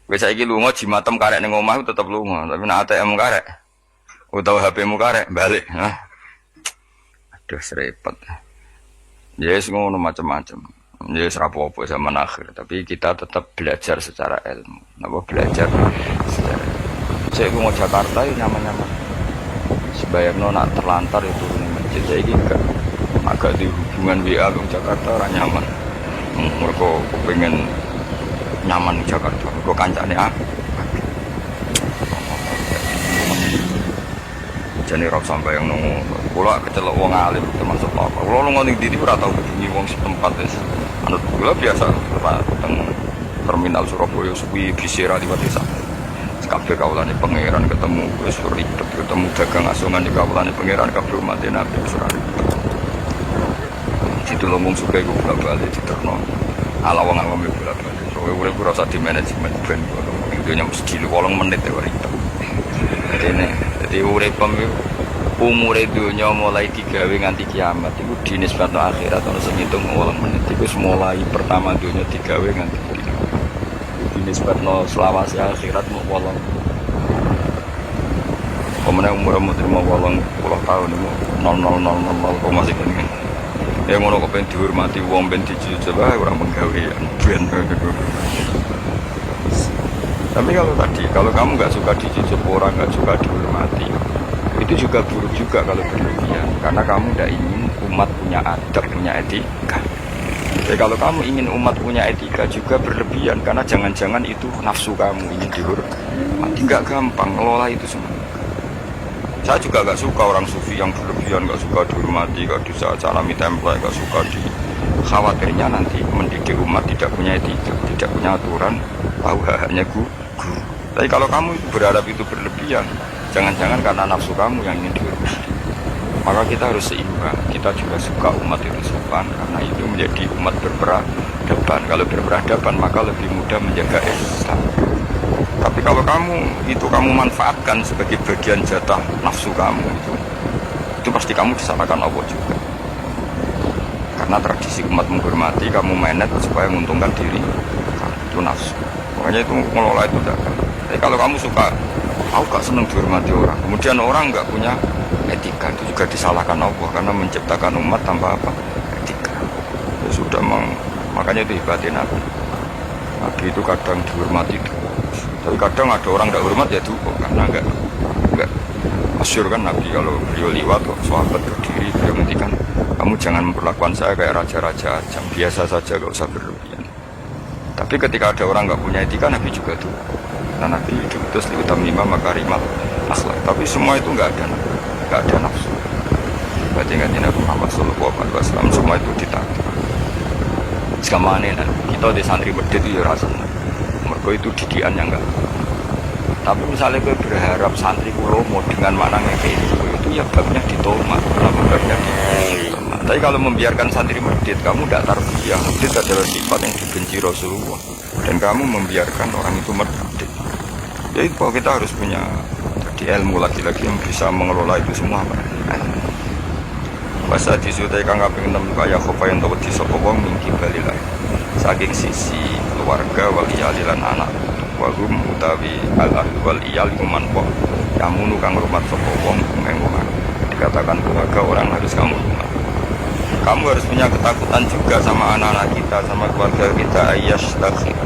Wis saiki lunga jimatem karek ning omah tetep lunga, tapi nek ATM karek utawa HP-mu karek balik. Aduh repot. Yes ngono macam-macam. Ya serapopo zaman akhir, tapi kita tetap belajar secara ilmu. Napa belajar secara. Saya mau Jakarta ya nyaman-nyaman. Sebayarno nak terlantar itu di masjid saya ini agak di hubungan WA ke Jakarta orang nyaman. Mereka pengen nyaman di Jakarta. Mereka kancane Jadi rok sampai yang nunggu, pulau kecelok wong alim termasuk apa? Pulau lu ngoning diri ora tau hubungi wong setempat wis. Anut kula biasa teng terminal Surabaya suwi bisira liwat desa. Kabeh kawulane pangeran ketemu wis ribet, ketemu dagang asongan di kawulane pangeran kabeh umat Nabi surah. Situ lomong suka iku bola-bali diterno. Ala wong awam bola-bali. Soale urip ora usah di manajemen ben kok. Intinya mesti 8 menit ya ribet. Jadi uripem umure donya mulai digawe nganti kiamat iku dinisbatno akhirat ana sing ngitung 8 menit iku mulai pertama donya digawe nganti kiamat. Dinisbatno selawase akhirat mau 8. Pemene umur mau 80 tahun iku 0000 masih kene. Ya ngono kok ben dihormati wong ben dijujur wae ora penggawean ben. Tapi kalau kamu nggak suka dicucuk orang, nggak suka dihormati, itu juga buruk juga kalau berlebihan. Karena kamu tidak ingin umat punya adab, punya etika. Jadi kalau kamu ingin umat punya etika juga berlebihan, karena jangan-jangan itu nafsu kamu ingin dihormati. Nggak gampang ngelola itu semua. Saya juga nggak suka orang sufi yang berlebihan, nggak suka dihormati, nggak bisa salami tempel, nggak suka di. Khawatirnya nanti mendidik umat tidak punya etika, tidak punya aturan, tahu hanya guru. Tapi kalau kamu berharap itu berlebihan, jangan-jangan karena nafsu kamu yang ingin dihormati. Maka kita harus seimbang. Kita juga suka umat itu sopan, karena itu menjadi umat berperadaban. Kalau berperadaban maka lebih mudah menjaga Islam. Tapi kalau kamu manfaatkan sebagai bagian jatah nafsu kamu itu pasti kamu disalahkan Allah juga. Karena tradisi umat menghormati, kamu manage supaya menguntungkan diri, itu nafsu. Makanya itu mengelola itu tidak. Tapi kalau kamu suka, aku gak senang dihormati orang, kemudian orang gak punya etika, itu juga disalahkan Allah karena menciptakan umat tanpa apa? Etika. Ya sudah, makanya itu hebatnya Nabi. Nabi itu kadang dihormati dulu, tapi kadang ada orang gak hormat ya dulu, karena gak masyhur kan Nabi kalau beliau liwat, sahabat berdiri, beliau ngendikan, kamu jangan memperlakukan saya kayak raja-raja aja, biasa saja, gak usah berlebihan. Tapi ketika ada orang nggak punya etika, Nabi juga tuh. Nah, Nabi hidup terus liutamima makarimat akhlak. Tapi semua itu nggak ada nafsu. Berarti Nabi Muhammad SAW semua itu ditata. Sekarang ini kita di santri medit itu ya rasanya. Mereka itu didikan yang enggak. Tapi misalnya gue berharap santri kulo mau dengan maknanya kayak itu ya babnya ditomat, kenapa babnya ditomat. Tapi kalau membiarkan santri medit, kamu tidak tarbiyah. Medit adalah sifat yang dibenci Rasulullah, dan kamu membiarkan orang itu medit. Jadi bahwa kita harus punya ilmu lagi-lagi yang bisa mengelola itu semua. Masa disutai kang kaping 6 kaya khofa yang tau di sapa wong mingki balilah. Saking sisi keluarga wal iyali lan anak. Wa hum utawi al-ahli wal iyali kuman wa. Kamu kang rumah sapa wong mengohan. Dikatakan keluarga orang harus kamu rumah. Kamu harus punya ketakutan juga sama anak-anak kita, sama keluarga kita. Ayyash takhir.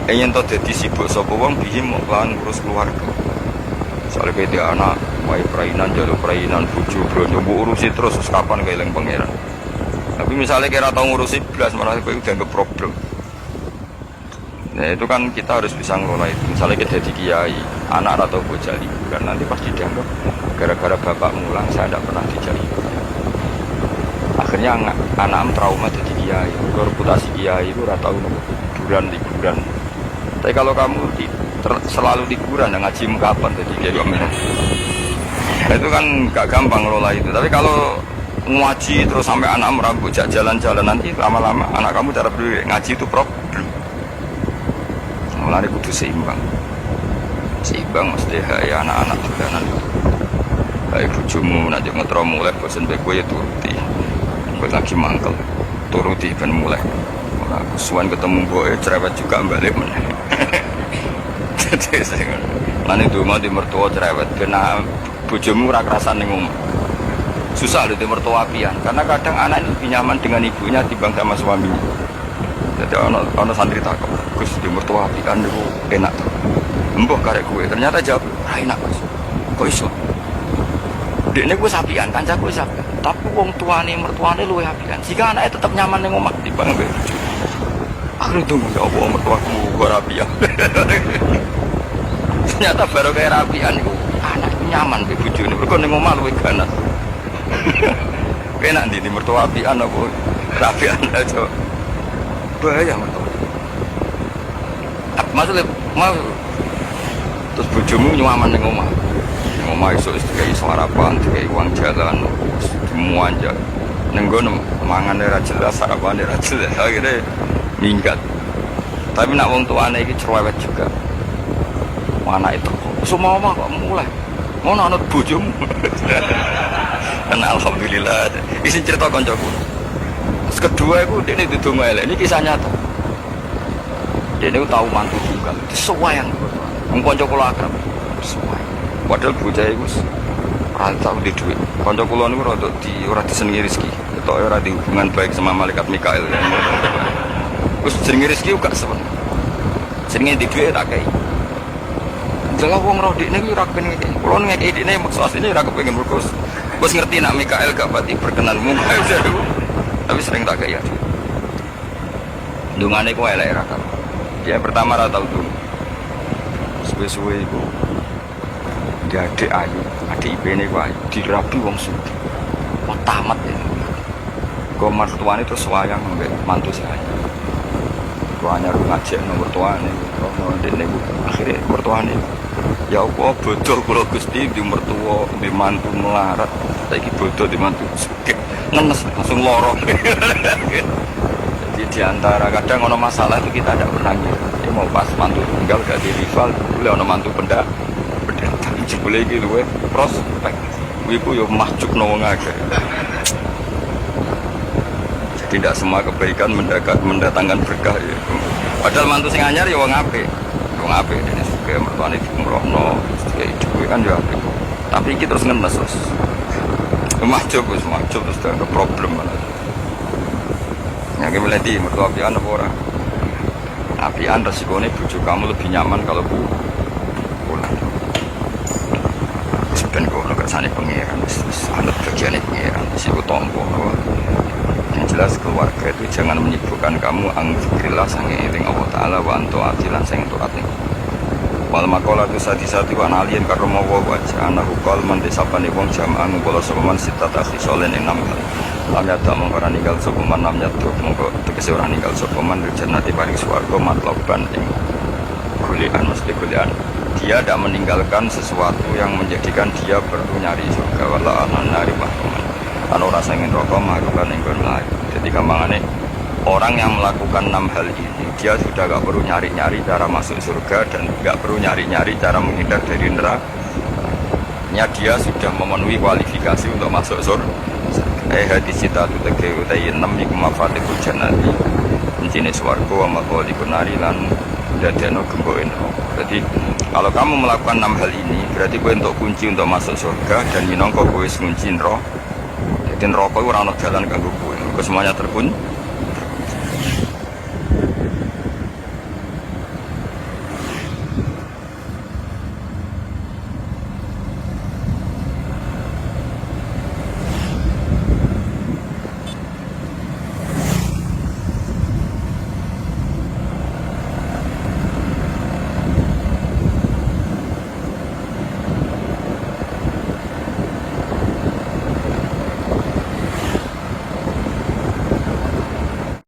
Yen to dadi sibuk sapa wong bihim lan ngurus keluarga. Soalnya beda anak, wae perainan, jalur perainan, buju, bronjo, urusi terus kapan keeling pangeran. Tapi misalnya kira tau ngurusi belas, malah kowe udah ke problem. Nah itu kan kita harus bisa ngelola itu. Misalnya kita jadi kiai, anak atau bocah liburan, nanti pasti dianggap gara-gara bapak mulang saya tidak pernah dijak hiburan. Akhirnya anak trauma jadi kiai. Reputasi kiai itu rata liburan. Tapi kalau kamu selalu liburan, ngaji kapan jadi kiai kamu? Nah, itu kan gak gampang ngelola itu. Tapi kalau ngaji terus sampai anak merambut jalan-jalan, nanti lama-lama anak kamu cara berdiri ngaji itu problem. Mulai kudu seimbang mesti ya anak-anak juga nanti. Kayak bujumu nanti ngetro mulai bosan baik gue ya turuti. Gue lagi mangkel turuti ben mulai. Aku suan ketemu gue cerewet juga balik mana. Jadi saya nanti tuh mau di mertua cerewet kena bujumu rakrasan nengum. Susah di mertua apian karena kadang anak ini lebih nyaman dengan ibunya dibanding sama suaminya. Jadi ono santri takut, Gus di mertua apian itu enak tuh. Mbah karek gue ternyata jawab, enak Mas. Kok iso? Dekne gue sapian, kanca gue sapian. Tapi wong tuane mertuane luwih apian. Jika anaknya tetap nyaman ning omah dibanding mbek bojo. Akhirnya tunggu ya Allah mertuaku gue apian. Ternyata baru kayak apian itu anakku nyaman mbek bojone. Mergo ning omah luwih ganas. Enak di mertua apian apa apian aja. Bahaya mertua. Maksudnya terus bojomu nyaman ning omah. Ning omah iso dikai sarapan, dikai uang jalan, semua aja. Ning ngono mangan ora jelas, sarapan ora jelas. Akhirnya minggat. Tapi nak wong tuane iki cerewet juga. Mana itu kok semua omah kok mulai. Ngono anut bojomu. Karena alhamdulillah isin cerita koncoku. Terus kedua itu dia ini duduk elek. Ini kisah nyata. Dia ini tahu mantu tunggal. Sesuai yang konco kula akrab. Sesuai. Padahal bocah itu ora tahu di duit. Konco kula niku ora disenengi rezeki. Ketok ora di hubungan baik sama malaikat Mikail. Wis jenenge rezeki gak seneng. Jenenge di duit tak kei. Jalah wong ro dekne iki ora kepengin ngekeki. Kula ngekeki dekne maksud asline ora kepengin berkos. Bos ngerti nak Mikael gak pati berkenanmu. Tapi sering tak kayak dungane ku elek ra tau. Ya pertama ra tau dung. Suwe-suwe iku dia adik ayu, adik IP-ne ku ayu, dirabi wong sugih. Wong tamat ya. Kok mertuane terus wayang mbek mantu saya. Ku anyar ngajak nomor tuane, ono ndekne ku akhire mertuane ya apa bodoh kula Gusti di mertua di mantu melarat. Saiki bodoh di mantu sugih. Ngenes langsung loro. Jadi diantara kadang ono masalah itu kita tidak pernah ngira. Ya mau pas mantu tinggal gak di rival, boleh ono mantu pendak jebule iki luwe prospek. Iku yo mahjuk wong akeh. Jadi tidak semua kebaikan mendatangkan berkah ya. Padahal mantu sing anyar ya wong apik. Wong apik dene sugih mertuane diumrohno, iki duwe kan yo apik. Tapi iki terus ngenes terus. Mahjub terus ada problem mana? Yang kita lihat mertua apian apa orang? Apian resikonya bujuk kamu lebih nyaman kalau pulang. Sebenarnya kalau kesannya pengiran, anut bagiannya pengiran, risiko tompo. Yang jelas keluarga itu jangan menyibukkan kamu angfikrillah sange eling Allah Ta'ala wa anto atilan sange tuatnya. Wal makola tu sati-sati wa nalian karoma wa wajah anahu qalman desapane wong jam'an ngumpul sopaman sitata khisolen enam hal lam yata mongkora ninggal sopaman lam yata mongko tegesi orang ninggal sopaman rijannati paring suarga matloban ing kulian mesti kulian dia tidak meninggalkan sesuatu yang menjadikan dia perlu nyari surga wala anari mahkuman anu rasa ingin rokok mahkuman ing lain. Jadi gampangannya orang yang melakukan 6 hal ini dia sudah gak perlu nyari-nyari cara masuk surga dan gak perlu nyari-nyari cara menghindar dari neraka. Dia sudah memenuhi kualifikasi untuk masuk surga. Hadis cita tu tege utai 6 iku mafatihul jannati. Kuncine swarga wa maghaliqun nari lan dadekno gemboken. Jadi kalau kamu melakukan 6 hal ini berarti kowe untuk kunci untuk masuk surga dan minangka kowe wis ngunci neraka. Jadi neraka ora ana dalan kanggo kowe. Semuanya terkunci.